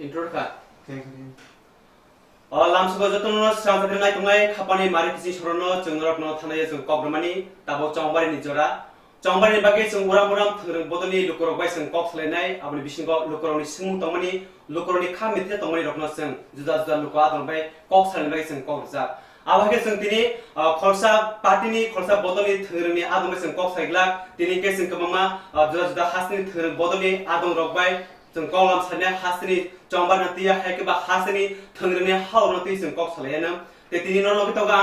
intro ka. Thank you. Lamsugo jotono sangsadri nai tungai khapani mari kisi sorono chungrok no thanai chung kogrmani tabo chongbari ni jora chongbari ni bage chung uram thrung bodoni lukorok bai chung kok sleinai abni bisingo lukorok ni singmung tongmani lukorok ni kham mitya tongmani rokno chung juda juda luko adon bai kok sleinai bai chung kok ja awage chung tini kholsa party ni kholsa bodoni thrung ni adon bai chung kok saigla tini ke chung kamama juda juda hasni thrung bodoni adon rok bai जों कलम साने हासनि चंबा नतिया हेकेबा हासनि थंग्रनि हाव नति जों कक सलायनो ते तिनि न लगे तगा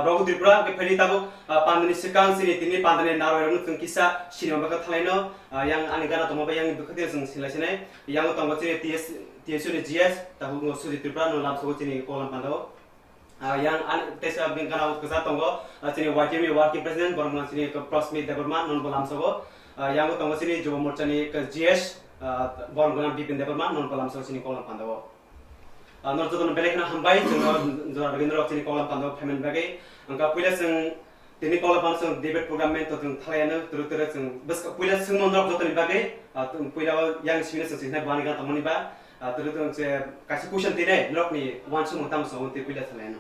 रगु त्रिपुरा के फेरि ताबो पान्दनि सिकां सिनि तिनि पान्दनि नारवेरनो जों किसा सिनिमा बका थालायनो yang ani gana tomo yang bukati जों सिलासिनाय yang तंगो चिनि TS नि GS ताबो सुजि त्रिपुरा न लामसो चिनि कलम पान्दो yang tesa bingkana ukza tonggo चिनि YTM वर्किंग प्रेसिडेंट बरमना चिनि प्रस्मी देबरमा नन बलामसो yang तंगो चिनि जुब मोर्चानि GS Borngolan Bipin Development non kolam sini kolam pandawo. Nor jodoh belekna hambai jora bagendro sini kolam pandawo payment bagi. Angka puila sing tini kolam pandawo debit program mento tung thalayana terus sing bes puila sing monor jodoh ni bagi. Puila yang sini sing sini bani kan tamani ba. Terus se kasih cushion tini lok ni one sum tam so unti puila thalayana.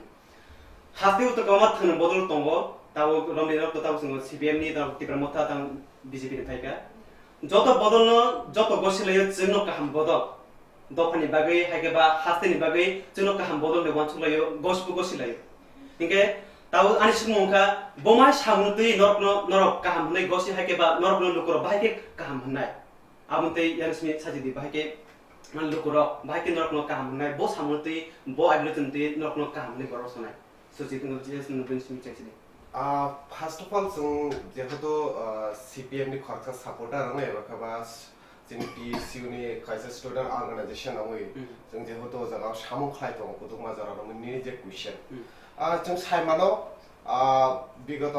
Hati untuk kamat thun bodol tonggo. Tahu romdi lok tahu sing CPM ni tahu tipra mota tang BJP ni thayka. Joto bodolno joto gosilayo jengno kaham bodol dofani bagai haikeba hasteni bagai jengno kaham bodol le wanchulayo gosilayo inge tahu ani sumongka boma samnutui norok kaham nei gosi haikeba norokno lukuro bahike kaham hnai amunte yansmi sajidi bahike man lukuro bahike norokno kaham hnai bo samnutui bo aglutunti norokno kaham nei borosonai sojitno jesnu bensmi chechini First of all, जों जेहेतु CPM नि खर्चा supporter हैं बखाबा जों PSU नि खायसे student organisation आवै जों जेहेतु जगा सामु खायतो कुदुं माजारा मोननि जे क्वेश्चन जों साइमानो बिगत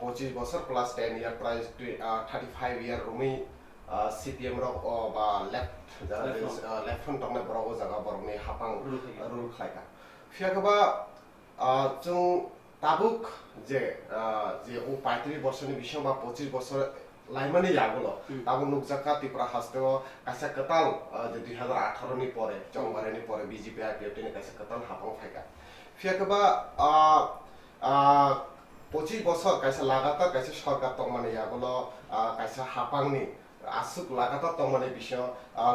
25 बছর प्लस 10 ইয়ার प्राइस 35 ইয়ার रुमि CPM रो बा लेफ्ट फ्रंट तंगने बरगो जगा बरनि हापां रुल खायका फियाकबा जों ताबुक जे ओ 35 বছরनि बिसं बा 25 বছর लाइमानि यागलो ताबु नुकजाका त्रिपुरा हास्तेओ कासा कताल जे 2018 नि परे जंगबारेनि परे बीजेपी आईपीएफटी नि कासा कताल हापां फायका फियाकबा 25 বছর कासा लागातार कासा सरकार तंगमानि यागलो कासा हापांनि आसुक लागातार तंगमानि बिसं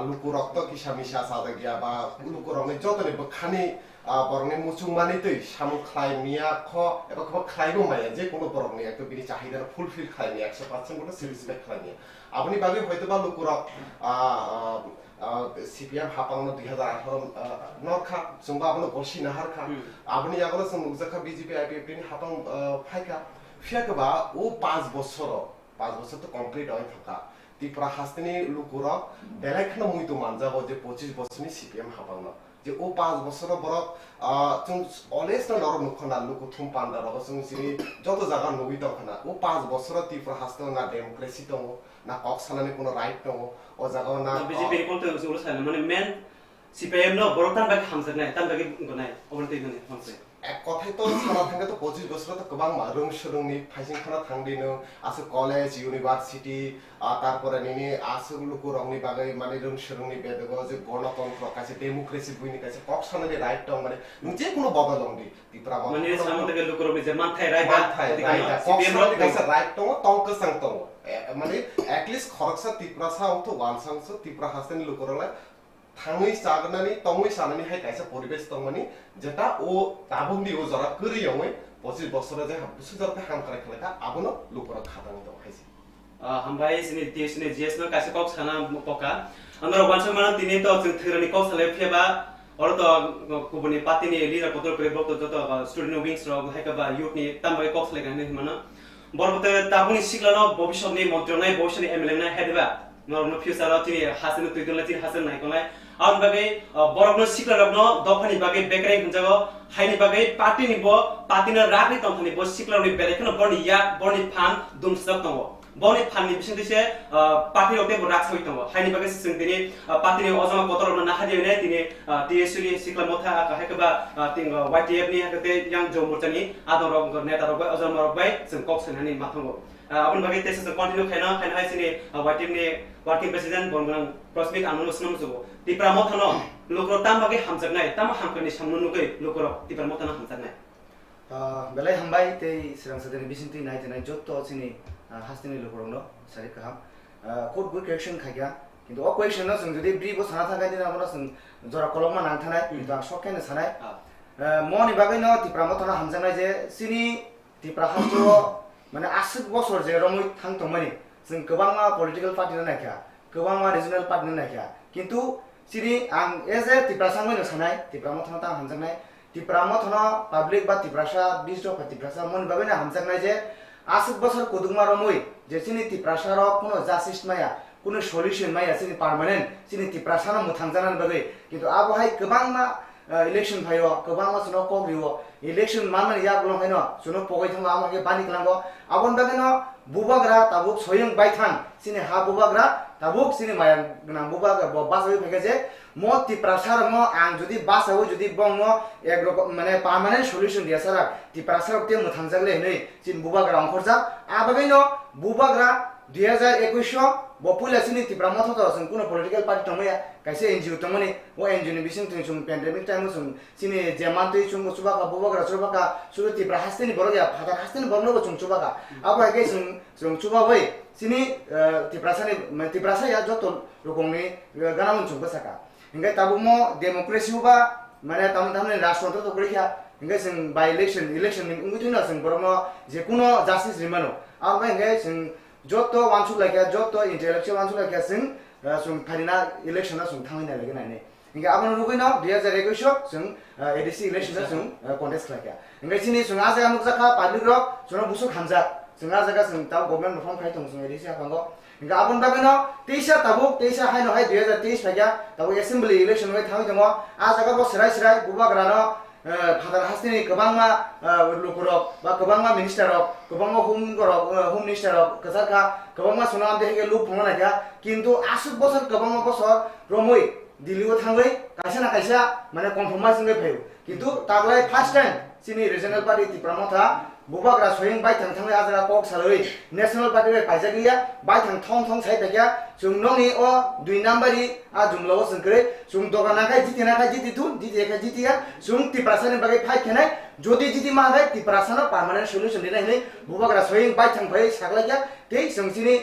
लुकु रक्त किसामिसा सादा गया बा लुकु रंनि जतनि बखानि बरंनि मुसुमानि तै सामु खायमिया ख एबा खबा खायबो माया जे कोनो बरंनि एक बिनि चाहिदा फुलफिल खायमिया 100% गनो सेटिसफाई खायमिया आबनि बागै हयतोबा लुकुरक CPM हापांनो 2018 नरखा जोंबा आबनो गसि नाहारखा आबनि यागलो जों उजाखा बीजेपी आईपीएफटी नि हापां फायका फियाकबा ओ 5 বছর तो कमप्लीट হয় থাকা त्रिपुरा हास्तेनि लुकुरक बेलायखनो मुइतो मानजागो जे 25 বছরनि CPM हापांनो जे ओ 5 বছর बरक जों अलवेज न नरम नखना लुकु थुम पान्दा रग जों सिरि जतो जागा नबि तखना ओ 5 বছর त्रिपुरा हास्तेओ ना डेमोक्रेसी दङ ना कक सानानि कोनो राइट दङ ओ जागा ना बीजेपी नि कोन्टे जों सानो माने मेन CPM नो बरकतान बागै हामजनाय तान बागै गनाय अबरते गनाय हमसे एक কথাই তো সারা থাকে তো 25 বছর তো गोबां मारुं सुरुंनि फाइसिं खाना थांदिनो आसो कलेज इउनिभार्सिटी तारपरे निनि आसो लुकु रंनि बागै माने रों सुरुंनि बेदगो जे गणतन्त्र कासे डेमोक्रेसी बुइनि कासे कक सानानि राइट दं माने जे कोनो बदलंदि त्रिपुरा माने सामन्ते लुकु रंनि जे मानथाय राइट CPM रो कासे राइट दं तंक सांग दं माने एटलिस्ट खरकसा त्रिपुरा साउ तो वान सांगसो त्रिपुरा हास्तेनि लुकु रंला थाङै जागनानि तङै सानानि हाय कायसा परिबेश दंमानि जेता ओ ताबुंनि ओ जरा करियङै 25 বছর जे सुजारते हामखाय खलेका आबनो लुकरा खादानि दं हायसि हामबाय सिनि TS नि GS नो कासे कक साना पका अंदर वानस मान तिनि तो जों थेरनि कक साले फेबा और तो कुबनि पार्टीनि लिडर पत्र करे बक जत स्टुडेन्ट विंग्स रो हायका युथनि तामबाय कक साले गाने माने बरबते ताबुनि सिक्लानो भविष्यनि मन्त्रीनाय भविष्यनि एमएलए नाय हेदबा नरनो फ्यूचर तिनि हासिन तुइदला तिनि हासिन नायखनाय आउन बागै बरबनो सिक्लारबनो दफानि बागै बेकरै हुनजागो हाइनि बागै पार्टीनि बो पार्टीनो रागै तंथनि बो सिक्लारनि बेलेखनो बर्नि या बर्नि फान दुमसक दङ बर्नि फाननि बिसिंदिसे पार्टी रते बो राखसै दङ हाइनि बागै सिं तिनि पार्टीनि अजमा कतरनो नाहादिने तिनि TSU नि सिक्ला मोथा हायकबा तिंग YTF नि हाकते यां जो मोर्चानि आदर नेता रगै अजमा रगै जों कक सनानि माथंगो abon bagi tes continue khaina hai sini YTM ni working president bongrang prospect anu snam subo tipra mothano lokro tam bagi hamjaknai tam hamkani samnu nugai lokro tipra mothano hamjaknai belai hambai te serang sadani bisinti nai tenai jotto sini hastini lokorongno sari kaham code good correction khagya কিন্তু ও question না যদি ব্রিবো সানা থাকাই দিন আমরা জরা কলমা নাং থানাই কিন্তু আং সকেন সানাই মনি বাগৈ ন তিপ্রা মতনা হামজানাই যে সিনি তিপ্রা হাজো মানে 80 বছর যে রমই থাংতমানি जों गोबां मा पलिटिकल पार्टी नायखा गोबां मा रिजनल पार्टी नायखा किन्तु सिरि आं एज ए तिप्रा सांगै सानाय तिप्रा मथना ता हामजानाय तिप्रा मथना पाब्लिक बा तिप्रासा बिजो तिप्रासा मनि बागै ना हामजानाय जे 80 বছর কুদুংমা রমই যে সিনি तिप्रासा र কোনো জাস্টিस माया কোনো সলিউশন মাইয়া सिनि पार्मानेंट सिनि तिप्रासा न मुथांजानान बागै किन्तु आबहाय गोबां मा इलेक्शन भायो गोबां मा सुनो कग्रियो इलेक्शन मानमानि या गलो हैनो सुनो पगै थांगा आमाके बानि क्लांगो आबन बागै न बुबाग्रा ताबुक सयं बायथां सिनि हा बुबाग्रा ताबुक सिनि माया गना बुबाग्रा बासै फैगा जे म तिप्रासा रंग आं जुदि बासाव जुदि बंग एक माने पार्मानेंट सलिउशन दिया सारा तिप्रासा ते मुथांजागले नै सिन बुबाग्रा अंखरजा आबागै न बुबाग्रा 2021 बपुला सिनि तिप्रा मथतो जों कुनो पलिटिकल पार्टी तमया काइसे एनजिओ तमनि ओ एनजिओ नि बिसिं जों जों पेन्डेमिक टाइम जों सिनि जेमानतै जों सुबाका बुबाग्रा सुबाका सुरु तिप्रा हास्तिनि बरगया फादार हास्तिनि बरनोबो जों सुबाका आबागे जों सुबाबै सिनि तिप्रासा या जतो रोखोमनि गानामन जों बसाका इंगाय ताबुमो डेमोक्रेसि बा माने तामनि राष्ट्रन्त्र तो गरिखा इंगाय जों बाय इलेक्शन नि उंगुथिना जों बरनो जे कुनो जास्टिस रिमानो आबागे इंगाय जों जतो वानसु लाइका जतो इंटेलेक्चुअल वानसु लाइका जों फारिना इलेक्शन जों थांगिना लागे नायने इंगा आबन रुगैनो 2021 जों एडिसि इलेक्शन जों कन्टेस्ट लाइका इंगा सिनि जों आजा मुजाखा पाब्लिक रक जों बुसु खामजा जों आजागा जों ता गभर्नमेन्ट फर्म खाइ दं जों एडिसि आफांगो इंगा आबन बागैनो 23 हायनो हाय 2023 फाइगा ताबो एसेम्बली इलेक्शन वे थांगि दङ आजागा बो सिराय बुबाग्रानो फादार हास्तिनि गोबां मा लोकरक बा गोबां मा मिनिस्टारक गोबां मा होम मिनिस्टारक कजाका गोबां मा सुनाम देखे लुक फंना नायका किन्तु 80 बছর गोबां मा बছর रमै दिल्लीआव थाङै कायसा ना कायसा माने कन्फर्माइज जों फैयो किन्तु तागलाय फार्स्ट टाइम सिनि रिजनल पार्टी तिप्रा मथा बुबाग्रा सयं बाय थांथाङै आजरा कक सालै नेशनल पार्टी रे फायजा गैया बाय थां थं साइ फैया जों नङि अ दुइ नाम्बारि आ जुमलाव जोंकरै जों दगानाखाय जितिथुन जितिखाय जितिया जों तिप्रासानि बागै फाइ खेनाय जदि जिति माहाय तिप्रासानो पार्मानेंट सलिउशन दिनाय बुबाग्रा सयं बाय थां फै सागलाया ते जोंसिनि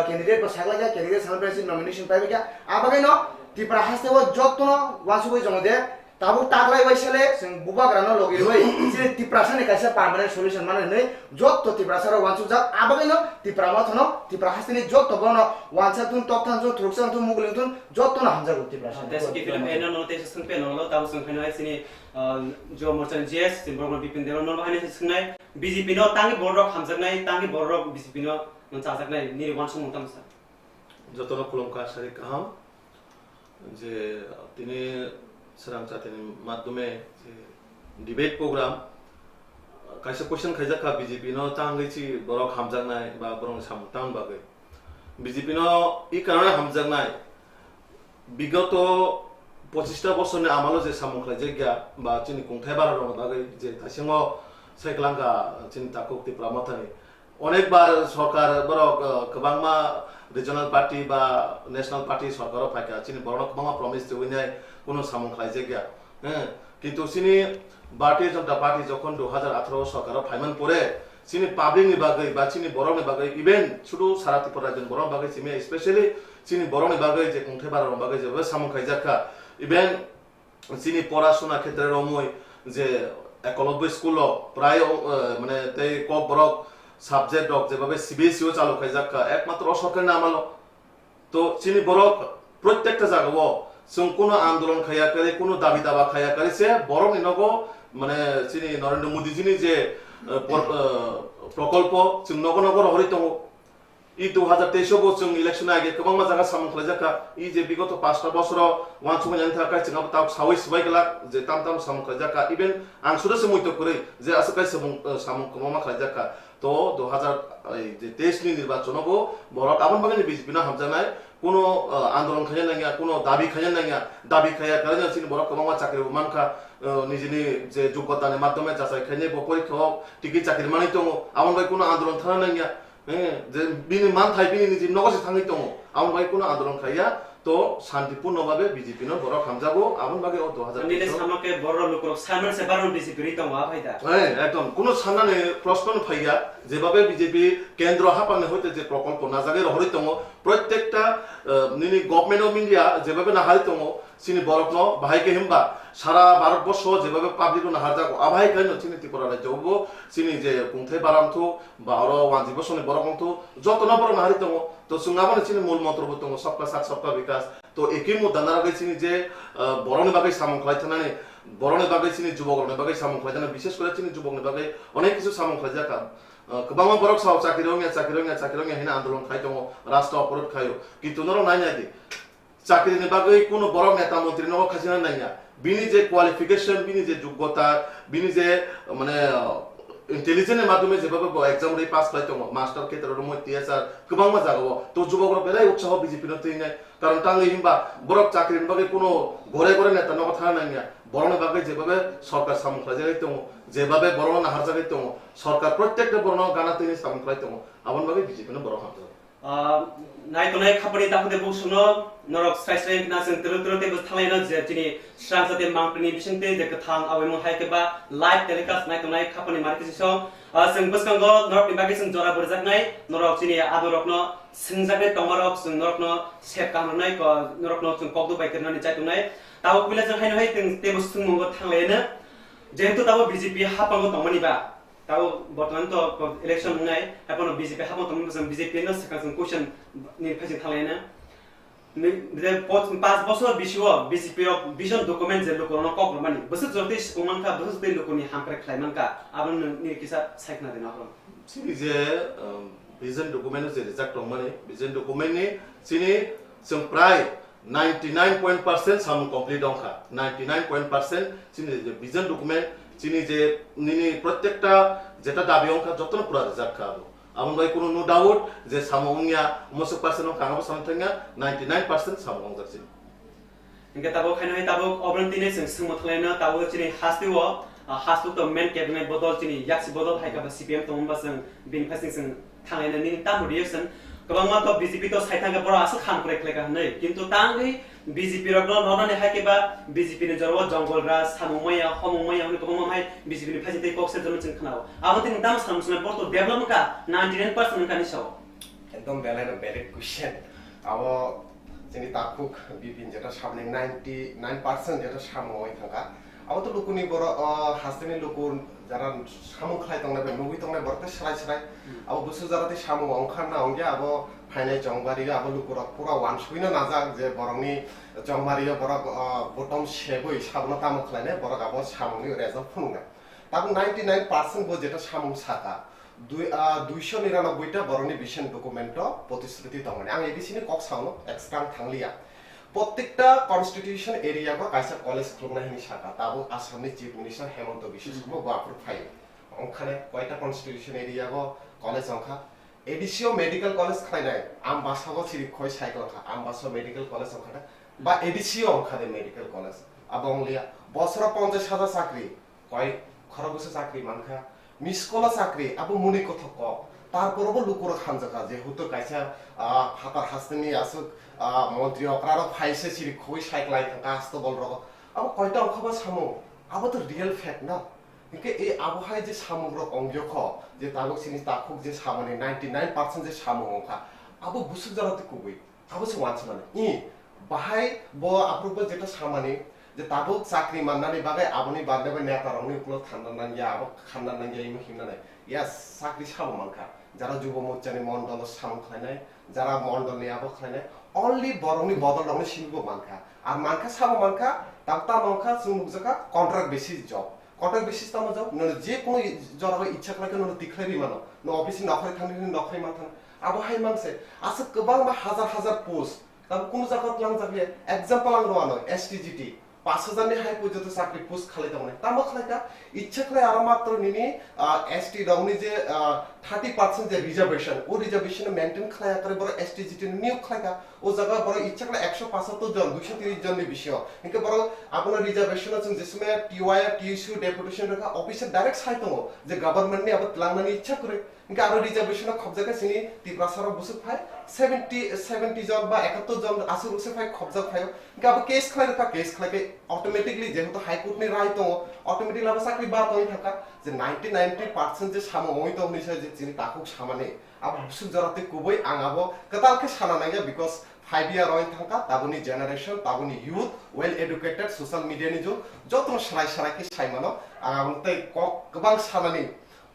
कैंडिडेट को सागलाया कैंडिडेट सानप्रेसि नमिनेशन पाइबेका आबागै न तिप्रा हास्तेव जत्तन वासुबै जंगदे ताबु तागलाय वैसले जों बुबाग्रानो लगिरबै सिनि तिप्रासानि कायसा पार्मानेंट सलिउशन माने नै जत्तो तिप्रासारो वानसु जा आबागैनो तिप्रा माथनो तिप्रा हास्तिनि जत्तो बनो वानसा तुन तपथान जो थ्रुक्सान तुन मुगलिन तुन जत्तो न हमजा गु तिप्रासा देश की फिल्म एनो नो तेस सुन पे नो ताबु जों खानाय सिनि जो मोर्चा जेएस जों बरगन बिपिन देव नो बाहायनाय सुनाय बीजेपी नो तांगि बररक हामजानाय तांगि बररक बीजेपी नो चाजाकनाय निरवान समंतामसा जतनो खुलुमका सारि काहाम जे तिनि serang saatini madume debate program kaisa question khaijaka BJP no tangichi borok hamjangnai ba borong samtang bagai BJP no I karone hamjangnai bigoto 25 বছরনি আমalo je samukhlai jegya ba chini kungthai bar ro bagai je tasingo saiklangka chini takuk ti pramathani অনেকবার সরকার বড় কবাংমা regional party বা national party সরকারও ফাইকা চিনি বড় কবাংমা promise দিউইনাই কোনো সামুখলাই জায়গা হ্যাঁ কিন্তু চিনি ভারতীয় জনতা পার্টি যখন 2018 সরকারও ফাইমান পরে চিনি পাবলিকনি বাগৈ বা চিনি বড়নি বাগৈ ইভেন শুধু সারা ত্রিপুরা রাজ্যের বড় বাগৈ চিনি স্পেশালি চিনি বড়নি বাগৈ যে কুংথে বারর বাগৈ যে সামুখাই জাকা ইভেন চিনি পড়াশোনা ক্ষেত্রে রমই যে 91 স্কুল প্রায় মানে তাই কক বড় সাবজেক্ট অফ যেভাবে সিবিএসইও চালু খাইজাকা একমাত্র সরকারি নামালো তো চিনি বড় প্রত্যেকটা জায়গাও जों কোনো আন্দোলন খাইয়াকারে কোনো দাবি দাবা খাইয়াকারে সে বড় নিনগো মানে চিনি নরেন্দ্র মোদিজিনি যে প্রকল্প जों নগনগর হরিতং ই 2023 বছর ইলেকশন আগে গোबां मा জায়গা সামখাইজাকা ই যে বিগত 5টা বছর ওয়ান সুমাইন থাকা जों তাও সাউই সবাইগলা যে তাম সামখাইজাকা ইভেন আং সুদসে মইতো করে যে আসকাই সামখাইমা খাইজাকা তো 2023 नि নির্বাচনবো বড় আবন বাগানে বিজেপি না হামজানায় কোনো আন্দোলন খাইয়া নাঙ্গা কোনো দাবি খাইয়া নাঙ্গা দাবি খাইয়া কারণে চিনি বড় কমামা চাকরি মানকা নিজেনি যে যোগ্যতার মাধ্যমে যাচাই খাইনে পরীক্ষা টিকি চাকরি মানি তো আবন বাই কোনো আন্দোলন থানা নাঙ্গা যে বিনি মান থাই বিনি নিজে নগসে থাঙ্গি দङ আমন বাকি কোনো আন্দোলন খাইয়া তো শান্তিপূর্ণভাবে বিজেপি নো বড় খামজাবো আমন বাকি ও 2000 নিলে সামকে বড় লোকরক সামনে সে বারণ বিজেপি রিতং ওয়া ফাইদা একদম কোনো সান্নানে প্রশ্ন ফাইয়া যেভাবে বিজেপি কেন্দ্র হাপানে হইতে যে প্রকল্প না জাগে রহরি দङ প্রত্যেকটা নিনি গভর্নমেন্ট অফ ইন্ডিয়া যেভাবে না হারি দङ সিনি বরফ ন বাহাইকে হিমবা সারা ভারতবর্ষ যেভাবে পাবলিক না হারজাগো আবাই কেন চিনি ত্রিপুরা রাজ্য হবো চিনি যে কুংথাই বারামথু বা আরো ওয়ানজি বসনে বরমথু যত না বড় না হারি দङ তো সুঙ্গাবানে চিনি মূল মন্ত্র দङ সবকা সাথ সবকা বিকাশ তো একই মুদ্দা নারাগে চিনি যে বরনে বাগै সামং খাইথানানে বরনে বাগै চিনি যুবকরনে বাগै সামং খাইথানা বিশেষ করে চিনি যুবকনে বাগै অনেক কিছু সামং খাইজাকা गोबां बरक साव चाकरी हिना आंदोलन खाइ दङ राष्ट्र अपराध खायो किन्तु नरो नायनायदि चाकरिनि बागै कोनो बरक नेता मन्त्री नव खाजिना नायना बिनि जे क्वालिफिकेशन बिनि जे योग्यता बिनि जे माने इंटेलिजेंट माध्यमे जेबाबो एग्जाम रे पास खाइ दङ मास्टर केटर म टीएसआर गोबां मा जागो तो जुबकरो बेलाय उत्साह बीजेपी न तैनाय कारण तांगै हिमबा बरक चाकरिनि बागै कोनो घरे घरे नेता नव थाना नायना बरने बागै जेबाबे सरकार सामख्ला जाय दङ जेबाबे बरन नाहार जाय दङ सरकार प्रत्येकटा बरन गाना तैनि सामख्ला दङ आबन बागै बीजेपी न बर हामजा नाय तो नाय खापनि दाखुदे बुसुनो नरक स्ट्राइक ना जों तुरते बस थालायना जे तिनि स्रां जाते मांकनि बिसिंते जे कथां आवे मु हायकेबा लाइभ टेलिकास्ट नाय तो नाय खापनि मार्केटसो जों बसकांगो नरक नि बागै जों जरा बरजाकनाय नरक तिनि आदरकनो सिंजाके तमरक जों नरकनो सेप कामरनाय नरकनो जों कगदु बायकेरनानि जायतुनाय ताव पिला जों हायनो हाय ते बसुं मंगो थांलायनो जेहेतु ताव बीजेपी हापांगो तमनिबा ताव बर्तमान तो इलेक्शन मुनाय अपन बीजेपी हापन तमन जों बीजेपी न सका जों क्वेश्चन नि फाइसिं थालायनो जे 5 বছর बिसिव बीजेपी विजन डकुमेंट जे लोकनो कग्रमानि बसु जरते उमानका बसु ते लोकनि हामप्रे खलायमानका आबन नि किसा साइकना देना हम सिनि जे विजन डकुमेंट जे रिजेक्ट माने विजन डकुमेंट नि सिनि जों प्राय 99% साम कमप्लीट दंखा 99% सिनि जे विजन डकुमेंट सिनि जे निनि प्रत्येकटा जेटा दाबि अंका जतन पुरा रिजेक्ट खाबो आमन बाय कोनो नो डाउट जे सामंगिया मसक पार्सन कांगा सामथंगा 99% सामंग जासिन इनके ताबो खायनो ताबो अब्रंतिने जों सोंमथलायनो ताबो चिनि हास्तिव हास्तु तो मेन कैबिनेट बदल चिनि याक्सि बदल हायका सीपीएम तो होमबा जों बिनफासिं जों थांलायनो नि ताम रिएक्शन गोबां मा तो बीजेपी तो साइथांगा बर आसो खान प्रेक्लेका नै किन्तु तांगै बीजेपी रगनो ननाने हायकेबा बीजेपी ने जरवा जंगल रा साममया हममया हने गोबां माय बीजेपी नि फाजिते बक्सर जमन जों खानाव आबोतिन दाम सामसना बरतो डेभलपमेंट का 99% कानि साव एकदम बेलायनो बेलेग क्वेश्चन आबो जोंनि ताकुक बिपिन जेटा सामने 99% जेटा सामय थांगा आबो तो लुकुनि बर हास्तेनि लुकुन जारा सामु खाय तंनाय बे नुबि तंनाय बरते सराय सराय आबो बुसु जाराते सामु अंखारना अंगे आबो फाइनाय जंगबारि आबो लुकुरा पुरा वान सुइनो नाजा जे बरंनि जंगबारि बर बटम सेबै साबना ताम खायनाय बर आबो सामुनि रेजा फुंना ताबो 99% बो जेटा सामु साका 299টা বরনি ভিশন ডকুমেন্ট প্রতিশ্রুতি দমনে আং এডিসিনি কক সাউনো এক্সট্রাম থাংলিয়া প্রত্যেকটা কনস্টিটিউশন এরিয়া বা কাইসা কলেজ খুলনাহিনি সাকা তাবো আসামনি চিফ মিনিস্টার হেমন্ত বিশ্ব শর্মা বাপুর ফাই অংখানে কয়টা কনস্টিটিউশন এরিয়া গো কলেজ অংখা এডিসিও মেডিকেল কলেজ খাইনাই আম বাসাগো সিরি খয় সাইকেল অংখা আম বাসা মেডিকেল কলেজ অংখাটা বা এডিসিও অংখাদে মেডিকেল কলেজ আবংলিয়া বছর 50,000 চাকরি কয় খরগসে চাকরি মানখা মিসকলা চাকরি আবো মুনি কথক তারপরও লুকুর খানজাকা যেহেতু কাইসা হাতার হাসতেনি আসুক মন্ত্রী অকরার ফাইসে সিরি খই সাইকেলাই থাকা আস্ত বল রগ আবো কয়টা অংখবা সামু আবো তো রিয়েল ফ্যাক্ট না কিন্তু এই আবহাওয়ায় যে সামগ্র অংজখ যে তাবক সিনি তাকুক যে সামনে 99% যে সামু অংখা আবো বুসুক জানাতে কুবই আবো সে ওয়ান্স মানে ই বাহাই ব আপ্রুব যেটা সামানি যে তাবক চাকরি মাননানি বাগে আবনি বারদেবে নেতা রংনি উপর থান্দান ইয়া আবো খান্দান ইয়া ইমু হিমনানে ইয়াস চাকরি সামু মানখা যারা যুব মোর্চানি মন্ডল সামু খাইনাই যারা মন্ডল নি আবো খাইনাই অনলি বরংনি বদল রংনি শিল্প মানখা আর মানখা সামু মানখা তাবতা মানখা সুমুকজাকা contract basis job contract basis তামা জব ন যে কোনো জরা ইচ্ছা করে ন দিখলারি মানো ন অফিসে নখরে থাংনি নখরে মাথান আবো হাই মানসে আছে গোবাং বা হাজার হাজার পোস্ট তাব কোন জায়গা লাং যাবে एग्जांपल आं रवानो एसटीजीटी 5,000 नि हाई पর্যন্ত চাকরি পোস্ট খালি দাও না তাম খালাইকা ইচ্ছা করে আর মাত্র নিনি এসটি দাউনি যে 30% যে রিজার্ভেশন ও রিজার্ভেশন মেইনটেইন খায়া করে বড় এসটিজিটি নিয়োগ খালাইকা ও জায়গা বড় ইচ্ছা করে 175 জন 230 জন নি বিষয় ইনকে বড় আপনার রিজার্ভেশন আছে যেসমে টিওয়াই টিইসিউ ডেপুটেশন রাখা অফিসার ডাইরেক্ট সাইতো যে গভর্নমেন্ট নি আবার লাংনানি ইচ্ছা করে इनका आरो रिजर्वेशन खबजाका सिनि तिब्रासार बुसुक फाय 70 जन बा 71 जन आसु बुसुक फाय खबजाक फाय इनका अब केस खलाके ऑटोमेटिकली जेहेतु हाई कोर्ट नि राय दङ ऑटोमेटिकली अब साख्रि बा दङ थाका जे 90% जे सामो ओइ दङ निसा जे चिनि ताखौ सामाने अब बुसुक जराते कुबै आङाबो कतालके साना नाया बिकज 5 year रय थाका ताबुनि जेनारेशन ताबुनि youth well educated social media नि जो जतन सराय के साइमानो आंते गोबां सानानि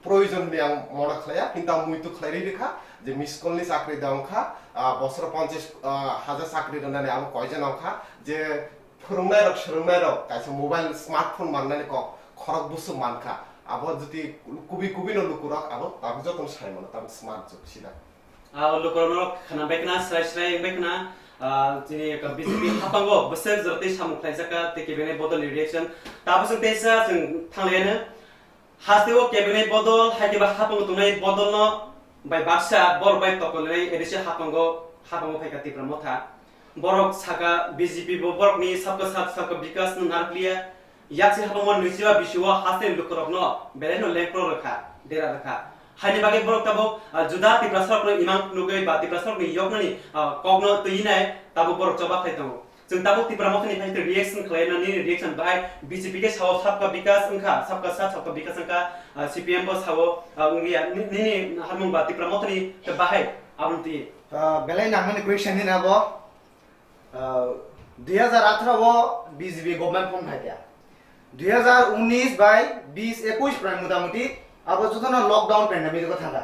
प्रयोजन नि आं मना खलाया किंतु आं मुइतु खलायरि रेखा जे मिसकल नि साख्रि दावखा बसर 50,000 साख्रि दनानै आं कयजन आंखा जे फोरोंनाय रक कासे मोबाइल स्मार्टफोन माननानै खरक बुसु मानखा अब जति कुबि न लुकुरक अब ताबु जतन साइमानो ताबु स्मार्ट जुग सिदा लुकुरनो खाना बेकना स्राय बेकना जिनि बिजेपि हापांगो बोसोर जरते सामुख्लायजाका ते केबिनेट बदल रिएक्शन ताबसो तेसा जों थांलायानो हास्तेव केबिनेट बदल हाइकेबा हापांगो तुनाय बदल न बाय बाक्सा बर बाय तकलनै एदिसे हापांगो फायकाति प्रमथा बरक साका बिजेपि बरकनि सबका विकास न नारक्लिया याकसे हापांगो निसिवा बिसुवा हास्ते लुकुरकनो बेलेनो लेंप्रो रखा देरा रखा हानि बागे बरक ताबो जुदा तिब्रासरकनो इमां नुगै बा तिब्रासरकनि यकनि कगनो तयिनाय ताबो बरक जबा खायतांगो जों ताबो तिब्रामखनि फायते रिएक्शन खालायनानै रिएक्शन बाहाय बीजेपी के साव सबका विकास अंखा सबका साथ सबका विकास अंखा सीपीएम बो साव अंगिया निनि हारमंग बा तिब्रामखनि के बाहाय आबुंति बेलाय नांगनि क्वेश्चन नि नाबो 2018 वो बीजेपी गवर्नमेंट फर्म खाया 2019 बाय 2021 प्राय मोटामोटी अब जतन लॉकडाउन पेंडेमिक को थांगा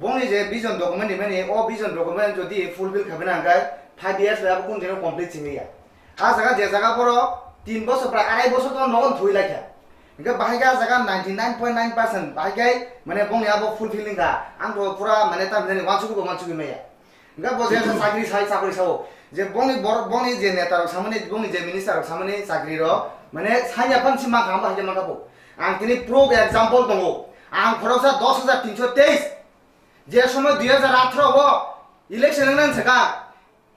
बंनि जे विजन डॉक्यूमेंट माने ओ विजन डॉक्यूमेंट जदि फुलफिल खाबेना हांगाय 5 years लाब कोन जेनो कंप्लीट सिमिया आ जगह जे जगह पर 3 बছর प्राय 2.5 বছর तो नगन थुइ लाखा इनका बाहायगा जगह 99.9% बाहायगाय माने बंनि अब फुलफिलिंग का आं तो पूरा माने ता जेने वांसुगु मैया इनका बजे साखरि साव जे बंनि जे नेता सामने बंनि जे मिनिस्टर सामने साखरि रो माने साया फानसि मा खाम बाहायगा माखाबो आं तिनि प्रो एग्जांपल दङो आं फरावसा 10323 जे समय 2018 वो इलेक्शन नन सका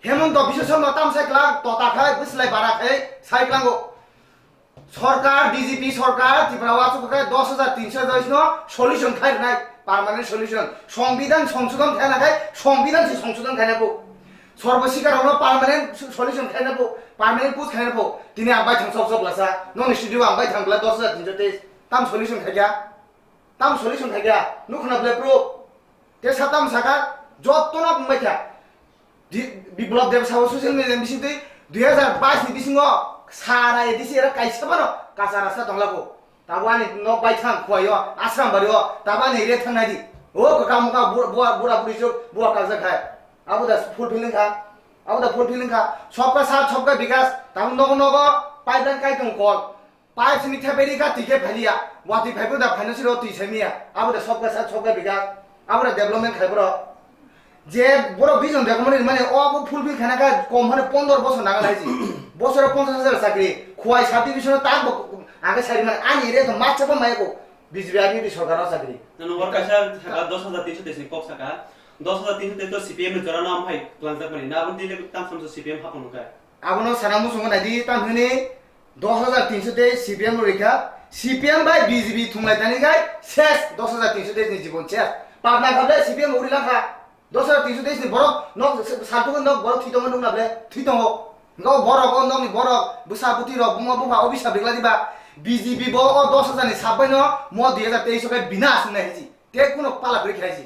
हेमंत बिश्व शर्मा ताम साइक्ला तताखाय बिसलाय बाराखाय साइक्लांगो सरकार बीजेपी सरकार त्रिपुरा चुकाय 10323 नो सल्यूशन खायनाय पार्मानेंट सल्यूशन संविधान संशोधन खायनाय संविधान संशोधन खायनायखौ सर्वशिकारावनो पार्मानेंट सल्यूशन खायनायखौ पार्मानेंट पुस खायनायखौ दिनै आबाय थांसाव लासा नन स्टुडियो आबाय थांब्ला 10323 ताम सल्यूशन खायगा नुखनाब्ले प्रो ते साताम साका जत्तना बुंबायथा बिप्लब देव साव सोशल मीडिया बिसिंतै 2022 नि बिसिङो सारा एदिसे रा काइसाबानो कासा रास्ता दंलागो ताबानि न बायथां खुवायो आश्रम बारियो ताबानि रे थांनायदि ओ कामुका बुआ बुरिसो बुआ काजा खाय आबुदा फुलफिलिंग खा सबका साथ सबका विकास ताम नगो पाइपलाइन काइतों कल पाइप सिनि थेबेरि का टिके फलिया वाति फाइबो दा फाइनेंशियल ति सेमिया आबुदा सबका साथ सबका विकास आबुदा डेभलपमेंट खायब्रो जे बरो विजन डॉक्यूमेंट माने ओ फुलफिल खानाका कम माने 15 বছর नागा लाइछि बसर 50,000 साख्रि खुवाय सार्टिफिकेशन ताक आगे सारि माने आनि रे त माछपा मायको बीजेपी आदि सरकार साख्रि नन वर्कासा 10323 नि पक्ष साका 10323 तो सीपीएम नि जरा नाम हाय प्लान जाकनि ना बुन दिले ताम समसो सीपीएम हापनुका आबनो सानामु संग नायदि ताम हने 10323 सीपीएम रेखा सीपीएम बाय बीजेपी थुंलाय तानि गाय शेष 10323 नि जीवन शेष पाबना खाबले सीपीएम उरिलाखा 10323 नि बरक न सातुगन न बरक थितंगन दंनाबले थितंगो न बरक ननि बरक बुसाबुति र बुमा बुमा अभिशाप दिगला दिबा बीजेपी बो 10000 नि साबै न म 2023 के विनाश नहिजि ते कुनो पाला गरि खाइजि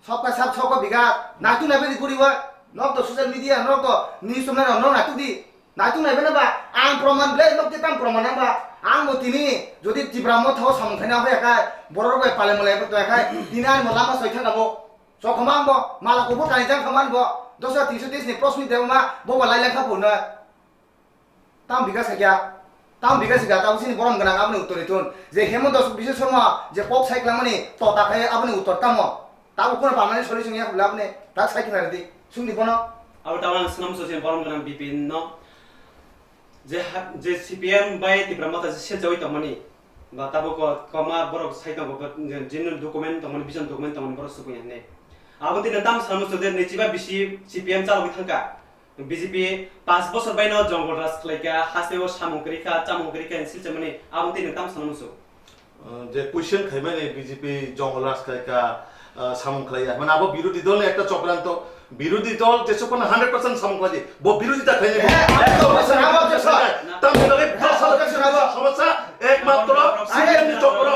सबका साथ सबका विकास नातु नाबे गुरिवा न तो सोशल मीडिया न तो न्यूज सुनना न नातु दि नातु नाबे न बा आं प्रमाण ब्ले न ते ताम प्रमाण बा आं मतिनि जदि तिब्राम थाव सामखायना होयाखा बररबाय पालेमलाय बतयाखा दिनाय मलामा सयथा गामो सखमांबो मालाखौबो गायजां खामानबो 10323 नि प्रश्न देवमा बबा लायलेखा बुनो ताम विकास गया ताबसिनि बरम गना आबनि उत्तरितुन जे हेमंत बिश्व शर्मा जे पक साइक्लामनि तताखाय आबनि उत्तर तामो ताबो कोन पामाने सल्यूशन या लाबने ता साइक्लारदि सुंदि बनो आउ तावान सनम सोसियल बरम गना बिपिन न जे सीपीएम बाय तिब्रामता जे सेजoi तमनि बा ताबो को कमा बरक साइतंगो जिन डॉक्यूमेंट तमनि विजन डॉक्यूमेंट तमनि बरक सुकुयाने आबुति नताम सानमुसुदे निचिबा बिसि सीपीएम चालबि थांका बीजेपी 5 বছর বাইनो जंगल राज खलायका हासेव सामुग्रिखा चामुग्रिखा आबुति नताम सानमुसु जे क्वेश्चन खायमाने बीजेपी जंगल राज खलायका সামন খাইয়া মানে আবো বিরোধী দল একটা চক্রান্ত বিরোধী দল যে সকল 100% সামন খাই বো বিরোধিতা খাইলে সমস্যা একমাত্র সিপিএম চক্র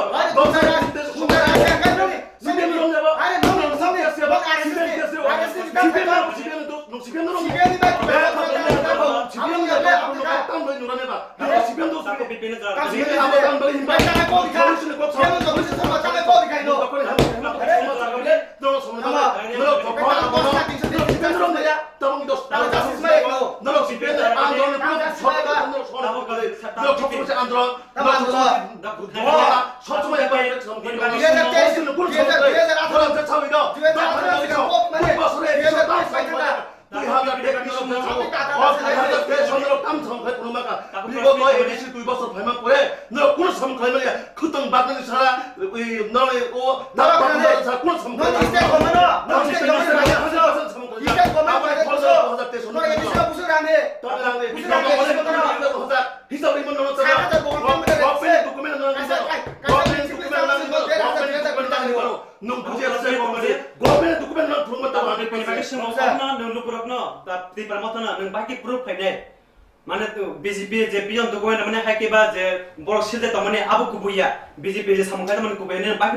মানে তো বিজেপি যে পিয়ন তো কোন মানে হাইকে বা যে বড় সিজে তো মানে আবু কুবুইয়া বিজেপি যে সামখাই মানে কুবুইয়া ne বাকি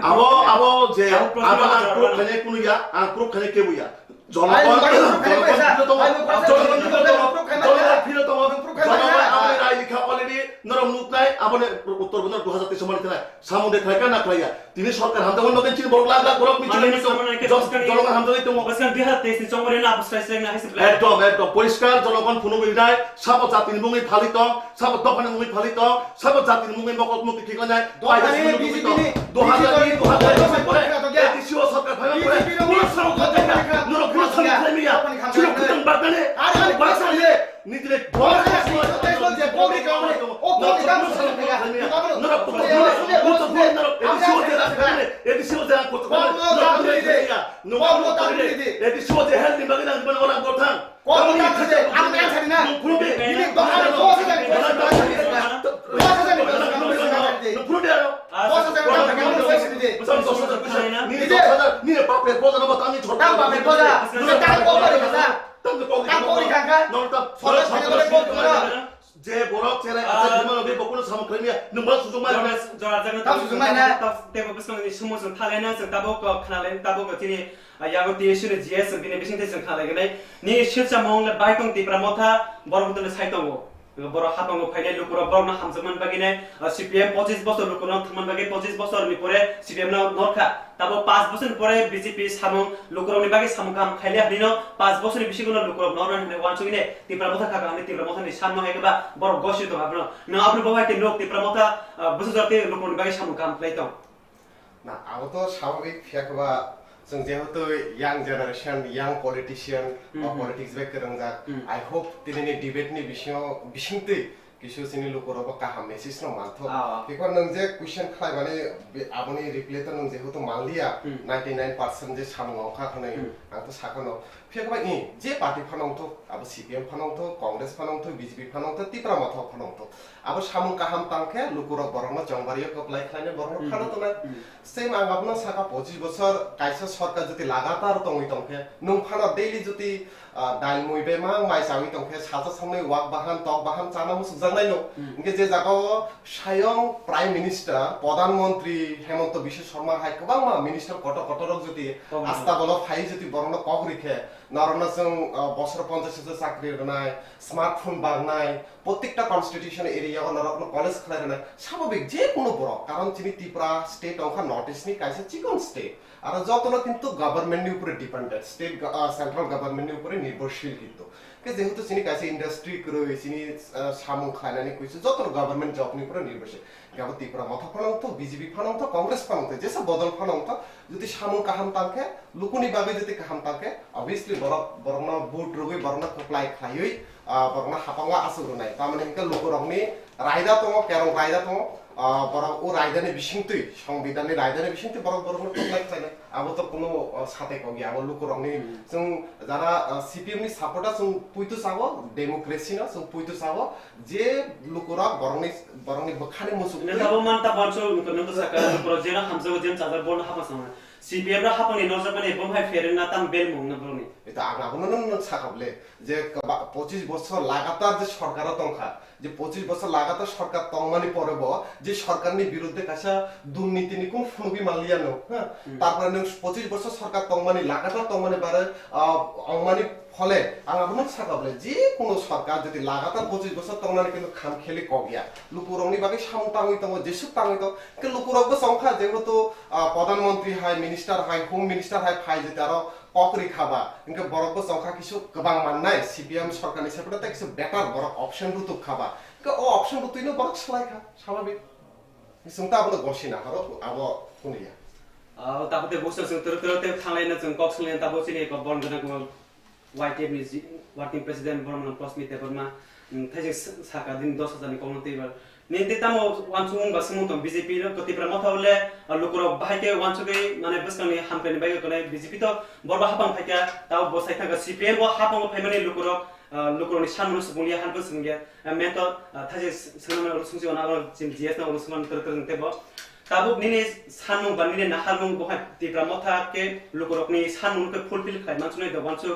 আবো যে আবো প্রুফ খানে কোন ইয়া আর প্রুফ খানে কে বুইয়া জনগণ উত্তরবঙ্গের 2023 সমান সামুদ্রিক খাইকা না খাইয়া তিনি সরকার হামদাবন নগেন চিন বড় লাখ লাখ গরক মিছিল জনগণ হামদাবই তো বসকান 2023 চমরে না অবস্থায় না হাইছে একদম পরিষ্কার জনগণ ফুনু বিদায় সাব জাতির মুঙে ফালিত সাব দফানে মুঙে ফালিত সাব জাতির মুঙে মকত মুক্তি ঠিক না 2020 পরে এডিসিও সরকার ফাইনাল করে পুরো সরকার দেখা নরক পুরো সরকার মিয়া ছিল কুতন বাগানে আর বাসালে নিদিলে বড় যে বড় কামে ও বড় কামে নরক এডিসিও যে রাখবে এডিসিও যে করতে পারে এডিসিও যে হেলথ বাগানে বড় বড় কথা কোন কাছে আপনি আছেন না পুরো ইনি বাহারে বসে যাবে যে বড় ছেলে আছে বিমানবে বকুল সামখ্রিমিয়া নম্বর সুযোগ মাই জরা জানা তা সুযোগ মাই না তা তেব বসং नि সমস্ত থালেনা जों তাবো খানালেন তাবো তিনি यागो तिसुने जिएस बिने बिसिंते जों खालायगनाय नि शिलचा मौंले बाइटं तिप्रा मथा बरबतले साइतंगो বড় হাতঙ্গ ফাইনাল লুকুর বড় না হামজমান বাগিনে সিপিএম 25 বছর লুকুর থমান বাগে 25 বছর নি পরে সিপিএম না নরখা তাবো 5 বছর পরে বিজেপি সামং লুকুরনি বাগে সামকাম খাইলে আপনিনো 5 বছরের বেশি গুলো লুকুর নরন নে ওয়ানসুগিনে তিপ্রা মথা খাকা আমি তিপ্রা মথা নি সামনো হেগবা বড় গসিত ভাবনো না আপনি বাবাইতে লোক তিপ্রা মথা বছরতে লুকুরনি বাগে সামকাম খাইতাম না আবো তো স্বাভাবিক ফেকবা जों जेहेतु यां जेनारेशन यां politician politics bay Karanga I hope दिनैनि डिबेटनि बिसिंतै किसु सिनि लोकरबो काहा मेसेज न मानथो बेखौ नों जे क्वेश्चन खालायबाने आबनि रिप्लाय त नों जेहेतु मानलिया 99% जे सामङावखा खनै आंथ साखनो फेकबा इ जे पार्टी फानंथ आबो सीपीएम फानंथ कांग्रेस फानंथ बीजेपी फानंथ तिप्रा माथा फानंथ आबो सामङ काहाम तांखे लोकरब बरन जंबारिया कपलाय खायने बरन फानत ना सेम आंगाबनो साका 25 বছর कायसा सरकार जति लगातार तंगै तंखे नों फाना डेली जति दाल मुइबे मा माइ सावि तंखे साजा संनै वाक बाहान तक बाहान चाना मुसुक जानाय नो इनके जे जागाव सायं प्राइम मिनिस्टार प्रधानमंत्री हेमंत बिश्व शर्मा हाय गोबां मा मिनिस्टार कट कटरक जति आस्था बल फाइ जति बरन कगरिखे नरना जों बছর 50 চাকরি होनाय स्मार्टफोन बारनाय प्रत्येकटा कन्स्टिट्यूशन एरिया नरकनो कलेज खलायनाय स्वाभाविक जे कोनो बर कारण चिनि त्रिपुरा स्टेट अंखा नॉर्थ ईस्ट नि कायसे चिकन स्टेट आरो जतनो किन्तु गवर्नमेंट नि ऊपर डिपेंडेंट स्टेट सेंट्रल गवर्नमेंट नि ऊपर निर्भरशील किन्तु के जेहेतु चिनि कायसे इंडस्ट्री करो चिनि सामु खायनानि कइसे जतनो गवर्नमेंट जॉब नि ऊपर निर्भरशील गाबो त्रिपुरा माथा फानंथ बीजेपी फानंथ कांग्रेस फानंथ जेसा बदल फानंथ जति सामु काहाम तांखे लुकुनि बागे जति काहाम तांखे ऑब्वियसली बरना बुट रोगै बरना कप्लाय खायै बरना हापांगा आसुरनाय तामाने इनका लोकरंनि रायदा दङ केरं रायदा दङ बरं ओ रायदानि बिसिंतै संबिधाननि रायदानि बिसिंतै बरं कप्लाय खायनाय आबो त कोनो साथे कगि आबो लोकरंनि जों जारा सीपीएम नि सापोर्टा जों पुइतु साबो डेमोक्रेसी न जों पुइतु साबो जे लोकरा बरंनि बखाने मुसुक ने दाबो मानता बानसो नंगो साका प्रोजेक्ट हमजो जेन चादर bone हापासम CPM ra hapani nozar mane bomhai ferena tam bel mung na bolni এটা আগুনো নন সাকাবলে যে 25 বছর লাগাতার যে সরকার তংখা যে 25 বছর লাগাতার সরকার তংমানি পরব যে সরকারনি বিরুদ্ধে কাছা দুর্নীতি নি কোন ফুনবি মালিয়ানো হ্যাঁ তারপরে 25 বছর সরকার তংমানি লাগাতার তংমানি বারে অংমানি ফলে আগুনো সাকাবলে যে কোন সরকার যদি লাগাতার 25 বছর তংমানি কিন্তু খাম খেলি কগিয়া লুকুরংনি বাকি সামু তাঙ্গি তং যেসু তাঙ্গি তং কে লুকুরগবো সংখ্যা যেহেতু প্রধানমন্ত্রী হাই মিনিস্টার হাই হোম মিনিস্টার হাই ফাই যে তার ককরি খাবা ইনকে বরকবো সংখ্যা কিছু গবাং মাননাই সিপিএম সরকারনি সেপটা কিছু বেটার বড় অপশন রুতু খাবা কে ও অপশন রুতুইনো বরক সলাই খা স্বাভাবিক সুংতা আবো গসিনা হারো আবো Kunia tapote bosel sung terte thanglai sung kok sung tabo chini ko bon gana ko YTF ni working president borman plus mite borma thaje saka din 10000 ni komte bar ninte tamo wansung ba sung tom BJP ro koti pra mothole lukro bahike wansugei mane buskani hampeni bai ko BJP to borba hapang phaka taw bosai thaka CPM bo hapang phaimani lukro ni sanmu subulia hanpo sungya mento thaje sunama sungsi ona jin GS na sunam terte tebo tabuk nini sanung ban nini nahalung boha tibra motha ke lukorokni sanung ke fulfill khai mansunai da wansu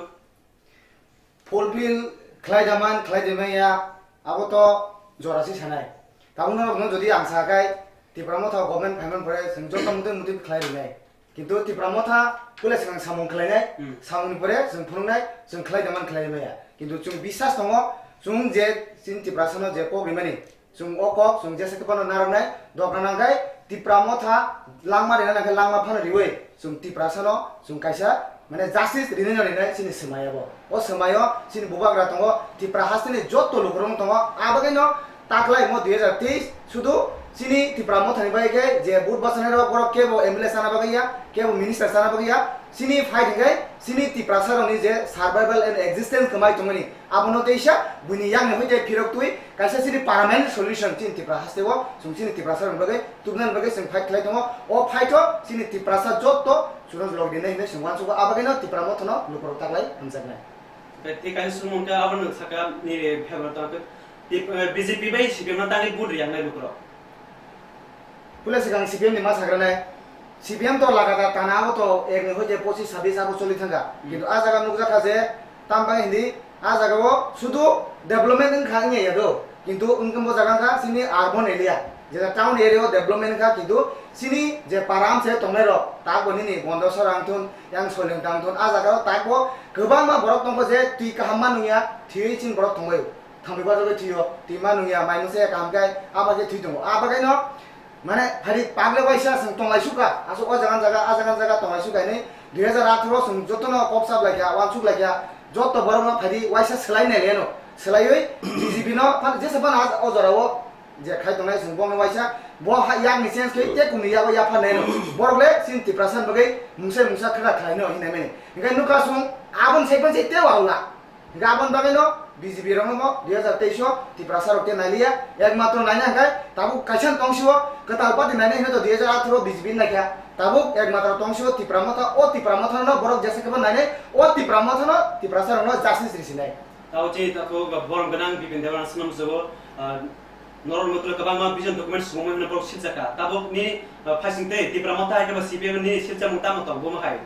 fulfil খাই জামান খাই দেমাইয়া আবো তো জরাসি সানাই তাউনো ন যদি আংসাকাই Tipra Motha government finance পরে जों জত মুতে মুতে খাই দেনাই কিন্তু তিপ্রামথা পুলে সাং সামং খাইনাই সামংনি পরে जों ফুংনাই जों খাই জামান খাই দেমাইয়া কিন্তু जों বিশ্বাস দङ जों যে সিন তিপ্রাসনো যে কক রিমানি जों অকক जों যে সেকপানো নারনাই দগ্রানাঙ্গাই তিপ্রামথা লাংমা রেনানাকে লাংমা ফানো রিওই जों তিপ্রাসনো जों কাইসা মানে জাস্টিস রিনেন রিনাই সিনি সমায়াবো ও সমায় সিনি বুবাগ্রা দङ তিপ্রা হাসিনি যত লুকরং দङ আবাগেনো তাকলাই মো 2023 শুধু সিনি তিপ্রা মথানি বাইকে যে বুট বাসনের বড় কেবো এমএলএ সানা বাগাইয়া কেবো মিনিস্টার সানা বাগাইয়া সিনি ফাইট গাই সিনি তিপ্রা সারনি যে সার্ভাইভাল এন্ড এক্সিস্টেন্স কমাই তমনি আবনো তেইসা বুনি ইয়াং নই যে ফিরক তুই কাইসা সিনি পার্মানেন্ট সলিউশন চিন তিপ্রা হাসতেও সুম সিনি তিপ্রা সারন বাগাই তুবনান বাগাই সিন ফাইট খাই দङ ও ফাইটো সিনি তিপ্রা সা যত সুরজ লগ দিনে হিনে সুমান সুগো আবাগেনো Tipra মথনো লুকর তাকলাই হামজাগনাই te kai sumung ka aban saka ni phebra ta BJP bai CPM na tani bud riang nai lukro police gang CPM ni mas hagrane CPM to lagata tanao to ek ne hoje 25 26 abo choli thanga kintu a jaga nukja kaje tambang hindi a jaga wo sudu development ng khangye yado kintu unkam bo jaga ka sini urban area je town area development ka kintu sini je param se tongnai ro ta boni ni bondo sarang thun yang soling tang thun a jaga ro ta ko gobang ma borok tongbo je tui ka hamma nuya thioi chin borok tongbai thambi ba joge thiyo tima nuya mainuse kam kai aba je thui tongo aba kai no মানে ভারি পাগলে পয়সা song তংলাই সুকা আসো ও জাগান জায়গা তংলাই সুকা নে 2018 song যতন কপসাব লাগিয়া ওয়ানসুক লাগিয়া যত বড় না ভারি ওয়াইসা সেলাই নাই লেনো সেলাইই বিজেপি ন ফাক যে সবান আজ ও জরাও যে খাই তংলাই সং বং ওয়াইসা ব ইয়াং নি সেন্স কে তে কুনি ইয়াও ইয়া ফানেনো বরলে সিনতি প্রাসান বগৈ মুসা খরা খাইনো হিনা মেনে ইংগাই নুকা সং আবন সেপন যে তে ওয়াউলা গাবন বাগেনো BJP রঙমো 2023 তিপ্রাসার ওতে নাইলিয়া একমাত্র নাইনা গায় তাবু কাইছান তংশিও কতাল পাতি নাইনা হেনো 2018 BJP নাকিয়া তাবু একমাত্র তংশিও তিপ্রামথা ও তিপ্রামথা ন বরক জেসে কেবা নাইনে ও তিপ্রামথা ন তিপ্রাসার ন justice রিসিনাই tau chi ta ko borong ganang bipin dewan sunam zogo normal mutlo ka bang vision document sumo na bro silchaka tabuk ni phasing te tipramata ka ba CPM ni silcha muta muta boma hai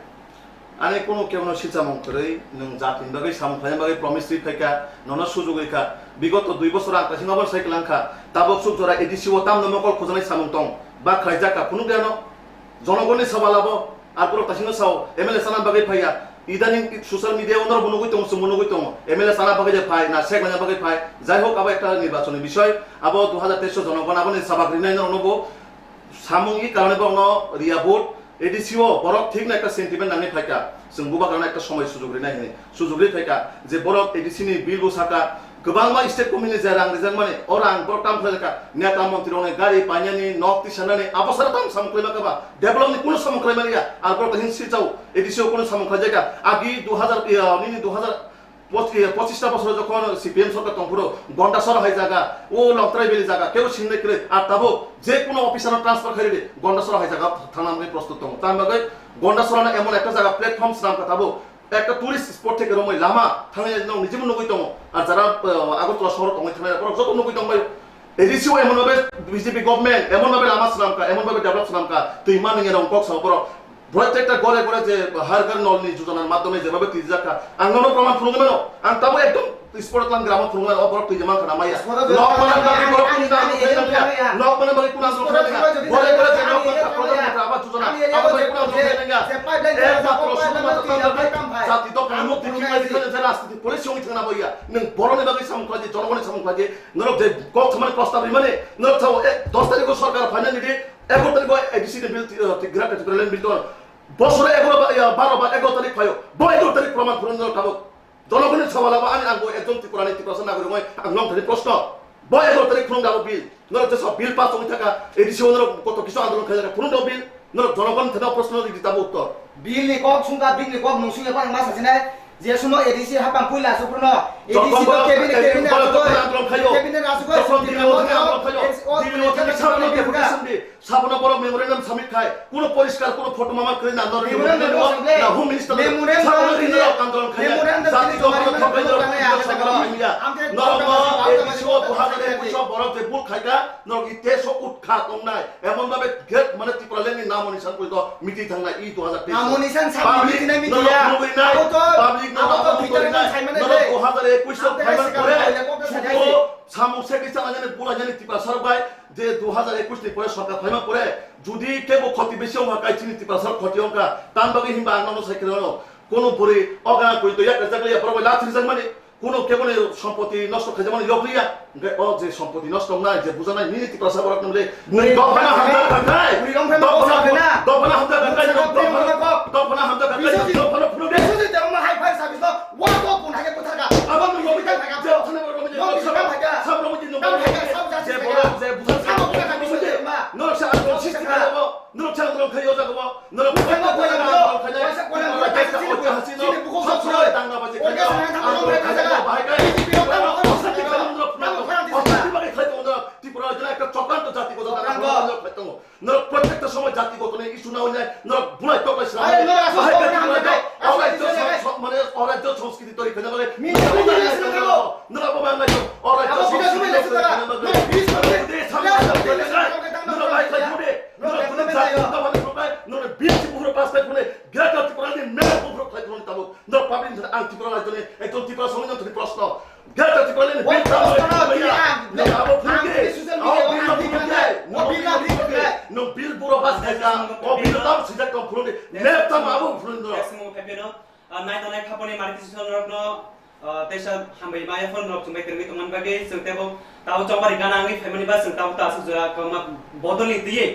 আরে কোনো কেমন শিচামং করে নং জাতিন বাগৈ সামং খাইম বাগৈ promissory ফাইকা ননা সুযোগ রেখা বিগত 2 বছর আগ কাছিং আবার সাইকেল আংখা তাবক সুক জরা এডিসিও তাম নমকল খোজনাই সামং তং বা খাইজাকা ফুনু কেন জনগণের সবালাবো আর পুরো কাছিং সাও এমএলএ সানা বাগৈ ফাইয়া ইদানিং সোশ্যাল মিডিয়া ওনর বনুগৈ তং সুমনুগৈ তং এমএলএ সানা বাগৈ যে ফাই না শেখ না বাগৈ ফাই যাই হোক আবার একটা নির্বাচনী বিষয় আবো 2023 জনগণ আবনে সাবাগ্রি নাই নবো সামঙ্গিক কারণে বং রিয়া ভোট এডিসিও বরক ঠিক না একটা সেন্টিমেন্ট নানি ফাইকা जों बुबा गाना একটা সময় সুযোগ রেনাই হেনে সুযোগ রে ফাইকা যে বরক এডিসিনি বিল বসাকা गोबां मा स्टेट कमिनि जे रां रिजां माने अरां प्रताम फैका नेता मंत्री ने गाड़ी पानियानि नक तिसानानि अबसर ताम समख्लायमा काबा डेभलपनि कुनु समख्लायमा रिया आर प्रत हिन सिचाउ एडिसिओ कुनु समख्लाय जायगा आगि 2000 नि 2025 বছর যখন সিপিএম সরকার তংপুরো গন্ডাসর হাই জায়গা ও লংত্রাই বেলি জায়গা কেউ সিংনে করে আর তাবো যে কোনো অফিসার ট্রান্সফার খাইরে গন্ডাসর হাই জায়গা থানামে প্রস্তুত তং তার বাগে গন্ডাসর না এমন একটা জায়গা প্ল্যাটফর্ম নাম কথাবো একটা টুরিস্ট স্পট থেকে রমই লামা থানায় নাও নিজেও নগই তং আর যারা আগরতলা শহর তংই থানায় পর যত নগই তং এডিসিও এমন ভাবে বিজেপি গভর্নমেন্ট এমন ভাবে লামা সালামকা এমন ভাবে ডেভেলপ সালামকা তুই মানিং এরং কক সাবর প্রত্যেকটা ঘরে ঘরে যে হারকার নলনি যোজনার মাধ্যমে যেভাবে 30,000 টাকা আঙ্গন প্রমাণ ফুলবে না আং তাবো একদম স্পটলান গ্রাম ফুলবে অপর তুই যেমন খানা মাইয়া নকমানা বাকি বড় কোন দাম নকমানা বাকি কোন আসল খানা ঘরে ঘরে যে নকমানা প্রধান আবার যোজনা আবার কোন আসল খানা জাতি তো কাম মুক্তি কিমাদি খানে যারা রাজনীতি পুলিশ সঙ্গে থানা বইয়া নং বড়নে বাকি সামুখলাজি জনগণের সামুখলাজি নরক যে কক সমান প্রস্তাব মানে নরক 10 তারিখ সরকার ফাইনাল দিতে 11 তারিখ এডিসি বিল গ্রান্ট করলেন বিল বছরে 12 বা 11 তারিখ হয় 11 তারিখ প্রমাণ পূরণ খাবো জনগণের সওয়াল আবার আমি আঙ্গো একজন ত্রিপুরা ত্রিপুরা নাগরিক মই আংলং থাকি প্রশ্ন 11 তারিখ পূরণ গাবো বিল নরক যে সব বিল পাস হই থাকা এডিসি নরক কত কিছু আন্দোলন খাই পূরণ দাও বিল নরক জনগণ থাকা প্রশ্ন দিতাবো উত্তর বিল নি কক সুঙ্গা বিল নি কক নসুঙ্গা পাং মাস আছে যে সময় এডিসি হাপাং কইলা সুপ্রন এডিসি তো কেবিনেট আন্দোলন খাইও কেবিনেট আসুক তখন দিনের মধ্যে আন্দোলন খাইও দিনের মধ্যে সামনে ডেপুটেশন দি সাবনা বড় মেমোরেন্ডাম সামিট খায় কোন পরিষ্কার কোন ফটো মামা করে না আন্দোলন না হোম মিনিস্টার মেমোরেন্ডাম আন্দোলন খায় জাতি জনগণ ঠকাই দাও সরকার মিয়া নরম এডিসি ও 2021 বড় যে বুল খাইগা নরক ইতেশ উৎখাত নাই এমন ভাবে গেট মানে ত্রিপুরা লেনি নাম নিশান কই তো মিটি থাংনা ই 2023 নাম নিশান সাবমিট মিটি নাই মিটিয়া পাবলিক সামুক সেক্রেটারি জানেন বুলা জানি ত্রিপুরা সরকার যে 2021 পরে সরকার ফাইমা করে যদি কেবল ক্ষতি বেশি হওয়া কাইছিনি ত্রিপুরা সরকার ক্ষতি হওয়া তান বাকি হিমবা আনন্দ সাইকেল কোন পরে অগানা করি তো একটা জায়গায় পরে লাথি জাগ মানে কোন কেবল সম্পত্তি নষ্ট খাই যেমন ইয়কলিয়া ও যে সম্পত্তি নষ্ট না যে বুঝা নাই নীতি ত্রিপুরা সরকার বলে দফনা হামদা কাকাই দফনা হামদা কাকাই দফনা হামদা কাকাই দফনা ফুলো দে হাই ফাই সার্ভিস তো ওয়া তো কোন হাগে কথা গা আবার রবি কা যে ওখানে রবি সব রবি দিন যে বড় যে বুঝা নরসা আন্দোলন সৃষ্টি করব নরসা আন্দোলন খাইও যাবো নরক আন্দোলন খাইও দাঙ্গা বাজে আন্দোলন খাইও ভাইকা ত্রিপুরা জন্য একটা চক্রান্ত জাতিগত নরক প্রত্যেকটা সময় জাতিগত ইস্যু না হয়ে যায় নরক বুড়াই টকাই মানে অরাজ্য সংস্কৃতি তৈরি করে বলে নরক বাংলা অরাজ্য প্রশ্ন বিল বুড়ো বাস বিল দাম সিজা কম ফুলনি লেপটা মাবু ফুলনি नायथानाय खापानि मार्केटिं रत्न तेसा हामबाय माय फन रक जुंबाय करबि तमन बागे जों तेबो ताव चौबारि गानाङै फाइमानि बा जों ताव तासु जरा कमा बदलि दिए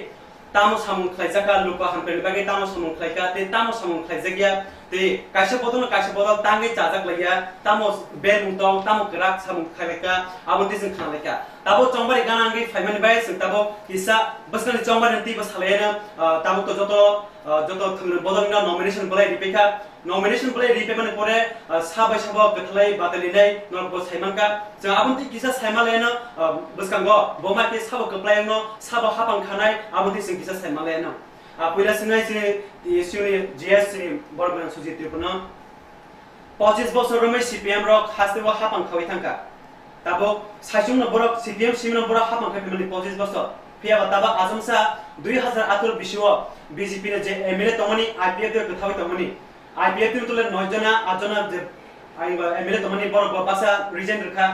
तामो सामुं खायजाका लुपा हामपेनि बागे तामो सामुं खायका ते तामो सामुं खायजागिया ते कायसे बदल ताङै जाजाक लगिया तामो बेल मुंतौ तामो ग्राक सामुं खायका आबोदि जों खालायका ताबो चौबारि गानाङै फाइमानि बाय जों ताबो इसा बसनानि चौबारि ति बसालायना ताबो तो जतो थंनो बदलना नमिनेशन बलाय रिपेका नमिनेशन बलाय रिपेमाने परे साबाय साबा गथलाय बादलिनाय नरब साइमानका जों आबोदि किसा साइमालायना बसकांगो बमाके साबा गप्लायनो साबा हापां खानाय आबोदि जों किसा साइमालायना पहिला सिनाय जे इस्युनि जीएस बरबन सुजित त्रिपुना 25 বছরमै সিপিএম রক হাসতেও হাপাং খাওয়াই থাকা তাবো সাইসুং বরক সিপিএম সিমন বরক হাপাং খাই মানে 25 বছর ফিয়াবা তাবা আজমসা 2018 বিশ্বও বিজেপি নে যে এমএলএ তমনি আইপিএফ তে কথাই তমনি আইপিএফ তে তুলে 9 জনা 8 জনা যে এমএলএ তমনি বরক বাসা রিজেন রেখা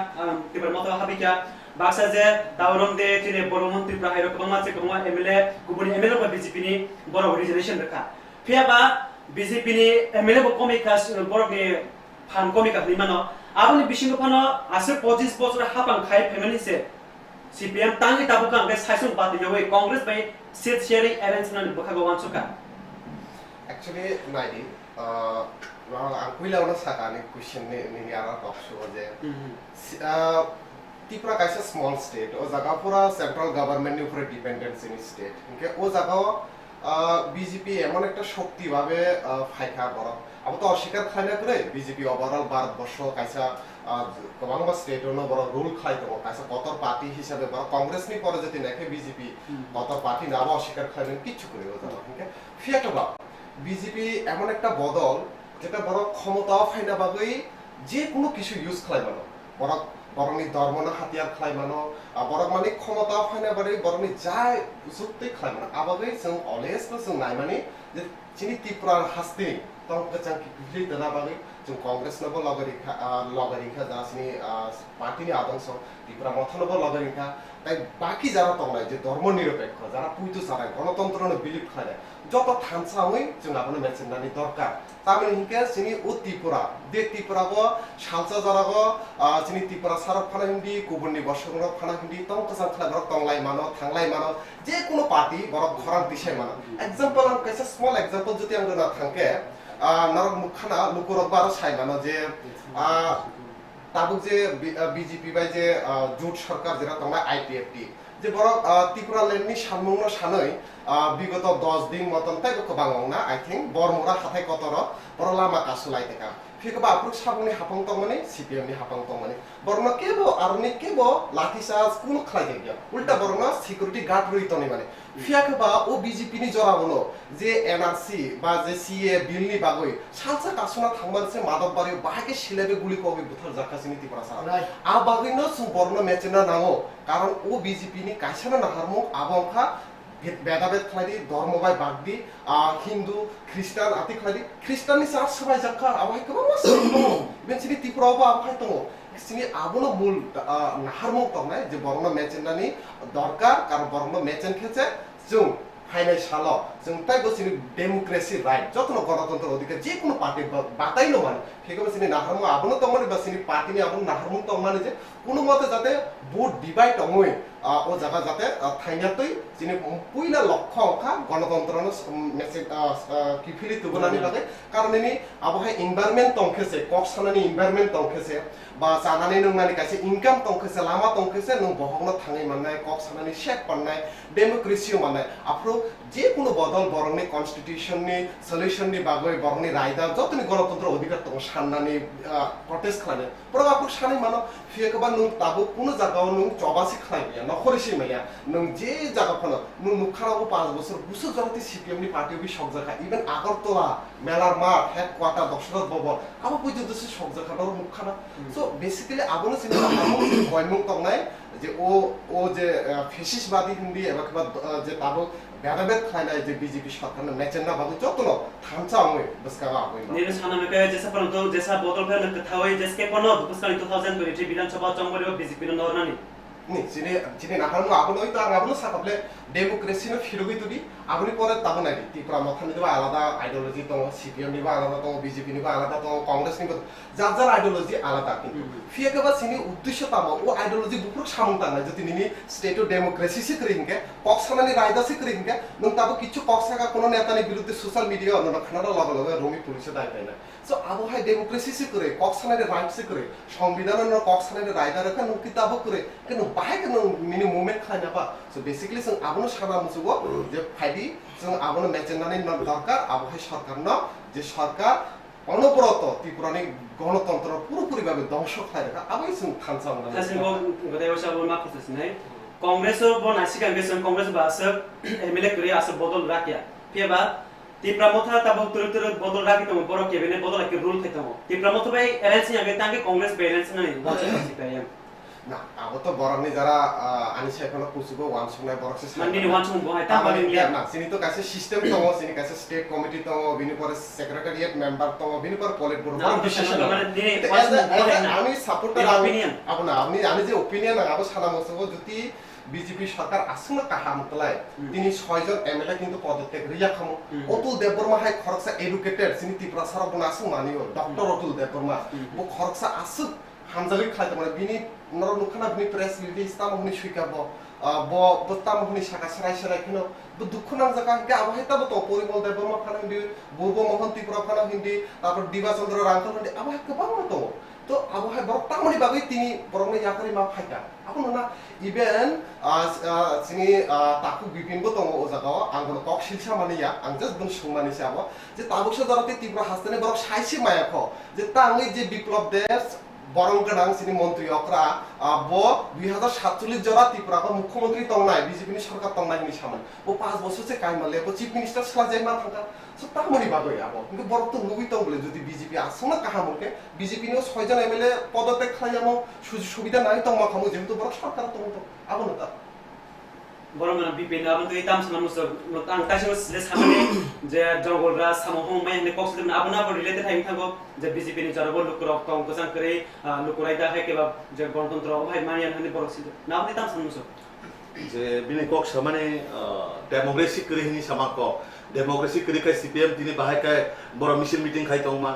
তিবার মতো হাবিকা বাক্সা যে দাওরম দে চিনে বড় মন্ত্রী প্রায় রকম আছে কোন এমএলএ গুবনি এমএলএ বা বিজেপি নি বড় রিজার্ভেশন রেখা ফিয়াবা বিজেপি নি এমএলএ বা কমিকাস বড় নি ফান কমিকা নিমানো আপনি বিশিঙ্গ ফানো আছে 25 বছর হাপাং খাই ফ্যামিলি সে সিপিএম তাঙ্গি তাবুকা গে সাইসুন বাতি জবে কংগ্রেস বাই সিট শেয়ারিং অ্যারেঞ্জমেন্ট বখাগো ওয়ানসুকা एक्चुअली नाइडी आंकुइलावनो साकानि क्वेश्चन नि आरा टॉक्सो जे त्रिपुरा काइसे स्मॉल स्टेट ओ जागापुरा सेंट्रल गवर्नमेंट नि उपरे डिपेंडेंसी नि स्टेट इनके ओ जागाओ बीजेपी এমন একটা শক্তি ভাবে ফাইকা বড় আবো তো অস্বীকার খাইনা করে বিজেপি ওভারঅল ভারতবর্ষ কাইসা গোবাংবা স্টেটনো বড় রুল খাই তো কাইসা কতর পার্টি হিসাবে বড় কংগ্রেস নি পরে যেতে নাকি বিজেপি কতর পার্টি নাও অস্বীকার খাইলেন কিছু করে ও জানো ঠিক আছে ফিয়াটা বিজেপি এমন একটা বদল যেটা বড় ক্ষমতা ফাইনা ভাবেই যে কোনো কিছু ইউজ খাইবানো বরক বরংনি ধর্মনা হাতিয়ার খাইমানো বরক মানে ক্ষমতা ফাইনা বারে বরংনি যাই যুক্তি খাইমানো আবাগै जों অলवेज जों नायमाने जे चिनि त्रिपुरा हास्ते तंग कचां किफिलि दना बागै जों कांग्रेस नबो लगरिखा दासिनि पार्टीनि आदर्श त्रिपुरा मथनबो लगरिखा তাই বাকি যারা তংনাय যে ধর্মনিরপেক্ষ যারা পুইতো যারা গণতন্ত্রনো বিলিভ খায় যত থানসাওই जों आबोनो मेचेनानि दरकार तामिल हिंके चिनि उ त्रिपुरा दे त्रिपुराबो सालसा जाराबो चिनि त्रिपुरा सारक फाना हिंदी गुबुननि बसंग फाना हिंदी तंग कसां खालाय तंगलाय मानो थांलाय मानो जे कोनो पार्टी बरक खरां दिसाय मानो एग्जांपल आं कैसे स्मॉल एग्जांपल जुति आं दोना थांके नरक मुखाना लुकुरक बार साय मानो जे Tabuk J BJP by J जुट सरकार जेरा तंगना आईपीएफटी जे बरक त्रिपुरा लेंडनि सानमुंनो सानै বিগত 10 দিন মতন তাই কবাংনা আই থিং বরমুরা হাথাই কতর বড় লামা কাসুলাই দেখা ফিকবা আপরুক সাবুনি হাপং তংমানি সিপিএম नि হাপং তংমানি বরনা কেবো আরনি কেবো লাঠিচার্জ কোন খালাই গিয়া উল্টা বরনা সিকিউরিটি গার্ড রইতনি মানে ফিয়াকবা ও বিজেপি नि জরাবনো যে এনআরসি বা যে সিএ বিল नि বাগৈ সালসা কাসুনা থাংমানসে মাদকবারি বাহাকে শিলেবে গুলি কবি বুথার জাকাসিনি ত্রিপুরা সারা আ বাগৈনো সুং বরনা মেচেনা নাও কারণ ও বিজেপি नि কাইসানা নাহারমু আবংখা বেদাবেদ খাইদি ধর্মবাই বাগদি হিন্দু খ্রিস্টান আতি খাইদি খ্রিস্টাননি সার সবাই জাকা আবাই কবা মাসিনো বেনসিনি ত্রিপুরাবো আবাই তঙ্গ সিনি আবনো মূল নাহারমু তংনাय যে বরনা মেচেনানি দরকার কারণ বরনা মেচেন খেছে जों फाइनाय सालो जों ताइ बसिनि डेमोक्रेसी राइट जतनो गणतन्त्र अधिकार जे कोनो पार्टी बाताइनो मान फेको बसिनि नाहारमु आबनो तंगमानि बसिनि पार्टीनि आबनो नाहारमु तंगमानि जे कोनो मते जाते भोट डिवाइड अमय ओ जागा जाते थाइनातै जिनि पुइला लक्ष्य अंखा गणतन्त्रनो मेसेज किफिलि तुबनानि बागे कारननि आबहाय एनवायरनमेन्ट तंखेसे कक्सानानि एनवायरनमेन्ट तंखेसे बा जानानै नंनानि कासे इनकाम तंखेसे लामा तंखेसे नों बहगनो थाङै माननाय कक्सानानि शेप पन्नाय डेमोक्रेसी माननाय आफ्रो जे कोनो बदल बरंनि कन्स्टिट्यूशननि सल्यूशननि बागै बरंनि रायदा जतनि गणतन्त्र अधिकार तंग साननानि प्रोटेस्ट खालामो पर आपु सानै मानो फियकबा नों ताबो कोनो जागाव नों चबासि खालामया नखरसि माया नों जे जागाफोनो नों नुखाराबो 5 বছর बुसु जरति सीपीएम नि पार्टी बि सकजाखा इभेन आगरतला मेलार मार हेडक्वार्टार दशरथ भवन आबो पयजो दसे सकजाखा नर मुखाना सो बेसिकली आबोनो सिनि आबो गयमुक तंनाय जे ओ जे फेसिसबादी हिंदी एबा जे ताबो बेदाबेद खायनाय जे बीजेपी सरकारनो मेचेना बागै जतनो थामसा आंगै बसकागा आगै निर सानामेके जैसा परंतु जैसा बोतल फेर कथावै जसके पनो बुस्कानि 2023 विधानसभा चंबरियो बीजेपी नो नरनानि नि जिने नाहारमु आबनो तो आबनो साकाबले डेमोक्रेसी नो फिरगै तुबि आबनि परे ताबो नाय त्रिपुरा मथानि दिबा आलादा आइडियोलॉजी दङ सीपीएम निबा आलादा दङ बीजेपी निबा आलादा दङ कांग्रेस निबा जार आइडियोलॉजी आलादा किन्तु फियकबा सिनि उद्देश्य तामा ओ आइडियोलॉजी बुफ्रुक सामुंता ना जति निनि स्टेट अफ डेमोक्रेसी से करिनके कक्सानानि रायदा से करिनके नों ताबो किछु कक्सागा कोनो नेतानि बिरुद्धे सोशल मीडिया न खनारा लगलग रोमी पुलिस दाय पाइना सो आबो हाय डेमोक्रेसी से करे कक्सानानि राइट से करे संविधान न कक्सानानि रायदा रखा नों किताबो करे किनु बाहाय नो मिनि मूवमेंट खायनाबा सो बेसिकली जों आबनो साना मुसुगो जे फाइदि जों आबनो मेचेनानि दरकार आबहाय सरकारनो जे सरकार অনবরত ত্রিপুরানি গণতন্ত্র পুরোপুরি ভাবে ধ্বংস খায় রাখা আবাই जों थानसावना थासिबो गदायाव साबो मा खसनै कांग्रेस बो नासिका गेसन कांग्रेस बासो एमएलए करि आस बदल राखिया फेबा त्रिपुरा मथा ताबो तुरु बदल राखि तम बरो केबिनेट बदल राखि रूल थैतम त्रिपुरा मथा बाय एलएनसी आगे तांगे कांग्रेस बैलेंस नै वाचा सिकायम ना अब तो बरनि जरा आनि सायखनो पुसुगो वान संनाय बरकसे माननि वान सं बहाय ताबानि लिया ना सिनि तो कासे सिस्टेम दङ सिनि कासे स्टेट कमिटी दङ बिनि परे सेक्रेटारिएट मेंबर दङ बिनि परे पलिट ब्युरो डिसिजन আমি সাপোर्टार আপনা আপনি আমি যে ওপিনিয়ন আবো সানা মসবো যদি বিজেপি সরকার আসুন কাহামতলাই তিনি 6 জন এমএলএ কিন্তু পদত্যাগ রিয়া খামু অতুল দেববর্মা হাই খরকসা এডুকেটেড সিনি ত্রিপুরা সারা বনা আসুন মানিও ডক্টর অতুল দেববর্মা বো খরকসা আসুন হামজালি খাইতে মানে বিনি নর নুখানা বিনি প্রেস রিলিজ তামহনি সুইকাবো ब तामहनि साका सराय सराय खनो दुख नांजाका के आबहाय ताबो तो परिमल देबबर्मा फाना हिंदी बुर्ब मोहन त्रिपुरा फाना हिंदी तापर दिवा चंद्र रांखल हिंदी आबहाय गोबां दङ तो आबहाय बर तामनि बागै तिनि बरंनि याकरि मा फायका आबो ना इभेन सिनि ताकु बिपिनबो दङ ओ जागाव आंगो कक सिलसा मानिया आं जस्ट बुं सुंमानि साबो जे ताबुसो दरते त्रिपुरा हासने बर साइसि मायाखो जे तांनि जे बिप्लब देश বরং গোনাं सिनि मन्त्रि अक्रा बो 2047 जरा त्रिपुरा को मुख्यमंत्री तंगनाय बीजेपी नि सरकार तंगनाय नि सामोन बो 5 बोसोर से काय माले बो चीफ मिनिस्टर सलाजै मा थांगा सब तामनि बागै आबो किन्तु बरक तो लुगै तंग बोले जदि बीजेपी आसना काहामके बीजेपी नि 6 जन एमएलए पदत्याग खालामो सुबिदा नाय तंग मा खामो जेहेतु बरक सरकार तंग आबो नता बरं mana BPN abang tu hitam sama musuh ang kasih us les hamane je jungle ras sama home main ne koks dem abang apa related hai thago je BJP ni jara bol lukur kong kosang kere lukur ida hai ke ba je গণতন্ত্র hai manian hani borok sid na abang hitam sama musuh যে বিনি cock সামানে democracy করি হিনি সামাক democracy করি কাই CPM তিনি বাহাই কাই বড় মিছিল meeting খাই তংমা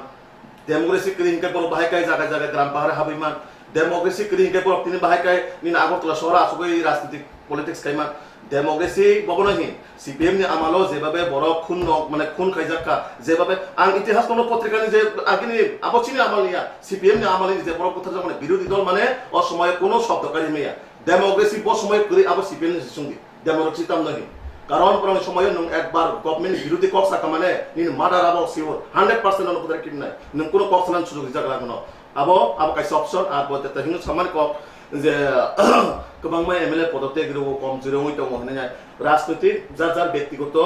democracy করি হিনকে বড় বাহাই কাই জায়গা জায়গা গ্রাম পাহাড়ে হাবিমান ডেমোক্রেসি করি হিনকে বড় তিনি বাহাই কাই নিন আগরতলা শহর আসুগৈ রাজনীতিক পলিটিক্স কাইমা ডেমোক্রেসি ববনহি সিপিএম नि आमालो जेबाबे बरो खुन माने खुन खाइजाका जेबाबे आं इतिहास कोनो पत्रिका नि जे आगिनि आबचिनि आमालिया सीपीएम नि आमालि जे बरो कथा माने विरोधी दल माने असमय कोनो शब्दकारी मेया डेमोक्रेसी बो समय करि आबो सीपीएम नि सिसुंगि डेमोक्रेसी ताम नहि कारण परम समय नों एकबार गवर्नमेंट विरोधी कक्सा कामाने नि मादार आबो सिवर 100% नो पत्रिका किननाय नों कोनो कक्सनान सुजुग जागला गनो आबो काइस ऑप्शन आबो ते हिनो समान क जे गोबां एमएलए पदत्याग गिरो कम जिरोङै दङ होननाय राजनीति जार जार व्यक्तिगत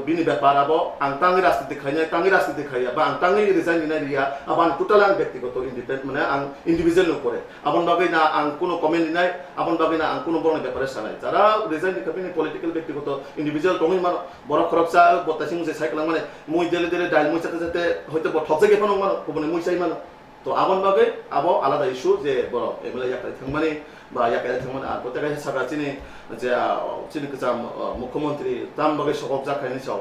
बिनि व्यापार आबो आं तांनि राजनीति खायनाय तांनि राजनीति खाया बा आं तांनि रिजाइन दिनाय रिया आबान टोटाल आं व्यक्तिगत इंडिपेंडेंट माने आं इंडिविजुअल न करे आबन बागै ना आं कोनो कमेन्ट दिनाय आबन बागै ना आं कोनो बरनि व्यापार सानाय जारा रिजाइन दिखाबिनि पलिटिकल व्यक्तिगत इंडिविजुअल दङै मान बर खरबसा बतासिं जे साइकल माने मुइ देले देले डाइल मुइ साथे साथे हयतो बथबजे गेफन मान गुबुन मुइ साइ मान तो आबन बागै आबो आलादा इशू जे बर एमएलए याकाय थांमाने बा याकाय थांमाने आ गताय सागाचिनि जे चिनि कजा मुख्यमंत्री ताम बागै सकब जाखायनि साव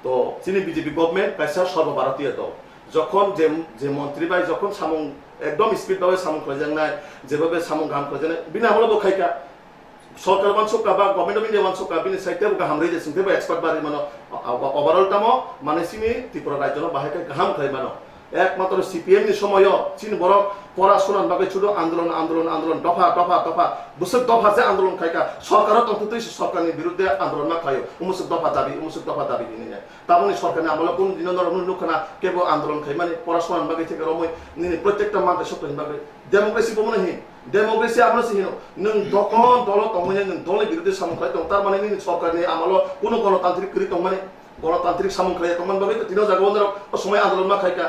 तो चिनि बीजेपी गवर्नमेंट कायसा सर्वभारतीय दल যখন যে মন্ত্রী বাই যখন সামং একদম স্পিড ভাবে সামং খজাংনাय যেভাবে সামং গাম খজানে বিনা হলো বখাইকা সরকার মানসকা বা গভর্নমেন্ট অফ ইন্ডিয়া মানসকা বিনি সাইতে গাহাম রে যেসিং দেবা এক্সপার্ট বারি মানো ওভারঅল টামো মানে সিনি ত্রিপুরা রাজ্য বাহাইকা গাহাম খাই মানো একমাত্র সিপিএম नि समय चिन बरक পড়াশোনার বাগে ছোট আন্দোলন আন্দোলন আন্দোলন দফা দফা দফা বুসক দফা যে আন্দোলন খাইকা সরকার তন্ত্রই সরকারের বিরুদ্ধে আন্দোলন না খায় উমসক দফা দাবি নিনে তামনি সরকারের আমল কোন দিন লোকনা কেবল আন্দোলন খাই মানে পড়াশোনার বাগে থেকে রমই নিনে প্রত্যেকটা মানতে সত্যি বাগে ডেমোক্রেসি বমনহি ডেমোক্রেসি আমরা সিনো নং দকন দল তমনে নং দলের বিরুদ্ধে সামখাই তো তার মানে নিনে সরকারের আমল কোন গণতান্ত্রিক করি তো মানে গণতান্ত্রিক সামখাই তমন বাগে তো তিনো জায়গা সময় আন্দোলন না খাইকা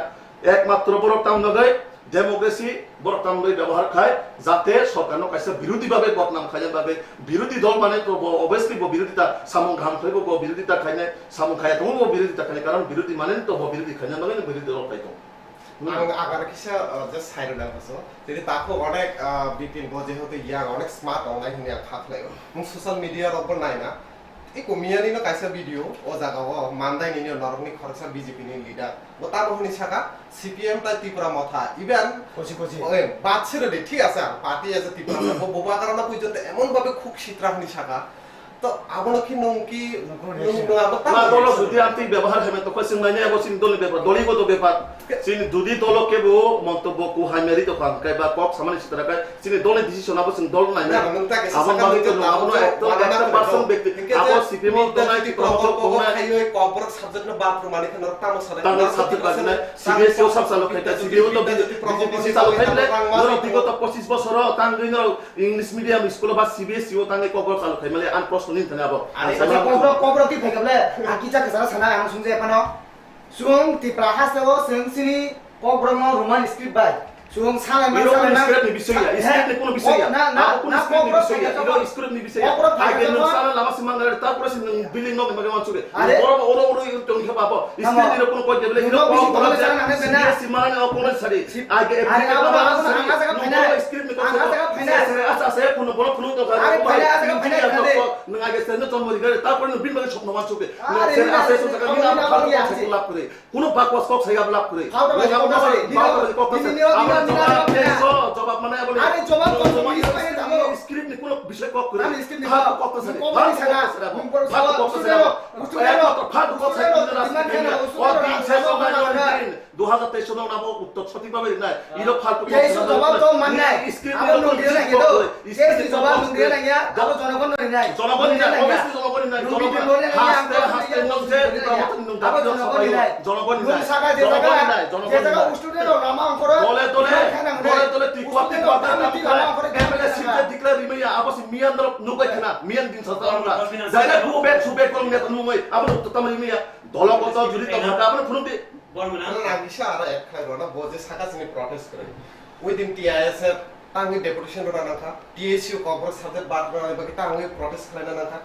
একমাত্র বড় টাম নগৈ ডেমোক্রেসি বড় টাম লই ব্যবহার খায় যাতে সরকার কাছে বিরোধী ভাবে বদনাম খায় ভাবে বিরোধী দল মানে তো অবভিয়াসলি বিরোধিতা সামং ঘাম খাইব বিরোধিতা খাইনে সামং খায় তো বিরোধিতা খায় কারণ বিরোধী মানে তো বিরোধী খায় নগৈ বিরোধী দল খাইতো आं आगार किसा जस्ट साइड ना बसो तेरे ताको अनेक बिपिन बो जेहेतु या अनेक स्मार्ट अनलाइन हिने खाखलायो मुं सोशल मीडिया रब नायना एक मियानि न काइसा भिडियो ओ जागाव मानदाय नि नरकनि खरसा बीजेपी नि लीडर बता बहनि साका सीपीएम ता त्रिपुरा मथा इवेन कोची ओए बात छरे दे ठीक আছে पार्टी एज त्रिपुरा बो बोबा कारण पुजते एमन भाबे खुक चित्राहनि साका तो आबो कि नंकी नुंगा बता না দল যদি আপনি ব্যবহার হবে তো কইছেন না নেবো সিন দল ব্যাপার দলিগত ব্যাপার সিন দুদি দল কেবো মন্তব্য কো হাইমেরি তো কাম কাই বা কক সামানি চিত্রা কাই সিন দলে ডিসিশন আবো সিন দল নাই না আবন বাকি তো আবন একটা পারসন ব্যক্তি আবো সিপিএম তো নাই কি প্রমোট কোনা খাইও কম্পোর সাবজেক্ট না বাপ প্রমাণিত নর তামো সালে তার সাবজেক্ট কাজ না সিবিএসই ও সব চালু খাইতা সিবিএও তো বিজেপি চালু খাইলে নর বিগত 25 বছর তাঙ্গিন ইংলিশ মিডিয়াম স্কুল বা সিবিএসই ও তাঙ্গে কগর চালু খাই মানে আন প্রশ্ন নিন থানে আবো কবর কি ফেগাবলে আকিচা কেসারা সানা আং সুনজে পানো সুং তিপ্রা হাসেও সেংসিনি কবরম রোমান স্ক্রিপ্ট বাই সুং সালে মান সালে না স্ক্রিপ্ট নি বিষয় স্ক্রিপ্ট নি কোন বিষয় না কোন স্ক্রিপ্ট নি বিষয় ইলো স্ক্রিপ্ট নি বিষয় আগে নো সালে লামা সিমাঙ্গার তারপরে সিন বিলিং নো মাগে মানছুরে বড় বড় বড় টং খাবো স্ক্রিপ্ট নি কোন কই দেবলে হিরো কোন কোন না সিমানে ও কোন সারি আগে আরে আবা আঙ্গা জায়গা ফাইনা স্ক্রিপ্ট নি আঙ্গা জায়গা ফাইনা আছে কোন বড় কোন তো আরে ফাইনা জায়গা ফাইনা কাদে না আগে সেন তো মরি গরে তারপরে বিন মাগে স্বপ্ন মানছুকে আরে আছে তো জায়গা বিনা লাভ করে কোন বাকওয়াস কক ছাইগা লাভ করে জবাব মানে বলে আরে জবাব তো স্ক্রিপ্ট নি কোন বিষয় kok kuri. Kami istim ni Phal kok. kok to sari. Kok Phal ni sana. kok to Numpur sari. Phal sawa. kok to sari. Phal kok sari. Diman kana Oh, din seso na din. 2023 sonong namo utto choti babe na. Iro phal kok. Ya isu jawab to manai. Abo nung dia lagi tu. Yes di jawab nung dia lagi ya. Abo jonagon nung nai. জনগণ নাই অবশ্যই জনগণ নাই জনগণ হাসতে হাসতে নমছে abo jonagon nai. জনগণ নাই Nung saka je জনগণ jaga. নাই Je জনগণ jaga নাই ustudent lo lama angkora. dole tikwa emele sinte dikla rimaya abos mian dro nubai khana mian din sata amra zaina sube kolong net numai abon tatam rimaya dologoto juri to bhaka abon phunumbi বর্মনা Agisha ada ek khai rona boje saka sini protest kare. Within TISF tangi deputation rona nangka TSU corporate sathe baat rona bagi tangi protest khaina nangka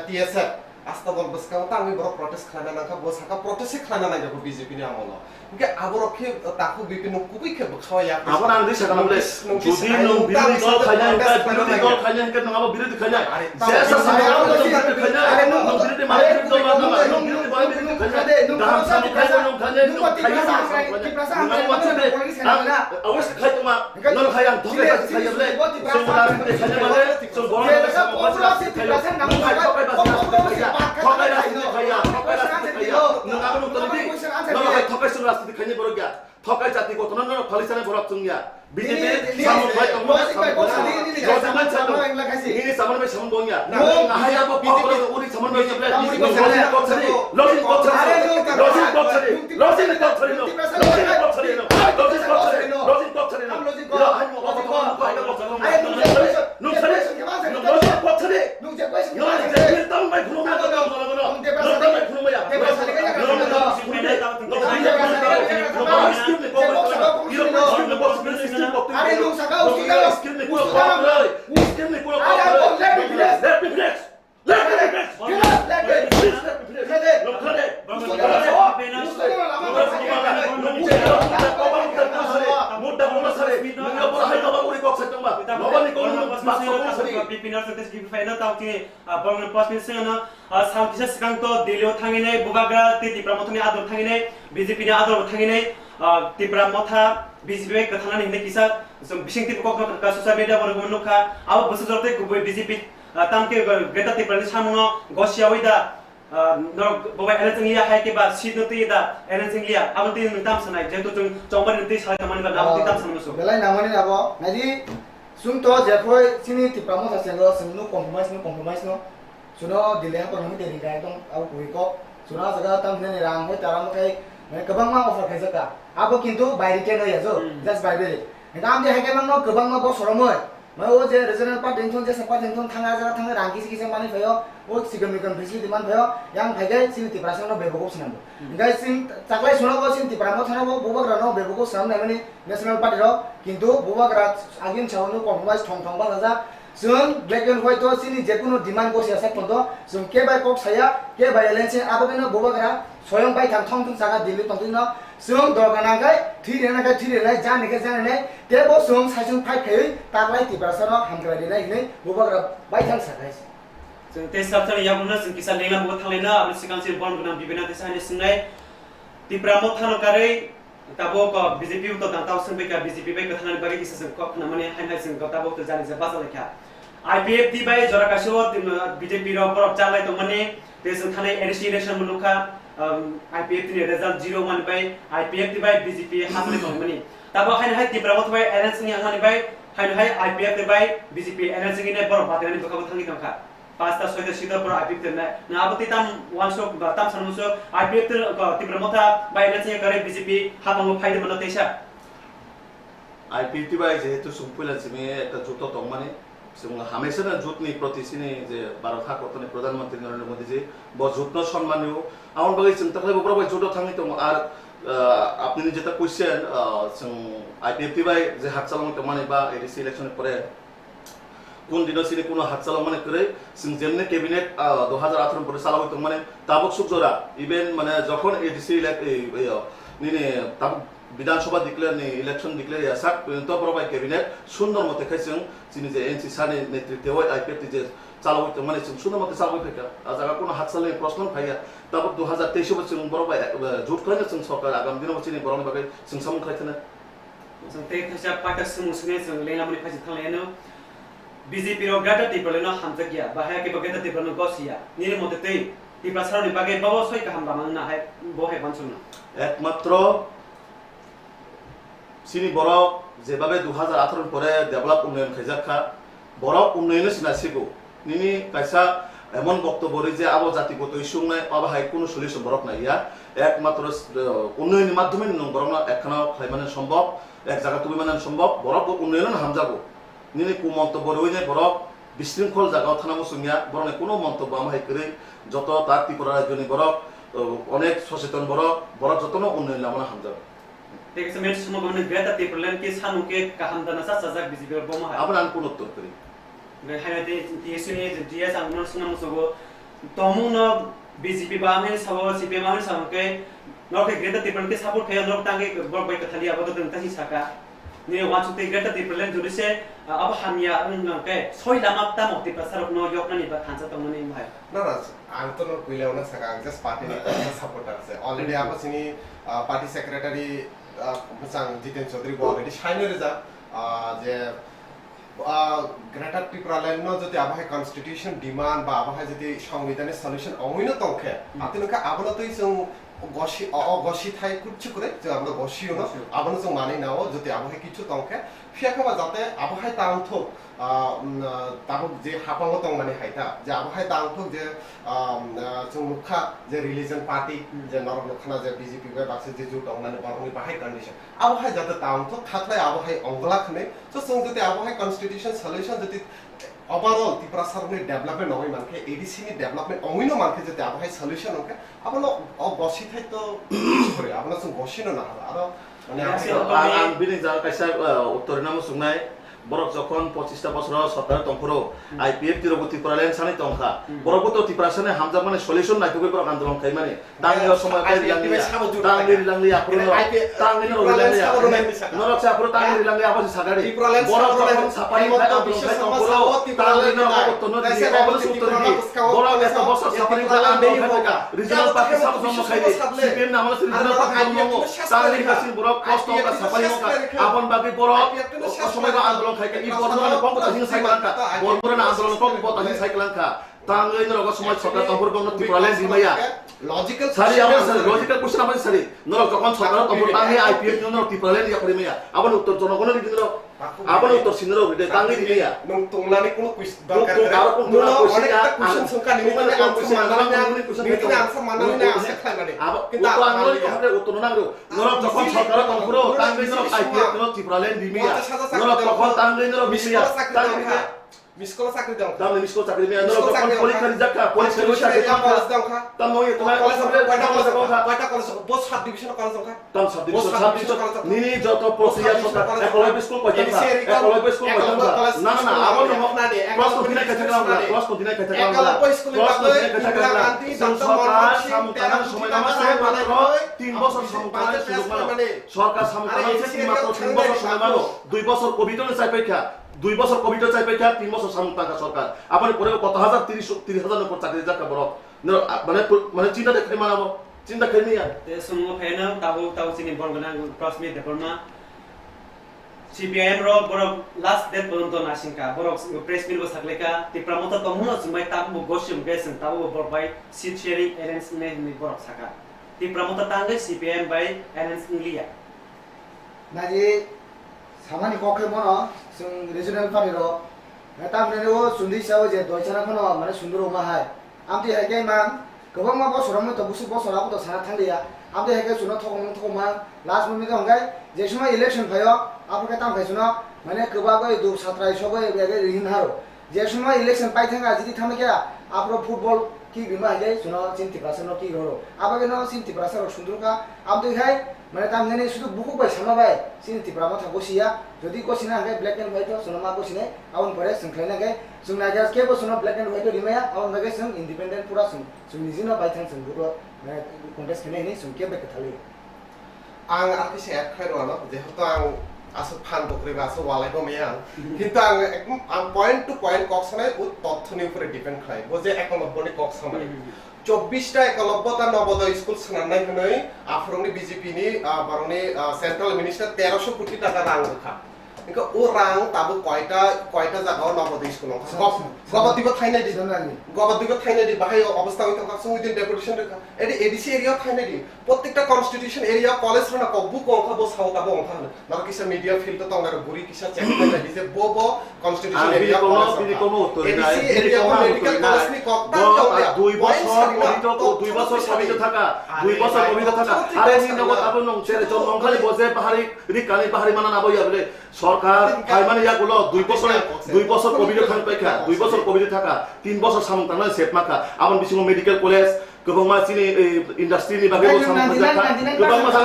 TSF asta bol baska tangi boro protest khaina nangka bo saka protest khaina nang jako BJP ni amolo. Ke aboro ke taku BP no kubi ke bkhwa ya. abon ang disa kamle jodi no birodi dol khanya engka nangabo birodi khanya jesa samaya khanya no birodi mare dol ma no birodi mare khanya daham sami khanya no khanya no khanya awes khai tuma non khaya thoke khaya ble somala te khanya male so boran sa khaya nangabo no tani no khai thokai sung rasti khanya borogya thokai jati ko tonon no khalisane borok chungya BJP samon khai tong ini samon me samon dongya ngahaya bo BJP uri samon me jeble login ko Pimpinan serta sekitar final tahu ke bangun pas misalnya saat kita sekarang tu Delhi thangine bukagra ti Pramotha ador thangine BJP ni ador thangine ti Pramotha BJP ke thangane hindi kisah bising ti pokok ke social media baru menuka awak besar jorte kubui BJP tam ke geta ti Pramotha samungo gosya wida nor bawa election ia hai ke ba seat nanti ida election ia awak ti tam sanai jentu chombar nanti salah teman ka awak ti tam sanai so belai namanya apa ngaji Sunto Jeffrey sini ti Pramotha sengo sunu compromise no suno dile ko nami deri kai tong au kui ko suna jaga tam ne rang hoi taram kai me kabang ma offer kai jaka abo kintu by return hoya jo just by bele ngam je hake mang no kabang ma bo soromoi ma o je regional part tension je sapa tension thanga jaga thanga rang kisi kisi mani phayo o sigam mikam bisi diman phayo yang phaigai sini ti prasang no bebo ko sinam ngai sin taklai suno ko sin ti Pramotha no bo ra no bebo ko sam na mani national party ro kintu bo ra agin chawno compromise thong thong ba jaga जों black and white तो सिनी जेकुनो demand को सियासत पन्तो जों के bye कक साया के बाय एलेंसे आबोबेनो बोबागरा स्वयं बाय थां थं थं सागा दिल्ली तंतिनो जों दरगानागाय थिरेनाय जानेके जाने ते बो जों साइजों फाइ खै तागलाय तिब्रासनो हामग्रा दिनाय हिनै बोबागरा बाय थां सागाय जों ते साबथार याबुना जों किसा लेंला बो थांलेना आरो सिगां सिर बन गोनां बिबिना ते साने सिंनाय ति Pramotha नकारै ताबो को BJP तो दाताव संबे का BJP बाय कथानानि बागै किसा जों कखना माने हाइनाय जों ताबो तो जानि जे बासा लेखा IPF ती बाय जरा काशो BJP रो परब चालाय तो माने ते जों थानाय एडीसी इलेक्शन मुनुखा IPF ती रिजल्ट 0 मान बाय IPF ती बाय BJP हामले तो माने ताबो हाइ ती Pramotha बाय एलएनसी नि हानि बाय हाइ IPF ती बाय BJP एलएनसी नि परब बातेनि बकाबो थांगि दंखा पास्ता सोयदा सीधा पर IPF ती ना आबति ताम वानसो ताम सानमुसो IPF ती Pramotha बाय एलएनसी करे BJP हाबांगो फायदे मन तेसा IPF ती बाय जेहेतु सुंपुला जिमे एकटा जुट तो माने जों हामेशा जुटनि प्रतिसिनि जे भारत हाकरनि प्रधानमन्त्री नरेन्द्र मोदी जी ब जुटनो सम्मानियो आउन बागै जों तखलै बब्राबाय जुट थांनि दं आरो आपनि जेता क्वेश्चन जों IPF ती बाय जे हाकचालां तो माने बा एडीसी इलेक्शन परे কোন দিন সিনে কোনো হাত চালাও মানে করে সিং যেমনে ক্যাবিনেট 2018 পরে চালাও তো মানে তাবক সুজরা ইভেন মানে যখন এডিসি নিনে তাব বিধানসভা ডিক্লেয়ার নি ইলেকশন ডিক্লেয়ার ইয়াসাক তো প্রবাই ক্যাবিনেট সুন্দর মতে খাইছেন যিনি যে এনসি সানে নেতৃত্বে হয় আইপিএফ যে চালাও তো মানে সুন্দর মতে চালাও ফেকা জায়গা কোনো হাত চালালে প্রশ্ন ফাইয়া তাবক 2023 বছর বড়বাই জোট খাইনা जों সরকার আগামী দিনে বছরনি বড়নি বাগै जों সামু খাইতেনা जों ते खायसा पाटा सुमुसने जों लेनामनि फाजि थांलायनो BJP ro gata tipale no hamja gya bahaya ke bagata tipale no gosia nire mode tei tipla saroni bage bawo soi ka hamba mang na hai bo hai bansun একমাত্র চিনি বড় যেভাবে 2018 পরে ডেভেলপ উন্নয়ন খাইজাখা বড় উন্নয়নে সিনাসিগো নিনি কাইসা এমন বক্তব্য যে আবো জাতিগত ইস্যু নাই পাবা হাই কোনো সলিউশন বরক না ইয়া একমাত্র উন্নয়নের মাধ্যমে নং বরং একখানা খাই মানে সম্ভব এক জায়গা তুমি মানে সম্ভব বড় উন্নয়ন হামজাবো নিনি কু মন্তব্য রই যায় বড় বিশৃঙ্খল জায়গা থানামো সুমিয়া বরং কোনো মন্তব্য আমায় করে যত তার ত্রিপুরা রাজ্যনি বড় অনেক সচেতন বড় বড় যতন উন্নয়ন আমরা হামজাবো ঠিক আছে মেন সময় গনে গেটা tiplen ke sanu ke ka hamda na sa sajak BJP ro boma hai আমরা আর কোন উত্তর করি hai de TSU ni dia sang no sunam sogo tomu no BJP ba men sabo CPM ma sang ke no ke geta tiplen ke support khay no tange bor bai ka thali abo to ta si saka ni wa chu te geta tiplen jodi se abo hamya ng ke soi lamak ta mokti pasar no yok na ni ba khansa to mani bhai না না আমি তো কইলেও না সাকা আমি just party supporter আছে already আপা চিনি party secretary মোচাং জিতেন Chowdhury already সাইনের যা যে গ্রেটার ত্রিপুরাল্যান্ড যদি আবহাওয়া কনস্টিটিউশন ডিমান্ড বা আবহাওয়া যদি সংবিধানের সলিউশন অমৈন তংখে আতিনকা আবলতই जों গসি অগসি থাই কুচ্ছু করে যে আমরা গসিও না আবন जों মানি নাও যদি আবহাওয়া কিছু তংখে ফিয়াখাবা যাতে আবহাওয়া তাংথ তাহক যে হাপাঙ্গ তং মানে হাইতা যে আবহাওয়া তাংথ যে जों মুখা যে রিলিজন পার্টি যে নরক লক্ষণা যে বিজেপি বে বাসে যে জুট মানে বরংনি বাহাই কন্ডিশন আবহাওয়া যাতে তাংথ খাতলাই আবহাওয়া অঙ্গলাখনে তো जों যদি আবহাওয়া কনস্টিটিউশন সলিউশন যদি overall ত্রিপুরা সারনি ডেভেলপমেন্ট নয় মানকে এডিসি নি ডেভেলপমেন্ট অমিনো মানকে যদি আবহাওয়া সলিউশন ওকে আপনো গসি থাই তো করে আপনো जों গসিনো না আর মানে আর বিনি যা কাইসা উত্তর নাম সুংনাই বরক যখন 25টা বছর সরকার তংফরো আইপিএফ তিরগতি করালেন সানি তংখা বরকত ত্রিপুরাসনে হামজা মানে সলিউশন নাই তো বরক আন্দোলন খাই মানে তাঙ্গিও সময় কাই লাংলি আপনি তাঙ্গি নরক সা পুরো তাঙ্গি লাংলি আপনি সাগাড়ি বরক যখন সাপাই তংফরো তাঙ্গি নরক তো নদি বল সুতর দি বরক এত বছর সাপাই আন্দোলন খাইকা রিজিনাল পার্টি সব জন্ম খাই সিপিএম নাম রিজিনাল পার্টি জন্ম তাঙ্গি কাসিন বরক কষ্ট কা সাপাই আপন বাকি বরক সময় আন্দোলন খাইকা ই বর্মরান কম কথা হিং সাইকেলানকা বর্মরান আন্দোলন কম কথা হিং সাইকেলানকা তাঙ্গই নরক সময় সরকার তংফর গণ ত্রিপুরালেন দিমাইয়া লজিক্যাল সারি আমরা সারি লজিক্যাল কোশ্চেন আমাদের সারি নরক যখন সরকার তংফর তাঙ্গি আইপিএফ জন্য ত্রিপুরালেন ইয়া করিমাইয়া আবার উত্তর জনগণের দিদিন আবার উত্তর সিনরো বিদে তাঙ্গি দিমাইয়া নং তোংলানি কোনো কুইস দরকার আর কোন কুইশন সংখ্যা নিমিতে আনসার মানানি আছে খাই মানে কিন্তু আন্দোলন কমপ্লিট উত্তর না নরক যখন সরকার তংফর তাঙ্গি নরক আইপিএফ জন্য ত্রিপুরালেন দিমাইয়া নরক তখন তাঙ্গি নরক বিসিয়া তাঙ্গি মিসকল চাকরি দাও দাম মিসকল চাকরি মেয়া নরক যখন পরীক্ষা রিজাকা পরীক্ষা রিজাকা কলেজ দাও খা তাম নয় তোমার কলেজ কয়টা কলেজ বস সাব ডিভিশন কলেজ দাও খা তাম সাব ডিভিশন নিনি যত প্রক্রিয়া সরকার একলব্য স্কুল কয়টা একলব্য স্কুল কয়টা না না আবার না ক্লাস কন্টিনিউ করতে গেলাম না ক্লাস কন্টিনিউ করতে গেলাম না একলব্য স্কুলে গান্ধী সরকার সামুতানার সময় নামাছে মাত্র 3 বছর সামুতানার সুযোগ মানে সরকার সামুতানার থেকে মাত্র 3 বছর সময় মানো 2 বছর কোভিডের চাইপেক্ষা 2 বছর কোভিডের চাইপেক্ষা 3 বছর সামুতানা সরকার আপনি পরে কত হাজার 30,000 উপর চাকরি যাকা বড় মানে মানে চিন্তা দেখে মানাবো চিন্তা খাই নিয়া te sumo phena tabu sini borgana prosmit de borma CPM ro borok last date bonto nasinka borok press meet bo sakleka ti pramota komuno sumai tabu goshim gesen tabu borbai seat sharing arrange ne borok saka ti pramota tangai CPM by arrange inglia 나지 사만이 거기 뭐나 좀 리저널 파리로 나타내고 순디사오 제 도이차나 코노 마네 순드로 마하이 암티 해게만 그방마 버스라면 또 무슨 버스라고도 사나 탈리야 암티 해게 주나 토고만 라스트 모멘트 온가이 제시마 일렉션 파요 아프리카 땅 가이수나 마네 그바고 두 사트라이 쇼고 에게 리인하로 제시마 일렉션 파이팅가 지디 타메게 앞으로 풋볼 কি বিমা যায় শুনো চিন্তি প্রাসনো কি হলো আবাগে ন চিন্তি প্রাসনো সুন্দরকা আমতে high মানে তাম নেনে শুধু বুকু বাই সামাবাই চিন্তি প্রামা থাকোসিয়া যদি কোসিনা গে ব্ল্যাক এন্ড হোয়াইট শুনো মা কোসিনে আউন পরে সংখ্লাইনা গে সুংনা গে কেবো শুনো ব্ল্যাক এন্ড হোয়াইট রিমায়া আউন গে সুং ইন্ডিপেন্ডেন্ট পুরা সুং নিজিনা বাইথান সুং গুটো মানে কন্টেস্ট কেনে নি সুং কেবে থালি আং আকিসে এক খাইরো না যেহেতু আং আসো ফান বকরিবা আসো ওয়ালাইবো মেয়া কিন্তু আং একদম পয়েন্ট টু পয়েন্ট কক্সনে তথ্যনি উপরে ডিপেন্ড খাই বজে 91 নি কক্সনে 24টা একলব্যতা নবোদয় স্কুল সানাই হনই আফরংনি বিজেপি নি বারংনি সেন্ট্রাল মিনিস্টার 1300 কোটি টাকা রাং রাখা इनका ओ रांग ताबो कयटा जागाव नबोदय स्कुल गबदिबो थाइनाय दि गबदिबो थाइनाय दि बाहाय अवस्था उइथ कासुं उइदिन डेपुटेशन रेखा एडी एडीसी एरिया थाइनाय दि प्रत्येकटा कन्स्टिट्यूशन एरिया कलेज रना कबु कोंखा बो साव ताबो ओंखा नार किसा मीडिया फील्ड तो तांगार गुरी किसा चेक खालाय दिसे बो constitution area ADC area medical college नि कक्ता দুই বছর কবিতা থাকা আরে নি নগদ আবো নং ছেড়ে জন নংখালি বসে পাহাড়ি মানা নাবো ইয়াবলে সরকার ফাইমানে ইয়াগুলো 2 বছর কবিতা থাকা পাইখা 2 বছর কবিতা থাকা 3 বছর সামতানা সেট মাখা আবন বিসিং মেডিকেল কলেজ गोबां मानसिनि इन्डास्ट्रिनि बागै गोबां मोजां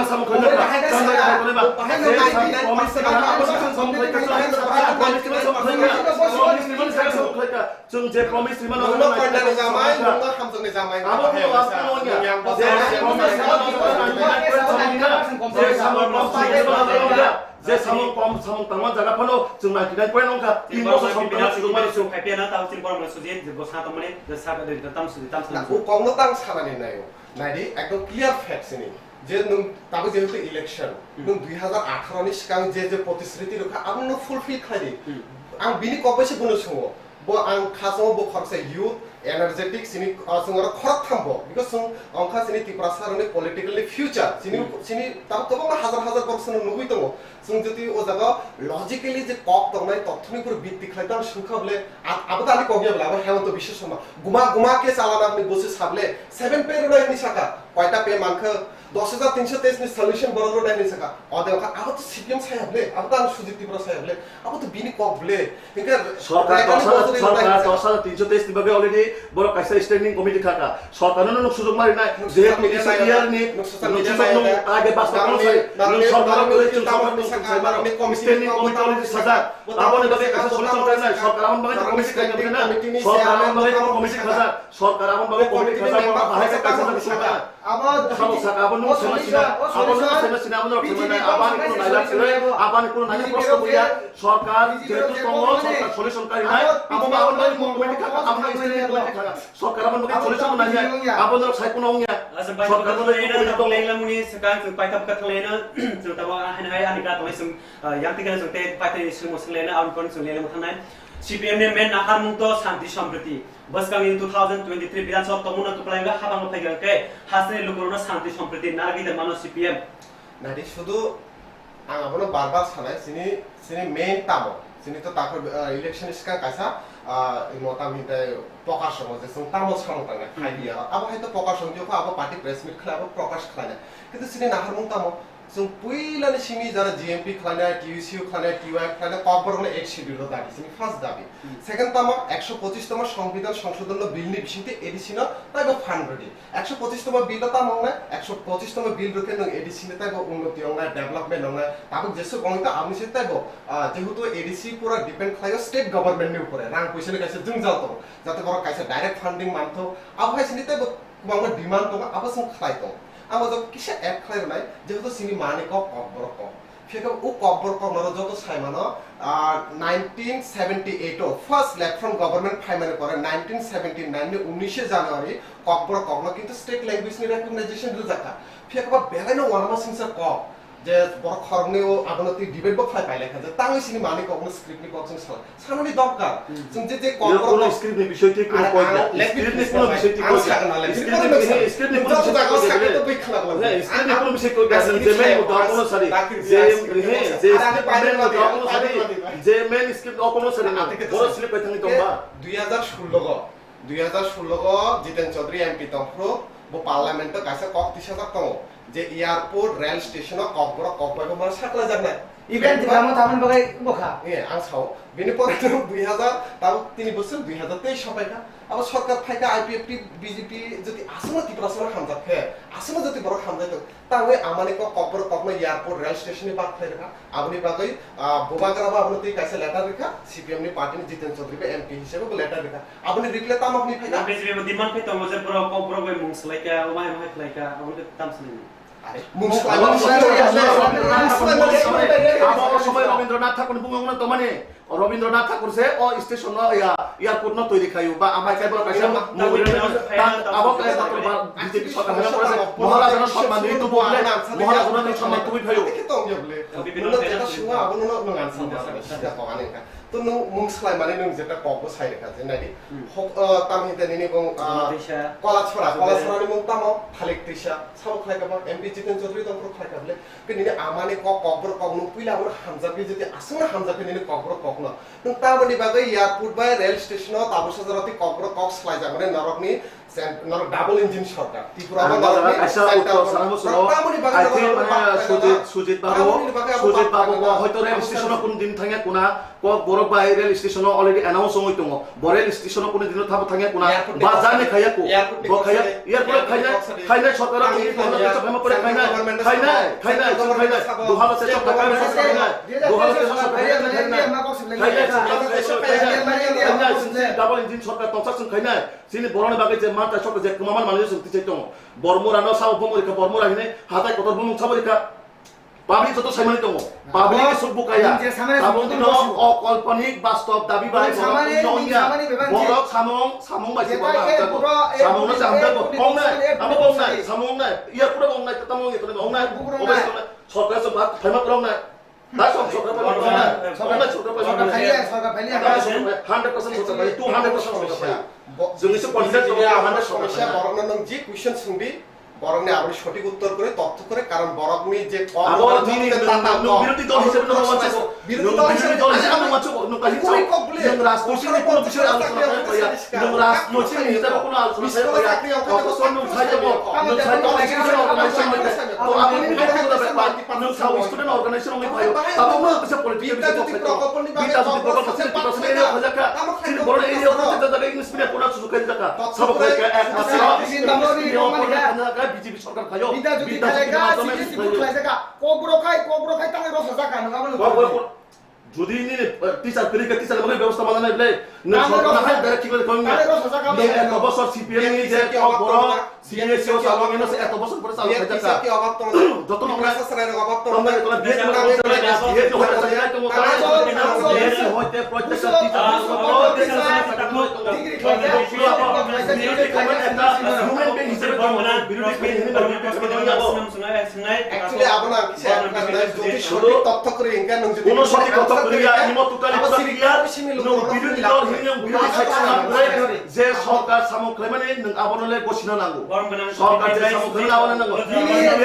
जों जे प्रमिस जे सामं तांमान जागाफोराव जों 99.9 का 3 বছর সম্পূর্ণ সুযোগ মারিছো खायफायाना तावसिन बरमल सुजित बसा तमने साका दे ताम ও কমনো তাং সারানি নাইও নাইদি একদম ক্লিয়ার ফ্যাক্টস নি যে নং তাবো যেহেতু ইলেকশন নং 2018 नि सिगां जे प्रतिश्रुति रखा आंनो फुलफिल खायदि आं बिनि कबैसे बुनो सङो बो आं खासो बो खरसे youth energetic sini sungara खरक थांबो बिकज जों अंखा सिनि तिप्रासारनि पलिटिकली फ्यूचर सिनि ताबो गोबां हाजार बर्षन नुगै दङ जों जुदि ओ जागा लजिकली जे कक दंनाय तथ्यनिफोर भित्ति खायदा सुखाबले आबो दानि कगियाबला आबो हेमन्त बिश्व शर्मा गुमा के चालानानि बसे साबले 7 पे रोनायनि साका कयटा पे मानखो 10323 नि सल्युशन बरलो नायनि साका अदेवखा आबो तो सीपीएम सायाबले आबो त सुजित तिप्रा सायाबले आबो तो बिनि ककबले इनका सरकार 10323 नि बागे अलरेडी बरो कायसा स्टैंडिंग कमिटी थाका सरकारनो नुक सुजुग मारि नाय जेहेतु इयार नि आगे बास्ता सरकार स्टैंडिंग कमिटी अलरेडी सजा आबोने बागे कायसा सल्युशन करे नाय सरकार आबोन बागे कमिटी खायना ना सरकार आबोन बागे कमिटी खाजा सरकार आबोन बागे कमिटी खाजा बाहाय कायसा सल्युशन आबोन साका आबोन नु समस्या आबोन को नाइला प्रश्न बुया सरकार जेहेतु सरकार सल्युशन करे नाय आबोन बागे कमिटी खाजा आबोन सरकार आबोन बागे सल्युशन नाय आबोन साइकुन ओंया सरकार को लेना तो लेला मुनि सकां जों पाइथाब का लेना जों तबा हाय आनिका तो जों यांतिगन जों ते पाइथाय सुमस लेना आउन कोन जों लेला थानाय सीपीएम ने मेन नाहार मुंतो शांति सम्प्रति बसकांग 2023 विधानसभा तमुना तुपलांगा हाबांग फाइगन के हासने लुकुरनो शांति सम्प्रति नारगिद मानो सीपीएम नादि शुधु आं आबोनो बार सानाय सिनि मेन तामो सिनि तो ताखर इलेक्शन सिका कायसा मोटा मिटे प्रकाश हो जे जों तामो सामो तांगा खाइदिया आबो हायतो प्रकाश हो आबो पार्टी प्रेस मीट खालाबो प्रकाश खालाय किन्तु सिनि नाहार मुं तामो जों पुइलानि सिमी जारा जीएमपी खालाय टीयूसीयू खालाय टीवाई खालाय कबरनो एक शेड्यूल दाबि सिनि फार्स्ट दाबि सेकेंड तामो 125 तम संविधान संशोधन बिलनि बिसिंते एडिसिनो ताइबो फान्ड रेडी 125 तम बिल तामो ना 125 तम बिल रखे न एडिसिनो ताइबो उन्नति होना डेभलपमेंट होना ताबो जेसो गंता आमनि से ताइबो जेहुतो एडिसी पूरा डिपेंड खायो स्टेट गवर्नमेंट नि ऊपर रां पैसा कैसे जों जातो जाते बर कैसे डायरेक्ट फंडिंग मानथो अब हाय सिनि ताइबो मांग डिमांड तो अब जों खाय तो आमो जो किसे एप खाय नाय जेहुतो सिनि माने को कबर को फेक उ कबर को नरो जतो साइमानो 1978 फर्स्ट लेफ्ट फ्रम गवर्नमेंट फाइमाने करे 1979 ने 19 जनवरी कबर कगनो किन्तु स्टेट लैंग्वेज नि रिकग्नाइजेशन दिल जाका फेक बा बेलाइनो वानमा सिंसा क जे बर खरने ओ आगनति डिबेट बो खाय पाइले खाजे तांगै सिनि माने कगनो स्क्रिप्ट नि कगजों साननि दरकार जों जे कबर को स्क्रिप्ट नि विषय ठीक कोन स्क्रिप्ट नि कोन विषय ठीक कोन स्क्रिप्ट नि कोन विषय ठीक तो बे खलागला स्क्रिप्ट नि कोन विषय कोन गासन जे मेन कोनो सारी जे जे मेन स्क्रिप्ट कोनो सारी ना बरो स्लिप पैथानि तंबा 2016 जितेन चौधरी एमपी तंफ्रो बो पार्लियामेंट कासे कक 30000 तंग जे एयरपोर्ट रेल स्टेशन ककबर ककबाय बो साकला जानाय इभेन्ट दिबामो तामन बगाय बखा आं साव बेनि पर 2000 ताव 3 बोसोर 2023 सफायका अब सरकार फाइका आईपीएफटी बीजेपी जति आसम तिप्रासर खामजाखे आसम जति बर खामजाय तावे आमाने को कबर ककनो एयरपोर्ट रेल स्टेशन नि बात खायका आबनि बागै बोबाग्राबा आबनि कैसे लेटर रेखा सीपीएम नि पार्टी नि जितेन चौधरी के एमपी हिसाबै को लेटर रेखा आबनि रिप्ले ताम अपनि फाइका बीजेपी में दिमान फैतो मजे पुरो कबर गय मुंसलायका ओमाय मायखलायका आबनि तामसनि मुंसलाय Rabindranath Tagore bungong to mane Rabindranath Tagore se o station no ya airport no toiri khayu ba amai kai bor kaisa mobile abo kai Dr. BJP সরকার হলো করেছে মহারাজার সম্মান দিই তো বলে মহারাজার সম্মান তুমি খাইও বিভিন্ন যেটা শুয়া আবনো ন নং আনসার সেটা কগানে কা তো নং মুং স্লাই মানে নং যেটা কব সাইড কা যে নাকি তাম হিতে নিনি কং Kalachhara ni mung tamo thalik tisa sao khlai ka MP Jiten Chaudhary tong khlai ka bele ke ni amane ko kokbor kok nu pila bor hamza ke jeti asuna hamza ke ni kokbor kok na nung tamani bagai airport by rail station tabo sajarati kokbor kok slai ja mane narok ni narok double engine সরকার ত্রিপুরা সুজিত বাবু হয়তো rail station কোন দিন থাকে কোনা কক বড় বাই rail station already announce হই তো বরেল স্টেশন কোন দিন থাকো থাকে কোনা বা জানে খাইয়া কো ব খাইয়া এয়ারপোর্ট খাইনা সরকার কি কোন কিছু ফেম করে খাইনা দুহালা সে সব টাকা খাইনা দুহালা সে সব খাইনা ডাবল ইঞ্জিন সরকার তছাছন খাইনা সিনি বরনে বাগে যে মানটা সব যে কুমামান মানুষ সত্যি চাইতো বর্মরানো সাও বমরিকা বর্মরা হিনে হাতায় কত বমং সাবরিকা পাবলিক যত সাইমানি দङ পাবলিক সব বুকায়া সামং দিন অকল্পনিক বাস্তব দাবি বাই বড় সামং বাসি বাবা সামং না জামদা বংনাই আমো বংনাই সামং নাই ইয়ারপুরে বংনাই তামং এখানে বংনাই অবস্থা সরকার সব ফাইমা করংনাই दा সরকার পাইনা সরকার ফাইলিয়া 100% সরকার পাই 200% সরকার পাই जोंनि সব কনফিডেন্স দङ 100% সমস্যা বরং নং জি কোশ্চেন শুনবি বরং আপনি সঠিক উত্তর করে তথ্য করে কারণ বরংনি যে বিরোধী দল হিসেবে তো মানছো বিরোধী দল হিসেবে তো মানছো নকালি চাও রাজনৈতিক কোনো বিষয়ে আলোচনা করে কইয়া রাজনৈতিক হিসেবে কোনো আলোচনা করে কইয়া কত সন্ন ছাইবো এডুকেশন অর্গানাইজেশন তো আপনি নং সাউ স্টুডেন্ট অর্গানাইজেশন আমি পাইও তাবো মো কিছু পলিটিক্যাল বিষয় তো প্রকল্প নিবা প্রকল্প আছে এরিয়া হজাকা সিন বড় এরিয়া হতে জায়গা ইংলিশ মিডিয়াম পড়া সুযোগ করে জায়গা সব করে এক মাসে BJP সরকার খাইও বিদা যদি খাইগা সিটি ফুড খাইগা কোবরো খাই তালে রস জাকা নগা বলে যদি নি টিচার করিকা টিচার মানে ব্যবস্থা মানা নাই বলে না সরকার হাই বেরে কি করে কইনা নে এক বছর সিপিএম নি যে বড় সিএনএসি ও চালু গেল এত বছর পরে চালু হয়ে যাচ্ছে কি অভাব তো যত আমরা সরকারের অভাব তো আমরা তোলা বিয়ে না বিয়ে তো হয়ে যায় তো হইতে প্রত্যেকটা টিচার ডিগ্রি হিউম্যান বিং হিসেবে actually abona যদি সঠিক তথ্য করে ইনকা নং যদি কোন সঠিক তথ্য করিয়া ইমো তুকালি করিয়া নং বিরোধী দল হিনিয়ম বিরোধী সাইকনা যে সরকার সামগ্রী মানে আবনলে বসিনা নাঙ্গো সরকার যে সামগ্রী আবনলে নাঙ্গো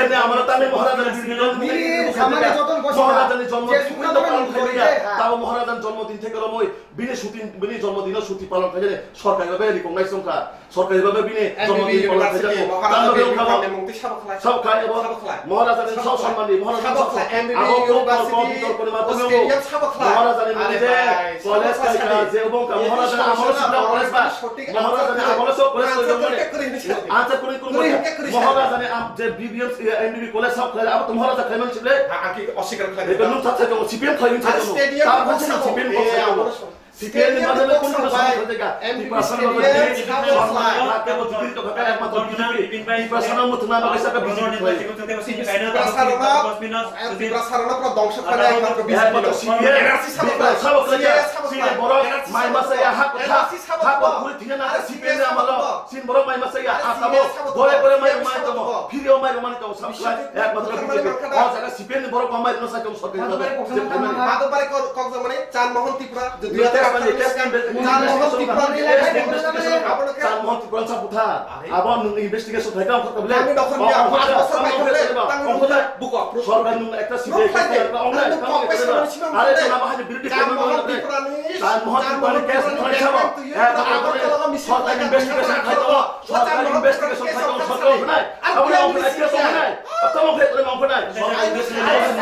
এনে আমরা তানে মহারাজার বিরোধী দল সামনে যতন বসিনা মহারাজার জন্মদিন পালন করিয়া তাও মহারাজার জন্মদিন থেকে রমই বিনে শুটিং বিনে জন্মদিনও ছুটি পালন করে সরকার ভাবে রিকগনাইজ সংখ্যা সরকারি ভাবে বিনে জন্মদিন পালন করে সব খায় এবং মহারাজার সব সম্মানী মহারাজার কম্পিউটার করে মাধ্যমে মহারাজার মানে যে কলেজ কাইকা যে এবং মহারাজার আমল শিক্ষা কলেজ বা মহারাজার আমল সব কলেজ আচ্ছা কোন মহারাজার যে বিবিএম এমবিবি কলেজ সব খায় আবার মহারাজা খাইমান ছিল আকি অস্বীকার খায় এটা নুন থাকতে সিপিএম খাইমান ছিল তার ভাষা সিপিএম সিপিএম এর মাধ্যমে কোন কোনো সমস্যা দেখা নির্বাচন হবে কেবল দিদি তো কথা একমাত্র বিজেপি নির্বাচনের মত না বাকি সব বিজেপি প্রসারণ পুরো ধ্বংস করে একমাত্র বিজেপি সিপিএম সব করে সিনে বড় মাই মাসে হাক হাক পুরো ঠিক না সিপিএম আমল সিন বড় মাই মাসে আসাবো বড় করে মাই তো ফিরিও মাই মানে তো সব একমাত্র বিজেপি ও জায়গা সিপিএম বড় কমাই না সাইকেল সরকার মাদবারে কক্স মানে চান মোহন Tripura abang investigation mereka untuk kebelah. Sorgan nung ekta sih. Ada nama hanya biru dan mohon kembali kes sama. Sorgan investigation mereka. Sorgan investigation mereka. Sorgan benar. Abang mau benar kes benar. Atau mau benar mau benar. Sorgan investigation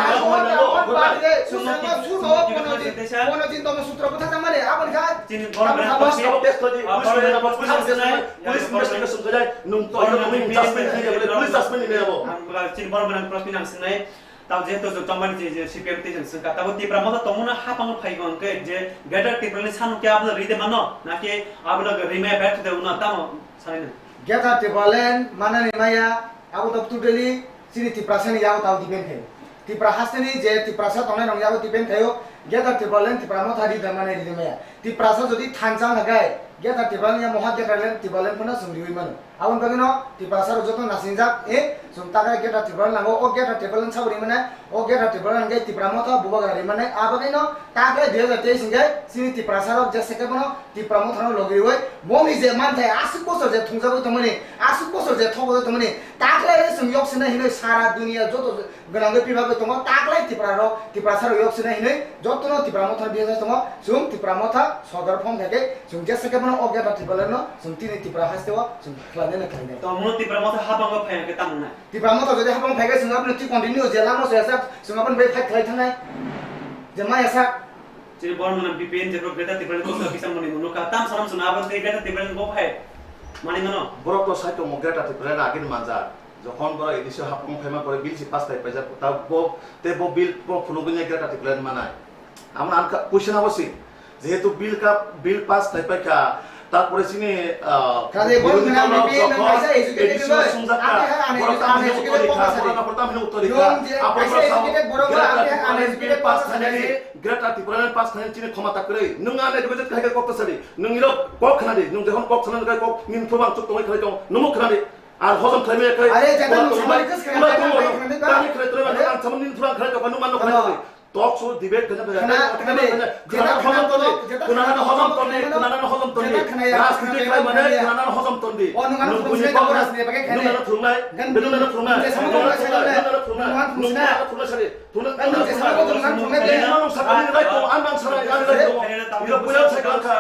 tahu je to tamban je CPM te jeng sengka tahu tipra mo to mona ha pang phai gon ke je gader tipra ni sanu ke abla ride mano na ke abla rime back de una tamo saina gader tipalen mana ni maya abu to tudeli sini tipra sani yaw tahu diben he tipra hasteni je tipra sa tongnai rong yago tipen kayo geta tipra len tipra mo thadi damane di me tipra sa jodi thanjang hagai geta tipra nya moha geta len tipra len phona sumri man abon bagino tipra sa joto nasinjak sumta ga geta tipra lango o geta tipra len sabri mane o geta tipra len gai tipra mo tha buba gari mane abagino ta ga 2023 singai sini tipra sa rok je seke bono tipra mo thano logri wai momi je man thai asuk bosor je thungjago tomani asuk bosor je thogo tomani ta ga re sum yok sina hinoi sara dunia joto ganang piba ko tongo ta ga tipra ro tipra sa ro yok sina hinoi joto no tipra mo tha biasa tongo sum tipra mo tha sodar phom thake sum je seke bono o geta tipra len no sum tini tipra hastewa sum khlane na khlane to mo tipra mo habang ko phayan ke tamna tipra mo to jodi habang phaiga sum apne ti continue je lamo se sa sum apne bai phai khlai thangai je ma esa jadi born mana BPN jadi berita tipra ko sa bisa moni no ka tam salam suna abang te berita tipra ko phai mani mano borok to saito mogeta tipra agin manja যখন বড় এদিশে হাপম FEMA করে বিল C pass তাই পাইজা তা বো তে বো বিল বো ফুনুগুনে Greta টিপ্লেন মানায় আমরা আনকা কোশ্চেন অবশ্যই যেহেতু বিল পাস তাই পাইকা তারপরে সিনে কাজে বল না বিপিএন না পয়সা এডুকেটেড বল আপনি আনএডুকেটেড পাস থানে গ্রেটা টিপ্লেন পাস থানে চিনে ক্ষমতা করে নং আনএডুকেটেড কাইকা কত সারি নং ইরো কক খানাদি নং যখন কক খানাদি কাই কক মিন ফবাং চুক তোমাই খাই দং নমক খানাদি আর হজম খাইমে খাই আরে জানা সবাই কাজ করে আমি খাই তোরা মানে আন সামনে ফুরাং খাই তো কানু মানো খাই টক শো ডিবেট করে যেটা হজম তনে কুনানা হজম তনে রাজনীতি খাই মানে কুনানা হজম তনে অনুমান ফুসনে তো রাজনীতি পাকে খাই নুনা ফুরমাই বেনুনা ফুরমাই নুনা ফুরমাই সারি তুনা সাকানি রাই তো আনবাং সারাই আনি রাই তো ইরো পুয়া সাইকেল খা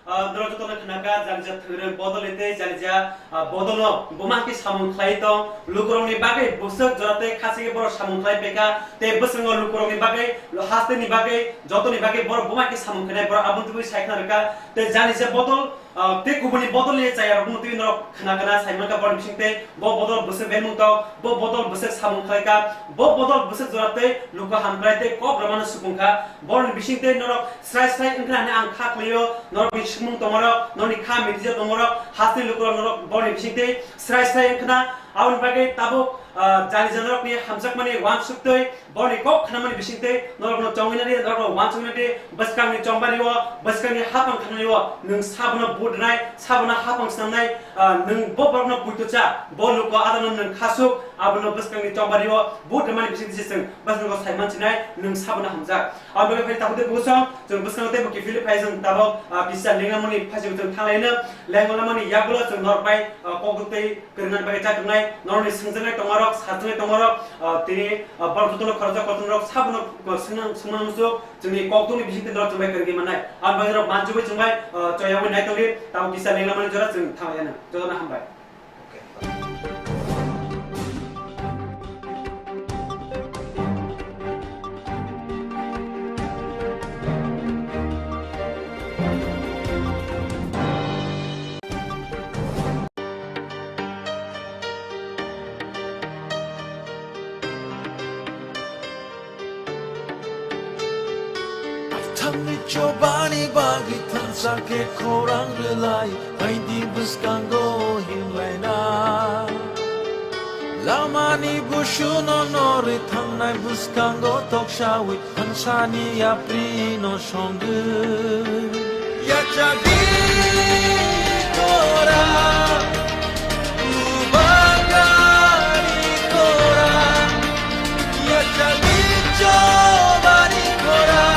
Doroto na knaga jalja thre bodolete jalja bodolo bomaki samung khlai to lukurong ni bagai busuk jorate khasi ke boro samung khlai peka te busngo lukurong ni bagai haste ni bagai joto ni bagai boro bomaki samung khlai boro abun tu saikna reka te jani se bodol te kubuni bodol le chaya rok mutu no khnagana saimon ka bor bisingte bo bodol busuk benmung to bo bodol busuk samung khlai ka bo bodol busuk jorate luko hamkhlai te kop ramana sukungka bor bisingte no srai srai ingna ne ang kha khlayo no mung tomoro noni kha mitje tomoro hasti lukro noro boni bisingte srai srai khna aun bagai tabo jani janrok ni hamjak mani wan suktoi boni kok khna mani bisingte noro no chongina ri noro wan chongina ri baskang ni chongbari wo baskang ni hapang khna wo nung sabna budnai sabna hapang sanai nung boborno puitucha boluko adanam nung khasuk abno baskang ni chongbari wo bud mani bisingte sing basno saiman chinai nung sabna hamjak aun bagai phai tabude buso jong baskang te buki philip phai jong tabo bisa lenga mani phajung jong thalaina lengola mani yagulo jong norpai kokutei kernan bagai chakrnai norni singjangai tomaro সাতজনে তোমার তিনি বড়জতন খরচ করতন সাবন সুনামসু जोंनि कक्तनि बिसिंते दर चंबाय करगे मानाय are बाजार मानजुबै चंबाय चयावै नायतलि ताव किसा लेंलामनि जरा जों थांयाना जजना हामबाय Chobani bagi tansa ke korang relai hai di buskango himlaina lamani bushuno nori thangnai buskango tokshawi pansani aprino songu ya chagi kora ubagari kora ya chagi chobani kora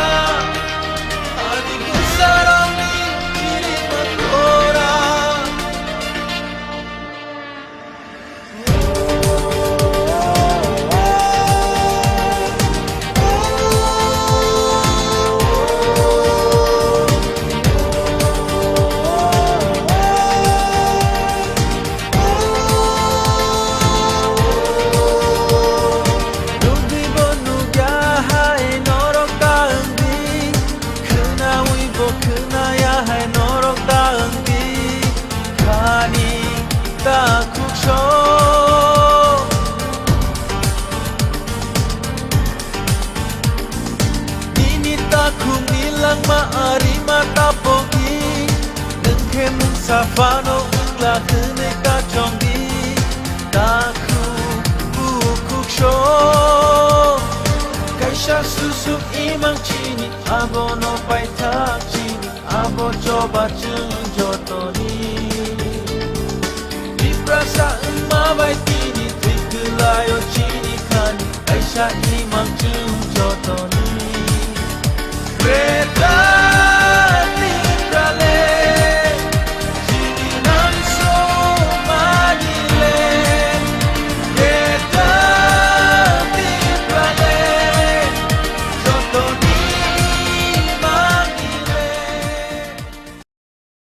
Safano la tene ka chongi taku bukuk sho Aisha susuk imang chini abo no pai tak chini abo coba jotoni di perasaan mabai tini trikelayo chini kani Aisha imang jotoni Kereta tinggalé chini nanso manile Kereta tinggalé jotoni manile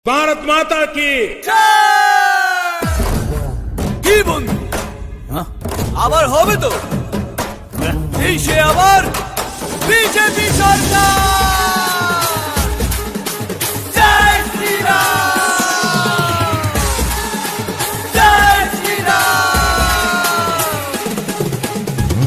Bharat माता की কি বন্ধু আবার হবে তো এই সে আবার BJP সরকার জয় শ্রীরাম জয় শ্রীরাম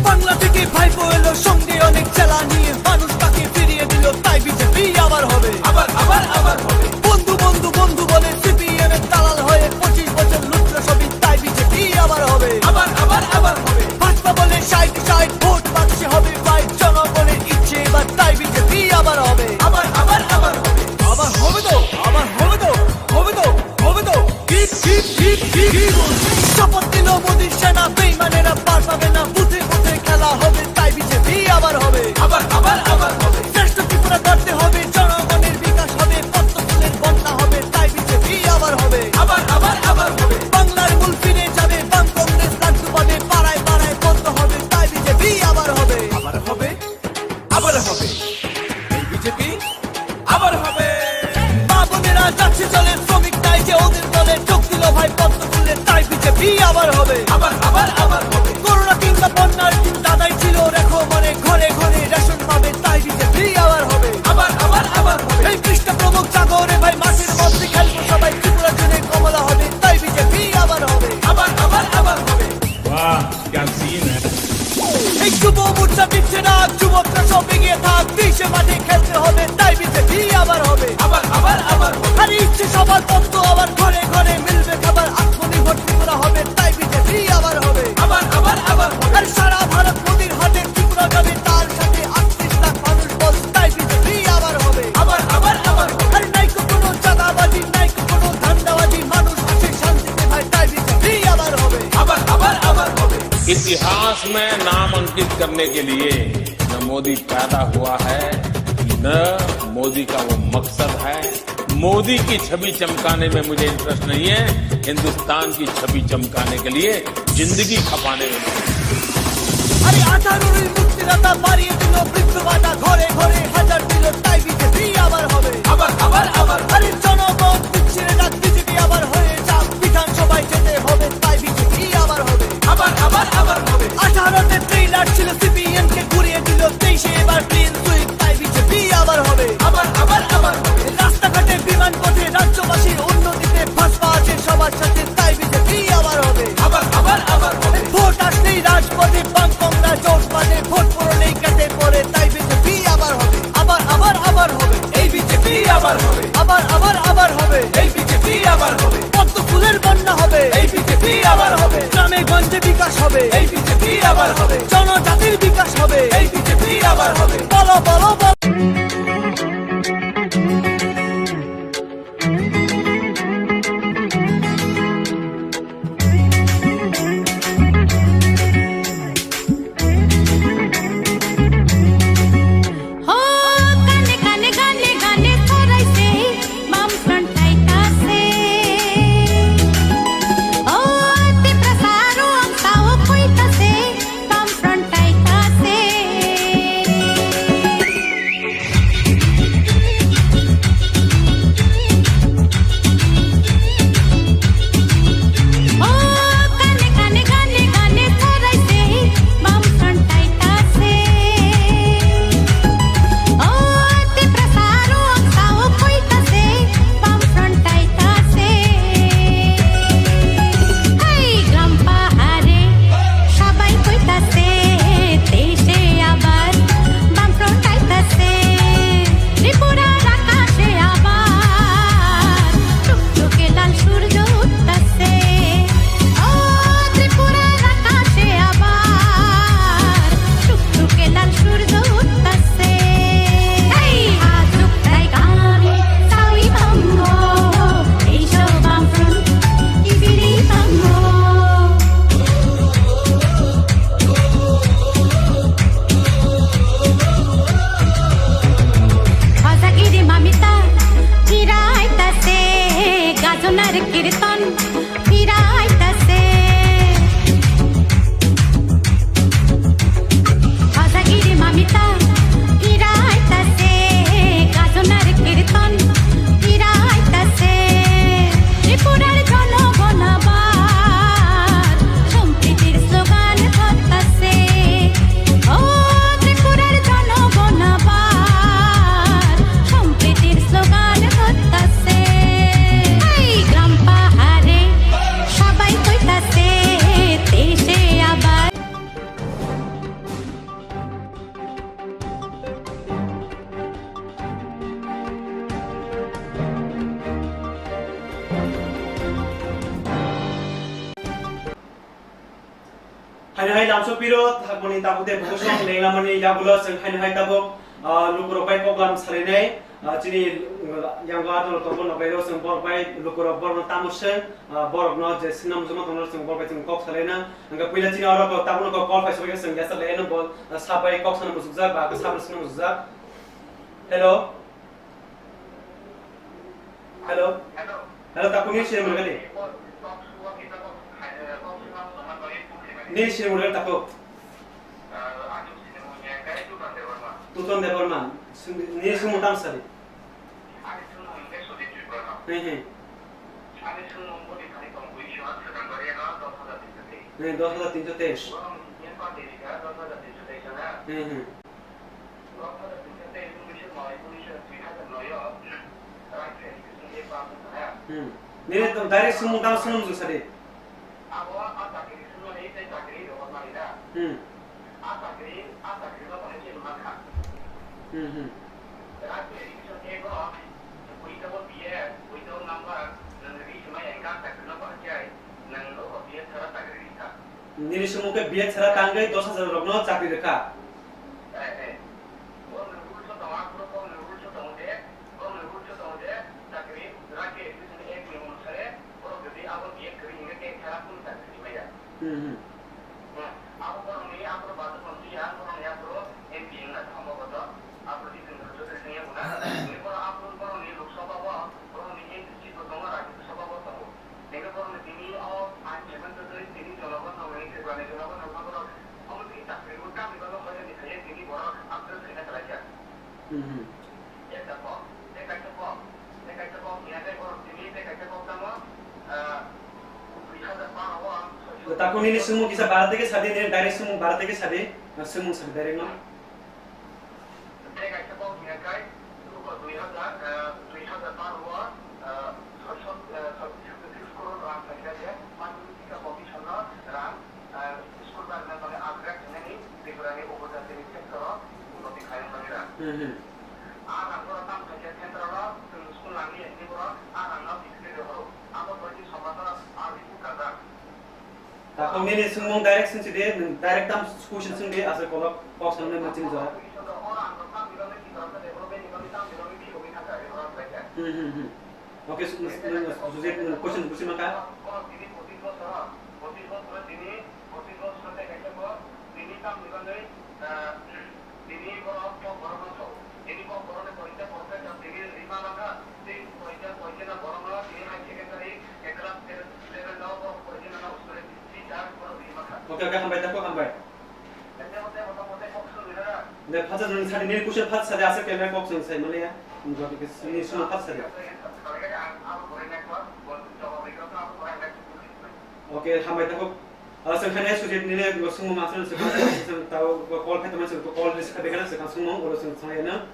বাংলা থেকে ভাইপো এলো সঙ্গে অনেক চেলা নিয়ে মানুষ তাকে ফিরিয়ে দিল তাই বিজেপি আবার হবে আবার আবার আবার হবে বন্ধু বন্ধু বন্ধু বলে সিপিএম এর দালাল হয়ে 25 বছর লুটলো সবই তাই বিজেপি আবার হবে আবার আবার আবার হবে ভাজপা বলে 60 ভোট বাক্সে হবে ভাই জনগণের ইচ্ছে এবার তাই বিজেপি আবার হবে আবার আবার আবার হবে আবার হবে তো আবার হবে তো হবে তো হবে তো শপথ দিল মোদীর সেনা বেইমানেরা পার পাবে না বুথে বুথে খেলা হবে তাই বিজেপি আবার হবে আবার আবার আবার হবে শ্রেষ্ঠ ত্রিপুরা করতে হবে জনগণের বিকাশ হবে পদ্ম ফুলের বন্যা হবে তাই বিজেপি আবার হবে আবার আবার আবার হবে বাংলার মূল ফিরে যাবে বাম কংগ্রেস রাজ্য পাবে পাড়ায় পাড়ায় বন্ধ হবে তাই বিজেপি আবার হবে আবার হবে আবার হবে এই বিজেপি আবার হবে মা বোনেরা যাচ্ছে চলে শ্রমিক নাই যে ওদের দলে যোগ দিল ভাই পদ্ম ফুলের তাই বিজেপি আবার হবে আবার আবার আবার হবে করোনা কিংবা বন্যার দিন দাদাই ছিল রেখো মনে ঘরে ঘরে রেশন পাবে তাই বিজেপি আবার হবে আবার আবার আবার হবে এই কৃষ্ণ প্রমুখ জাগরে ভাই মাঠের মধ্যে খেলবো সবাই ত্রিপুরা জুড়ে কমলা হবে তাই বিজেপি আবার হবে আবার আবার আবার হবে वाह क्या सीन है এই যুব মোর্চা দিচ্ছে না যুবকরা সব এগিয়ে থাক দেশে মাঠে খেলতে হবে তাই বিজেপি আবার হবে আবার আবার আবার আর ইচ্ছে সবার তত্ত্ব আবার ঘরে ঘরে মিলবে খাবার আত্মনির্ভর ত্রিপুরা হবে তাই বিজেপি আবার হবে আবার আবার আবার আর সারা ভারত মোদির হাতে ত্রিপুরা যাবে তার সাথে 38 লাখ মানুষ বল তাই বিজেপি আবার হবে আবার আবার আবার আর নাইকো কোনো চাঁদাবাজি নাইকো কোনো ধান্দাবাজি মানুষ আছে শান্তিতে ভাই তাই বিজেপি আবার হবে আবার আবার আবার হবে इतिहास में नाम अंकित करने के लिए न मोदी पैदा हुआ है न मोदी का वो मकसद है मोदी की छवि चमकाने में मुझे इंटरेस्ट नहीं है हिंदुस्तान की छवि चमकाने के लिए जिंदगी खपाने में আরে 18 মুক্তিদাতা বাড়িয়ে দিল বৃদ্ধবাটা ঘরে ঘরে হাজার দিল তাই বিজেপি আবার হবে আবার আবার আবার আরে জনগণ পিছিয়ে ডাক বিজেপি আবার হয়ে যাক বিধানসভায় যেতে হবে তাই বিজেপি আবার হবে আবার আবার আবার হবে 18তে ট্রেলার ছিল সিপিএম কে ঘুরিয়ে দিল 23 এবার ক্লিন সুইপ তাই বিজেপি আবার হবে আবার আবার আবার হবে রাস্তাঘাটে বিমান পথে রাজ্যবাসীর উন্নতিতে ভাজপা আছে সবার সাথে তাই বিজেপি আবার হবে আবার আবার আবার হবে ভোট আসলেই রাজপথে বাম কংগ্রেস জোট বাঁধে ভোট পড়লেই কেটে পড়ে তাই বিজেপি আবার হবে আবার আবার আবার হবে এই বিজেপি আবার হবে আবার আবার আবার হবে এই বিজেপি আবার হবে পদ্ম ফুলের বন্যা হবে এই বিজেপি আবার হবে গ্রামে গঞ্জে বিকাশ হবে এই বিজেপি আবার হবে জনজাতির বিকাশ হবে এই বিজেপি আবার হবে বলো বলো বলো हो गाने गाने गाने गाने थोराइसे माम फ्रंटाइतासे ओ ते प्रसारो अंकाओ कोइतासे माम फ्रंटाइतासे কীর্তন ফিরাইতাছে আজাগিরি মামিতা ফিরাইতাছে গাজনার কীর্তন ফিরাইতাছে ত্রিপুরার জনগণ আবার সম্প্রীতির স্লোগান ধরতাছে ও ত্রিপুরার জনগণ আবার সম্প্রীতির স্লোগান ধরতাছে এই গ্রাম পাহাড়ে সবাই কইতাছে দেশে আবার hai lamso piro thakmani tabute bukosong lenglamani yabulo sing hai tabok lukurobai program salinai chini yangwa to tobon nobai ro sing borbai lukuro borno tamusen borno je sinam juma tono sing borbai sing kok salena anga pila chini aro ko tabuno ko call phai sobai sing yasa lena bol sabai kok sana musukza ba ka sabra sinam musukza hello takuni shire mulgani ni shire mulgal tako tuton deborman ni sumutam sari he 10,323 ni to direct sumutam sunum sari Nini semua ke biaya cara tanggai 10,000 rogno cakri dekha. Takut ini semua kisah barat ke sade ini dari semua barat ke sade semua sade dari mana? Takut ini semua direct sendiri, direct tam question sendiri asal kalau kau sambil macam jawab. Oke, sudah question maka. Oke, sampai tak sampai. 네, 파자는 사리 내일 구실 파자 사리 아서 깨면 걱정 사이 말이야. 이거 이렇게 이 수나 파자 사리. 오케이, sampai tak sekarang sudah nilai dua semua masalah sekarang tahu call kita masih tu call list kita kan sekarang semua orang saya na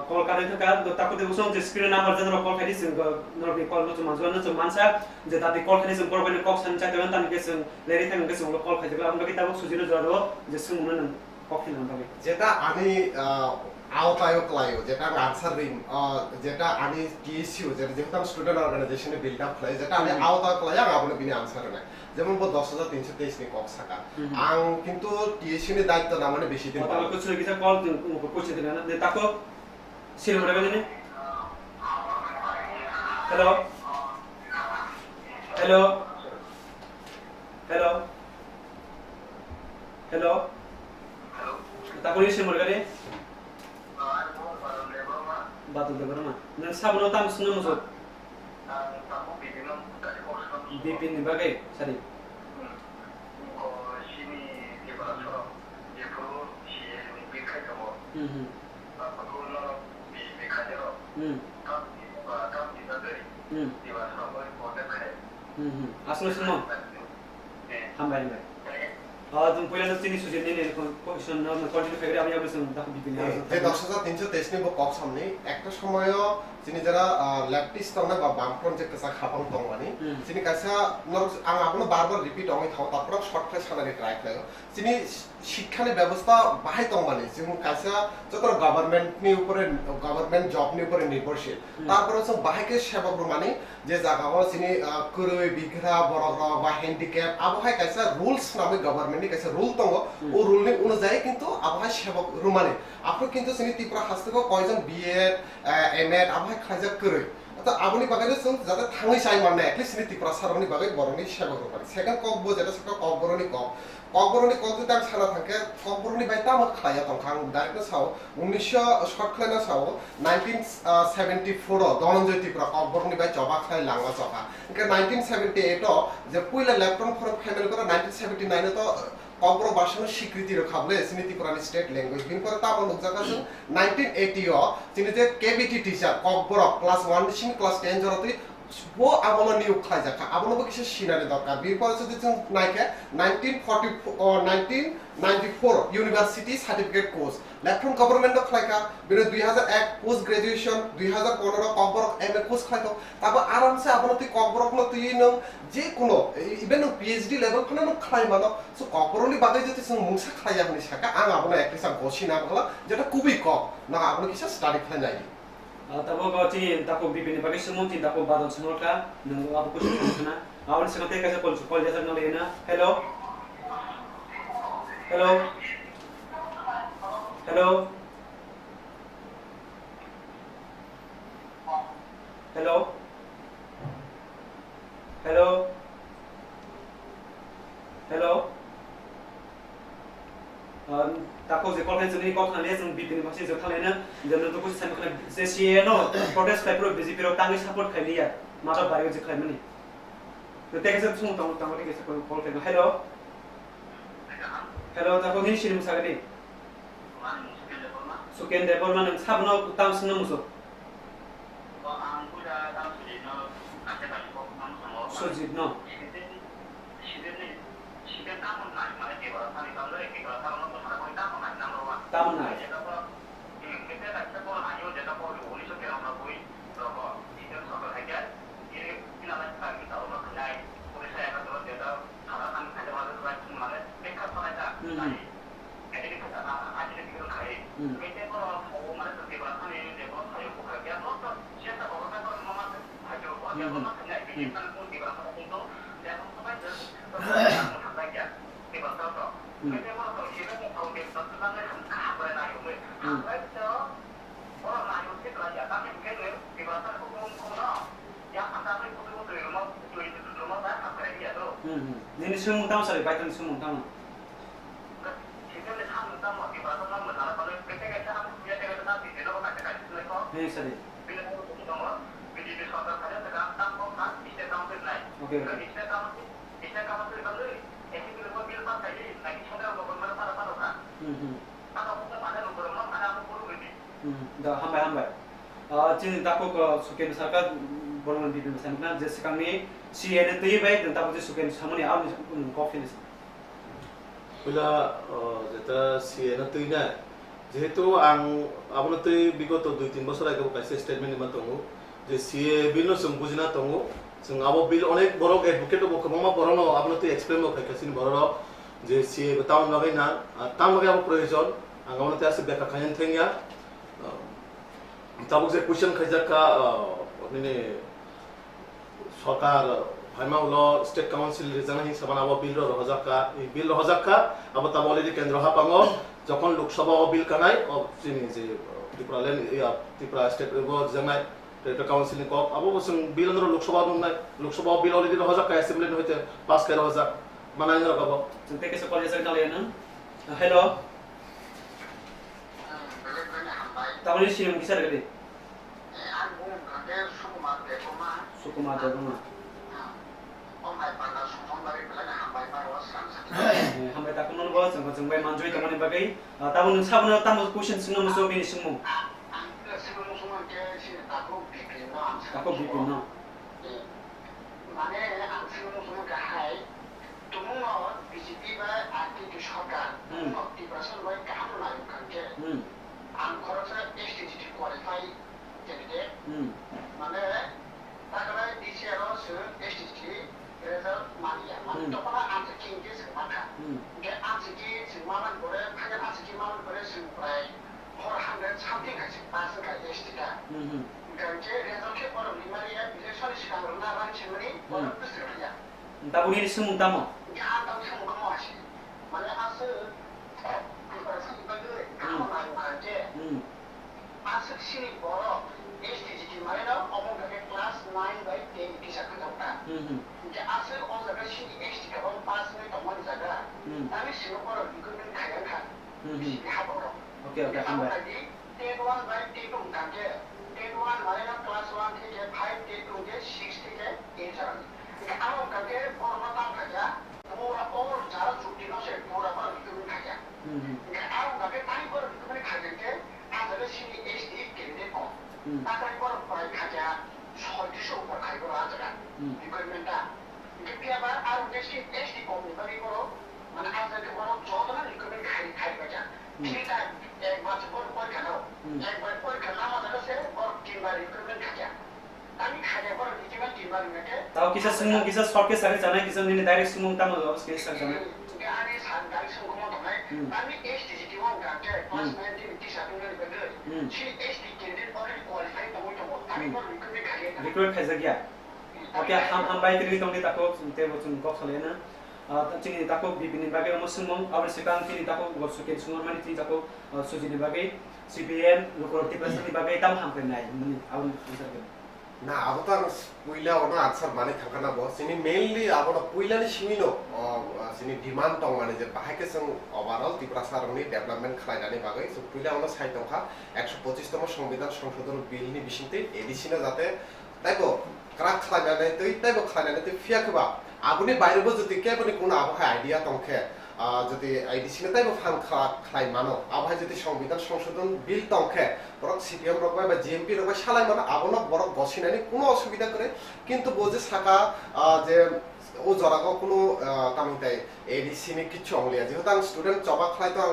call kali itu kan takut dia usung screen number jangan call kali sih normal call tu cuma jualan cuma mansa jadi tadi call kali sih korban kok sanca dengan tan kesan leri tan kesan call kali juga আমরা kita sudah jualan jadi semua nan kok hilang tapi যেটা আমি আওতায়ক লাইও যেটা আমি answer রিম যেটা আমি TSU যেটা যেহেতু আমি স্টুডেন্ট অর্গানাইজেশনে বিল্ড আপ লাই যেটা আমি আওতায়ক লাই আমি আপনি বিনি আনসার নাই যেমন 10,323 নি কক সাকা আং কিন্তু টিএসইউ নি দায়িত্ব না মানে বেশি দিন তাহলে কিছু কিছু কল করতে দিলেন না তাকো সিল মরে গেলেন হ্যালো হ্যালো হ্যালো হ্যালো তাকো সিল মরে গেলেন Batu de berma. Nan sabu no tam sunna musot. BPN ni bagai sari. Asal semua. Hambai hambai. 좀 보이는 스티니 수준이 포지션 컨티뉴 페그리 আমি বলছিলাম তাকে বিপিন যে 10323 নিব কক সামনে একটা সময় যিনি যারা লেফটিস্ট তংনা বা বামফ্রন্ট যে কাসা খাপাং তংমানি যিনি কাসা আং আপনো বারবার রিপিট অমি থাও তারপর শর্ট ক্লাস সানানি ট্রাই খায় যিনি শিক্ষানি ব্যবস্থা বাহাই তংমানি যেমন কাসা যত গভর্নমেন্টনি উপরে গভর্নমেন্ট জবনি উপরে নির্ভরশীল তারপর সব বাহাইকে সেবা প্রমাণি যে জায়গাও যিনি কুরুই বিঘরা বড়রা বা হ্যান্ডিক্যাপ আবহাই কাসা রুলস নামে গভর্নমেন্টনি কাসা রুল তঙ্গ ও রুলনি অনুযায়ী কিন্তু আবহাই সেবা রুমানি আপনি কিন্তু যিনি ত্রিপুরা হাসতেকো কয়জন বিএড এমএড আবহাই খাইজা কুরুই তো আপনি বাগাইলে जों যাতে থাঙ্গি চাই মানে এটলিস্ট যিনি ত্রিপুরা সারনি বাগাই বরনি সেবা রুমানি সেকেন্ড ককবো যেটা সেটা ককবরনি ককবরনি ককতে তার সানা থাকে ককবরনি বাই তাম খাইয়া তংখাং ডাইরেক্ট সাও 1900 শর্ট খাইনা সাও 1974 ধনঞ্জয় ত্রিপুরা ককবরনি বাই জবা খাই লাংলা জবা ইনকা 1978 যে পয়লা ল্যাপটপ ফর ফ্যামিলি করে 1979 তো ককবর ভাষার স্বীকৃতি রখাবলে যিনি ত্রিপুরানি স্টেট ল্যাঙ্গুয়েজ বিন করে তাম লুকজাকা 1980 যিনি যে কেবিটি টিচার ককবর ক্লাস 1 সিং ক্লাস 10 জরতি वो आबोला नियोग खाय जाखा आबोलाबो किसे सिनारे दरकार बिरपर जदि जों नायखे 1994 यूनिवर्सिटी सर्टिफिकेट कोर्स लेफ्टन गवर्नमेंट खायखा बिनो 2001 पोस्ट ग्रेजुएशन 2015 कबर एमए कोर्स खायखा ताबो आराम से आबोला ति कबर खनो ति नों जे कोनो इभेन पीएचडी लेवल खनो नों खाय मानो सो कबरनि बागै जति जों मुंसा खायाबनि साका आं आबोला एकलिसा गसिना बला जेटा कुबि क ना आबोला किसे study खायनाय tabo gauti tako bipin bagi semua tin tako badon semua ka nunggu apa kucing sana awal sekarang kita call jasa nolena hello hello hello hello hello hello tako je call kan jeni call kan le jeng bipin bagi je thalena jeno to kuch sam kan je sie no protest paper bjp ro tangi support khaliya mata bari je khaimani to teke je sung tang tang ke se call kan hello hello tako ni shirim sagani suken de bol man sabno tam sung muso sojit no Tam nai. Ini semua tahu saya baca semua tahu. Ini saya. Oke. Dah hambai. Jadi takut ke suken masyarakat bolongan bibir masyarakat. Jadi sekarang ni CNN tu baik dan takut je suken sama ni awal ni kopi ni. Bila যেটা CNN tu ini, যেহেতু আমরা তো বিগত 2-3 বছর আগে কাছে statement Nima তঙ্গু যে CA বিল no जों বুঝিনা তঙ্গু जों আবো বিল অনেক বড় অ্যাডভোকেট বক মামা বড় ন আপনি তো এক্সপ্লেন করে কাছে বড় যে সিএ বতাও নগাই না তাম নগাই আবো প্রয়োজন আগামনে তে আছে বেকা খাইন থেঙ্গা তাবুক যে কোশ্চেন খাইজাকা মানে সরকার ভাইমা হলো স্টেট কাউন্সিল রিজানা হিসাবে আবো বিল রহজাকা এই বিল রহজাকা আবো তাবো অলরেডি কেন্দ্র হাপাঙ্গ যখন লোকসভা বিল কানাই চিনি যে ত্রিপুরা লেন ত্রিপুরা স্টেট জানাই ত্রিপুরা কাউন্সিল ক আবো जों বিল নর লোকসভা নয় লোকসভা বিল অলরেডি রহজাকা অ্যাসেম্বলি হইতে পাস করে রহজাক মানাই না গাবো जों टेके से कॉल जैसे डालिए ना हेलो तावली सिम किसा रे Sukuma Jaguna. Hambai tak kuno bos, jeng bai manjoi tamani bagai. Tamu nung sabun tamu question singno musuh bini singmu. Aku bikin no. Tamu ini semua tamu. Oke, hambai. Tahu kisah semua kisah short ke sakit sana kisah ini direct semua tamu loh kisah sana. Recruit khai gya. Oke, hambai tiri tong ni tako sunte bo sun kok salena. Cini tako bibini bagai semua awal sekarang cini tako gor suket semua mani cini tako sujini bagai CPM lukorti person ni bagai tam hampen nai awal answer ke. Nah, aku tuh puila orang answer mana thangkana bos. Sini mainly aku tuh puila ni sini no. Sini demand tong mana je. Bahaya keseng overall Tripura sarang ni development khalai ni bagai. So puila orang side tong kah 125 tong সংবিধান সংশোধন bill ni bisinte edisiona jate. Taibo kerak khalai ni tu, taibo khalai ni tu fiak ba. Aku ni bayar bos jadi kaya pun kuna aku idea tong kaya. Jadi edisiona taibo fan khalai mano. Aku jadi সংবিধান সংশোধন bill tong kaya. বরক CPM রকম বা GMP রকম শালাই মানে আবনো বরক বসিনানি কোনো অসুবিধা করে কিন্তু বোঝে শাখা যে ও জরাগো কোনো তামিতাই এডিসি নি কিছু অংলিয়া যেহেতু আং স্টুডেন্ট জবা খালাই তো আং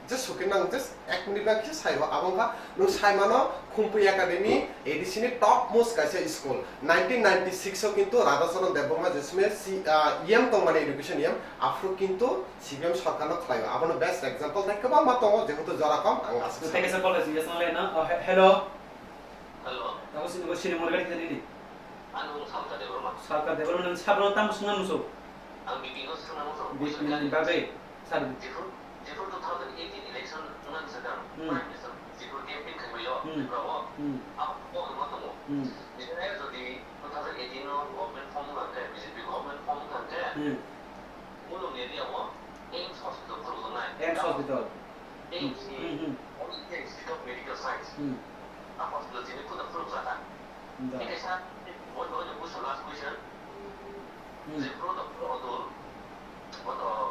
জাস্ট সুকিন আং জাস্ট 1 মিনিট না কিছু সাইবা আবংকা নো সাইমানো খুমপুই একাডেমি এডিসি নি টপ মোস্ট কাছে স্কুল 1996 ও কিন্তু রাধাচরণ দেববর্মা যেসমে ইএম তো মানে এডুকেশন ইএম আফ্রো কিন্তু সিপিএম সরকারনো খাইবা আবনো বেস্ট এক্সাম্পল থাকবা মা তো যেহেতু জরাকম আং আসছে Thank you sir college yes na lena. Hello. Hello. Tahu sini gua sini mulai dari ini. Anu sampai di rumah. Sarkar development sabun tamu sungan musuh. Ang bibingos sunang mo. Bibini bagai. Sar. Jifur 2018 election nungan sedang. Prime Minister Jifur campaign kan beliau. Berapa? Apa kemana mo? Jadi jadi 2018 no government form nanti, BJP government form nanti. Mulu ni dia mo. Ames Hospital terus naik. Ames Hospital. Ames ni. Institute of Medical Science. Apa hospital sini pun terus ada. Ini saya buat last question. Jifur tu betul. Betul.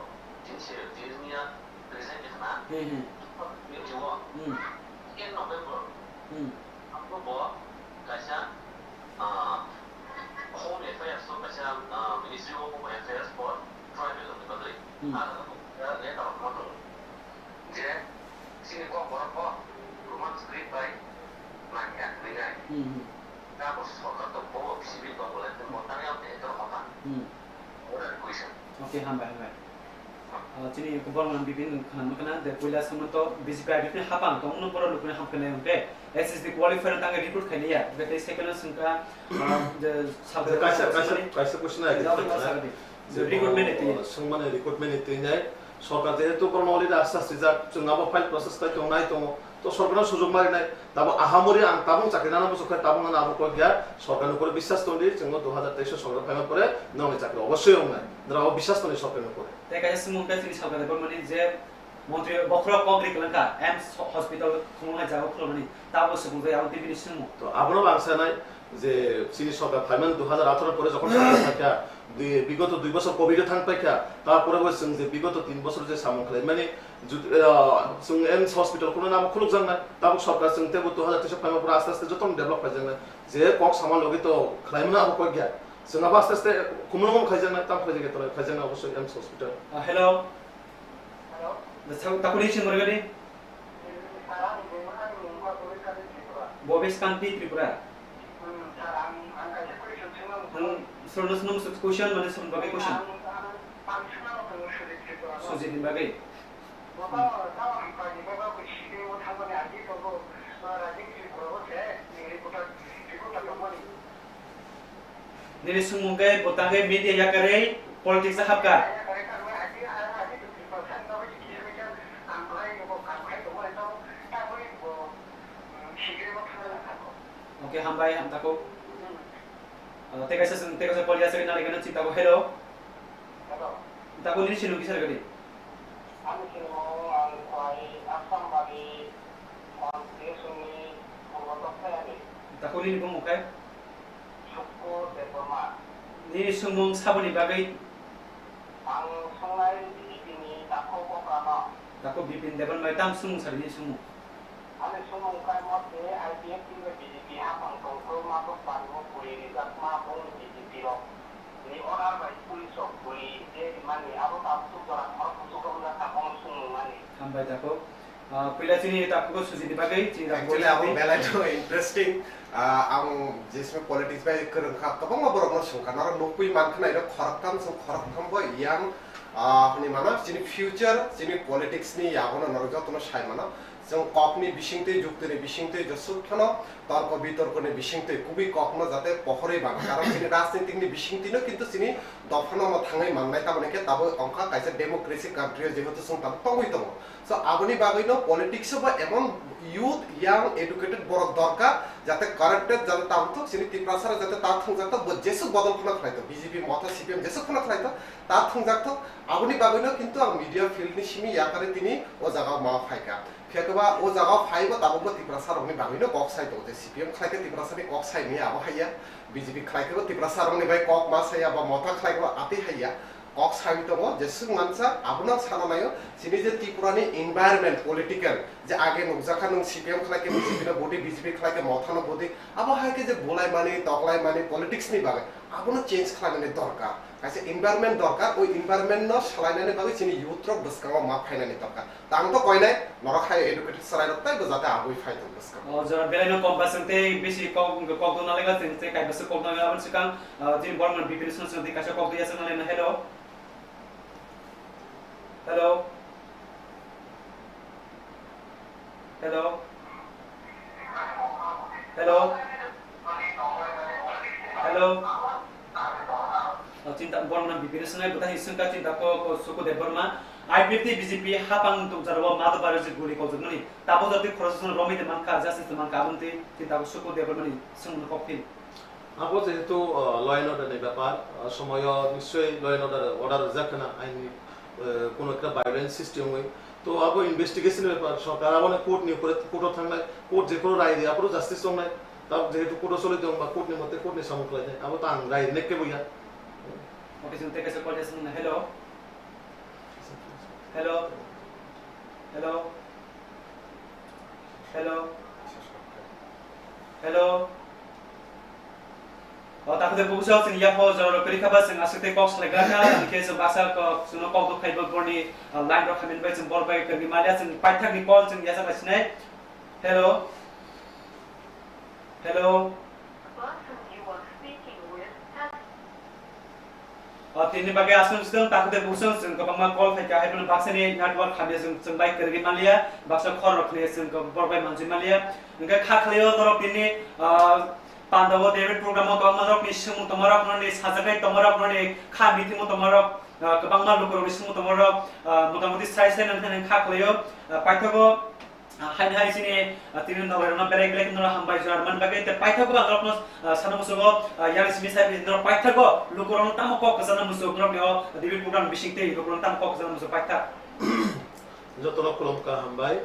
Jenisnya present di sana. Ini juga. In November. Aku bawa kasih Home Affairs so kasih Ministry of Home Affairs for Tribal Republic. Ada tu lihat apa macam. Jadi sini kau berapa rumah script by Maya Lingai. Aku suka tu bawa civil tu boleh tu mau tanya apa itu apa. Orang question. Oke hambai. Jadi kubur dengan bibin kan makna de puila semua tu BJP bibin hapang tu umum pura lupun ham kena yang ke SSD qualifier tangga recruit kali ya. Berarti second sengka the sabda kaisa question aja. recruitment itu. Semana recruitment itu ni সরকার যেহেতু প্রণালী আস্তে আস্তে যা চুনাবো file process তাই তো নাই তো সরকারের সুযোগ মারি নাই তাবো আহামরি আং তাবো চাকরি নানা বছর তাবো না আবো কই গিয়া সরকারের উপরে বিশ্বাস তৈরি जों 2023 সরকার ফাইল করে নলে চাকরি অবশ্যই নাই ধরা বিশ্বাস তৈরি সরকারের উপরে তাই কাছে সমুদ্র তিনি সরকারের উপর মানে যে मन्त्री बख्रो कग्रिक लंका एम्स हस्पिटाल खुंनाय जागा खुलमनि ताबो सुबुंजों आउ टिभिनि सिमु তো আবারও বাংসানায় যে চিনি সরকার ফাইমান 2018 পরে যখন সরকার থাকা বিগত 2 বছর কোভিডে থাকপাইকা তারপরে বলছেন যে বিগত 3 বছর যে সামন খালাই মানে जों एम्स हस्पिटाल কোনো নাম খুলুক জান না তাবো সরকার जों তেবো 2023 ফাইমান পরে আস্তে আস্তে যতন ডেভেলপ হয় জান যে কক সামান লগে তো খাইমনা আবো কই গিয়া जों আবার আস্তে আস্তে কুমলম খাই জান না তাম খাই গিয়া তো খাই জান অবশ্যই এমস হসপিটাল हेलो ताकुनि सिमरगनि बबेस कान्ति त्रिपुरा सोरनो सोनो क्वेश्चन माने सोरनो बागै क्वेश्चन सुजिनि बागै Nini sumugai botangai media yakare politik sahabka. Oke, hambai ham tako. Teka sa poliya sa kinari kana cita ko hello. Tako nini sinu kisar gadi. Tako nini bumukai. Ni sumung sabuni bagai. Tako bipin depan mai tam sumung sari sumung. Hambai tako. Pila sini tako susi di bagai. Actually, aku bela itu interesting. Ang जिसमें politics में करन खा तो बंग बरोबर संखान और नोकुई मानखना इधर खरकम बो yang ini mana sini future sini politics ni ya kono norga tono sai mana जों ककनि बिसिंते जुक्तनि बिसिंते जसुथनो तर्क बितर्कनि बिसिंते कुबि ककनो जाते पहरै बान कारण सिनि राजनीतिनि बिसिंतिनो किन्तु सिनि दफनो म थाङै माननाय ताबने के ताबो अंका काइसे डेमोक्रेसी कान्ट्री जेहतु जों ताब तंगै दङ सो आबनि बागैनो पॉलिटिक्स बा एमन youth young educated borok दरकार जाते करेक्टेड जाते ताबतो सिनि तिप्रासार जाते ता थंजातो जेसु बदल खना खाइतो बीजेपी मथा सीपीएम जेसु खना खाइतो ता थंजातो आबनि बागैनो किन्तु आं मीडिया फिल्डनि सिमि याकारे तिनि ओ जागा मा फाइका फेकबा ओ जागा फाइबो ताबो तिप्रासारनि बागैनो कक साइतो जे सीपीएम खाइके तिप्रासारनि कक साइनि आबो हाया बीजेपी खाइके तिप्रासारनि बाय कक मा साया बा मथा खाइके आते हाया कक साइतो जेसु मानसा आबुना सानानायो सिनि जे त्रिपुरानि एनवायरनमेंट पॉलिटिकल जे आगे नुजाखा नों सीपीएम खाइके बीजेपी न बडी बीजेपी खाइके मथा न बडी आबो हायके जे बोलाय माने तकलाय माने पॉलिटिक्स नि बागै आबुना चेंज खालामनानै दरकार काइसे एनवायरनमेंट दरकार ओ एनवायरनमेंट न सालायनानै बागै सिनि youth रक बसकाव मा फाइनानै दरकार तांग तो कयनाय नरखाय एडुकेटेड सरायरक ताय जाते आबुय फाइतो बसकाव ओ जरा बेलायनो कम्पासनते बेसी कक दोनालेगा जोंते काइबसो कक दोनालेगा बन सिकां दिन बर्मन बिपिरेसन सन्ति कासे कक दियासन नालेन hello hello hello hello hello चिंता बर्मन बिपिरेसन बता हिसंका चिंता को सुको दे बर्मा आईपीएफटी बीजेपी हापां तो जरवा माद बारे जे गुली को जगनी ताबो जति खरसन रमि दे मानका जासिस दे मानका बुनते चिंता को सुको दे बर्मानि संग कफि आबो जेहेतु ল এন্ড অর্ডারের ব্যাপার সময় নিশ্চয়ই ল এন্ড অর্ডার যাকনা আইনি কোন একটা ভায়োলেন্স সিস্টেম হয় তো আবো ইনভেস্টিগেশনের ব্যাপার সরকার আবনে কোর্ট নিয়ে করে কোর্ট থাকলে কোর্ট যে কোনো রায় দিয়ে আপরো জাস্টিস সংনাই তাও যেহেতু কোর্ট চলে দেন বা কোর্ট নিয়ে মতে কোর্ট নিয়ে সামুখ লাগে আবো তাং রায় নেকে বইয়া ओके चिंता कैसे कॉल जैसे hello hello hello hello hello और ताकते बुझाव सिन या हो जरो करिखा बा सिन आसते कॉक्स लगा था के सब भाषा को सुनो कॉल तो खाइबो पर्ने लाइन र खामिन बाइ सिन बरबाइ करनि मालिया सिन पाइथाक नि कॉल सिन यासा बसिनै हेलो हेलो तिनी बागै आसन सिदं ताकते बुसन जों गोबां कल फाइका हाइबन बाक्सानि नेटवर्क खाबे जों बाइक करगि मालिया बाक्सा खर रखले जों बरबाइ मानसि मालिया ओंका खाखलेयो तरफ तिनी पांडव डेविड प्रोग्राम गोबां रखनि सुमु तमरक ननि साजानाय तमरक ननि खा मिथिमु तमरक गोबां मालुकरनि सुमु तमरक मोटामोटी साइसाय ननि खाखलेयो पाइथागो हाइन हाइसिनि तिनि नगरना बेलेग बेलेग नर हामबाय जार्मान बागै ते पाइथागो आंग्रपन सानमुसुगो यारिस मिसाइ नर पाइथागो लुकरन तामको कजना मुसुगो ग्रमनियो डेविड प्रोग्राम बिसिंते लुकरन तामको कजना मुसु पाइथा jotono kulomka hambai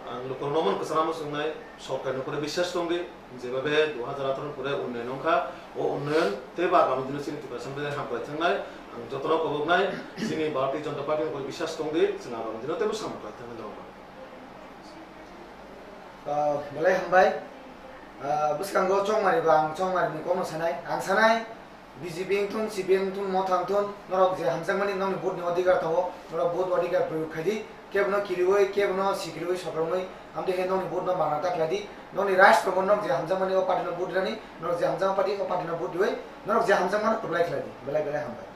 ang lukor nomon kesana sungai sorkar nukure বিশ্বাস tongdi jebabe 2018 pore unnayan ongkha o unnayan teba agami dino sini 2% hambai thangnai ang jotono koboknai sini Bharatiya Janata Party nukure বিশ্বাস tongdi jeng agami dino tebo sampai thangnai dong. Belai hambai buskango chongmari bang chongmari ni kono sanai ang sanai BJP tun CPM tun mothang tun norok je hamjangmani nongni vote ni अधिकार thago norok vote अधिकार प्रयोग खाidi kebno kiriwai kebno sikiriwai sokromai amde he nongni vote no bangna takladi nongni rights ko nok je hamjangmani o party no vote rani norok je hamjang party o party no vote diwai norok je hamjangmani tublai khladi belai hambai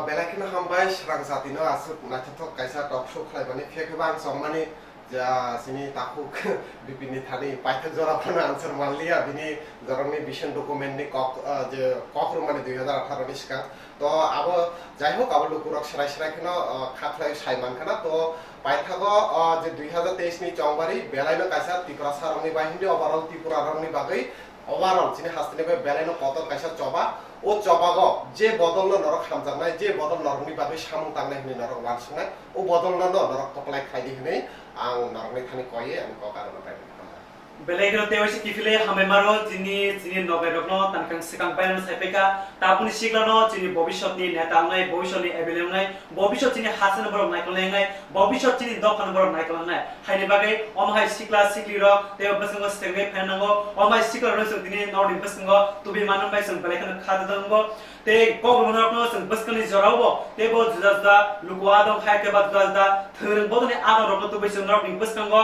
belai kina hambai srang satino asu nachathok kaisa talk show khlaibani fekebang songmani ja sini takuk bipini thani paithak jora phana answer manliya bini jorongni vision document ni kok je kokru mane 2018 ni sikang to abo jaihok abo lukurok srai srai khino khaklai saiman khana to paithago je 2023 ni chongbari belaino kaisa tripura sarongni bahindi overall tripura rongni bagai overall sini hastini be belaino poton kaisa choba o chobago je bodolno norok hamjangnai je bodol norokni bagai samung tangnai hini norok wansungnai o bodolno norok toklai khaidi hini ang norokni khani koye ang kokarona pai belai kino tewasi kifile hamai maro jini nogai rokno tankang sikang paino saipeka tapuni siklano jini bobishotni neta ngai bobishotni ebelem ngai bobishot jini hasan borok naikol ngai bobishot jini dokhan borok naikol ngai haini bagai omhai sikla sikli ro tew basango stengai phanango omhai sikla ro sung dini nord basango tubi manam bai sung belai kino khadadango te kogro no sung baskani jorabo tebo jada lukwa dong khai ke bad jada thurung bodoni aro rokno tubi sung nord baskango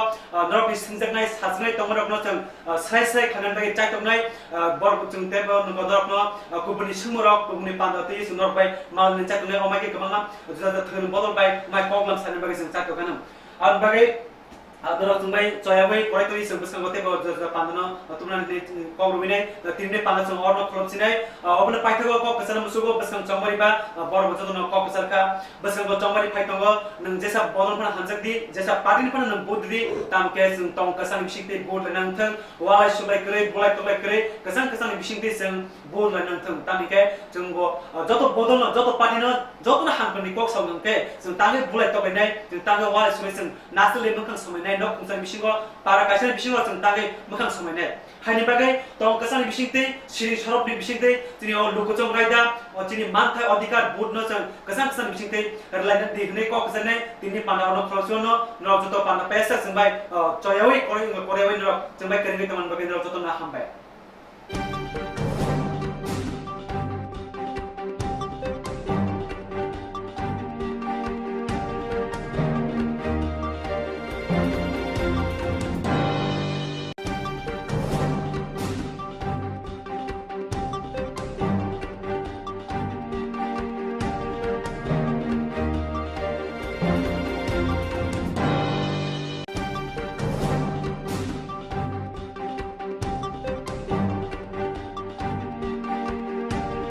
nord singjak nai sasnai tongro no chang sai sai khanan bai chai tongnai bor chung tebo no dorokno kubuni sumurok kubuni pandati sunor bai mal ni chai tongnai omai ke kamanga jada thurung bodol bai mai koglam sanan bai sung chai tokanam an bagai adoro tumbai choyabai korai sung baskango tebo jada pandano tumna ni kogrumine tinne panda sung orno khlopsinai obna paithago kok kasana musugo baskang chongmari ba bor bojono kok kasarka baskango chongmari phaitongo nang jesa bodon phana hanjakdi jesa party ni phana nang buddi tam ke sung tong kasani bishingte board nang thang walai subai kre bolai tobai kre kasani bishingte sung board nang thang tam ke jungbo joto bodon joto party no joto na hanbani kok song nang ke sung tangi bolai tobai nai sung tangi walai subai sung nasle mukang samai nai nok kusani bishingo para kasani bishingo sung tangi mukang samai nai haini bagai tong kasani bishingte siri sorop ni bishingte tini o lukuchong raida o tini manthai अधिकार board no chang kasani bishingte related digne ko kasane tini panda no khlosono no joto panda pesa sungbai choyawi korewai no sungbai keringi taman bagai no joto na hambai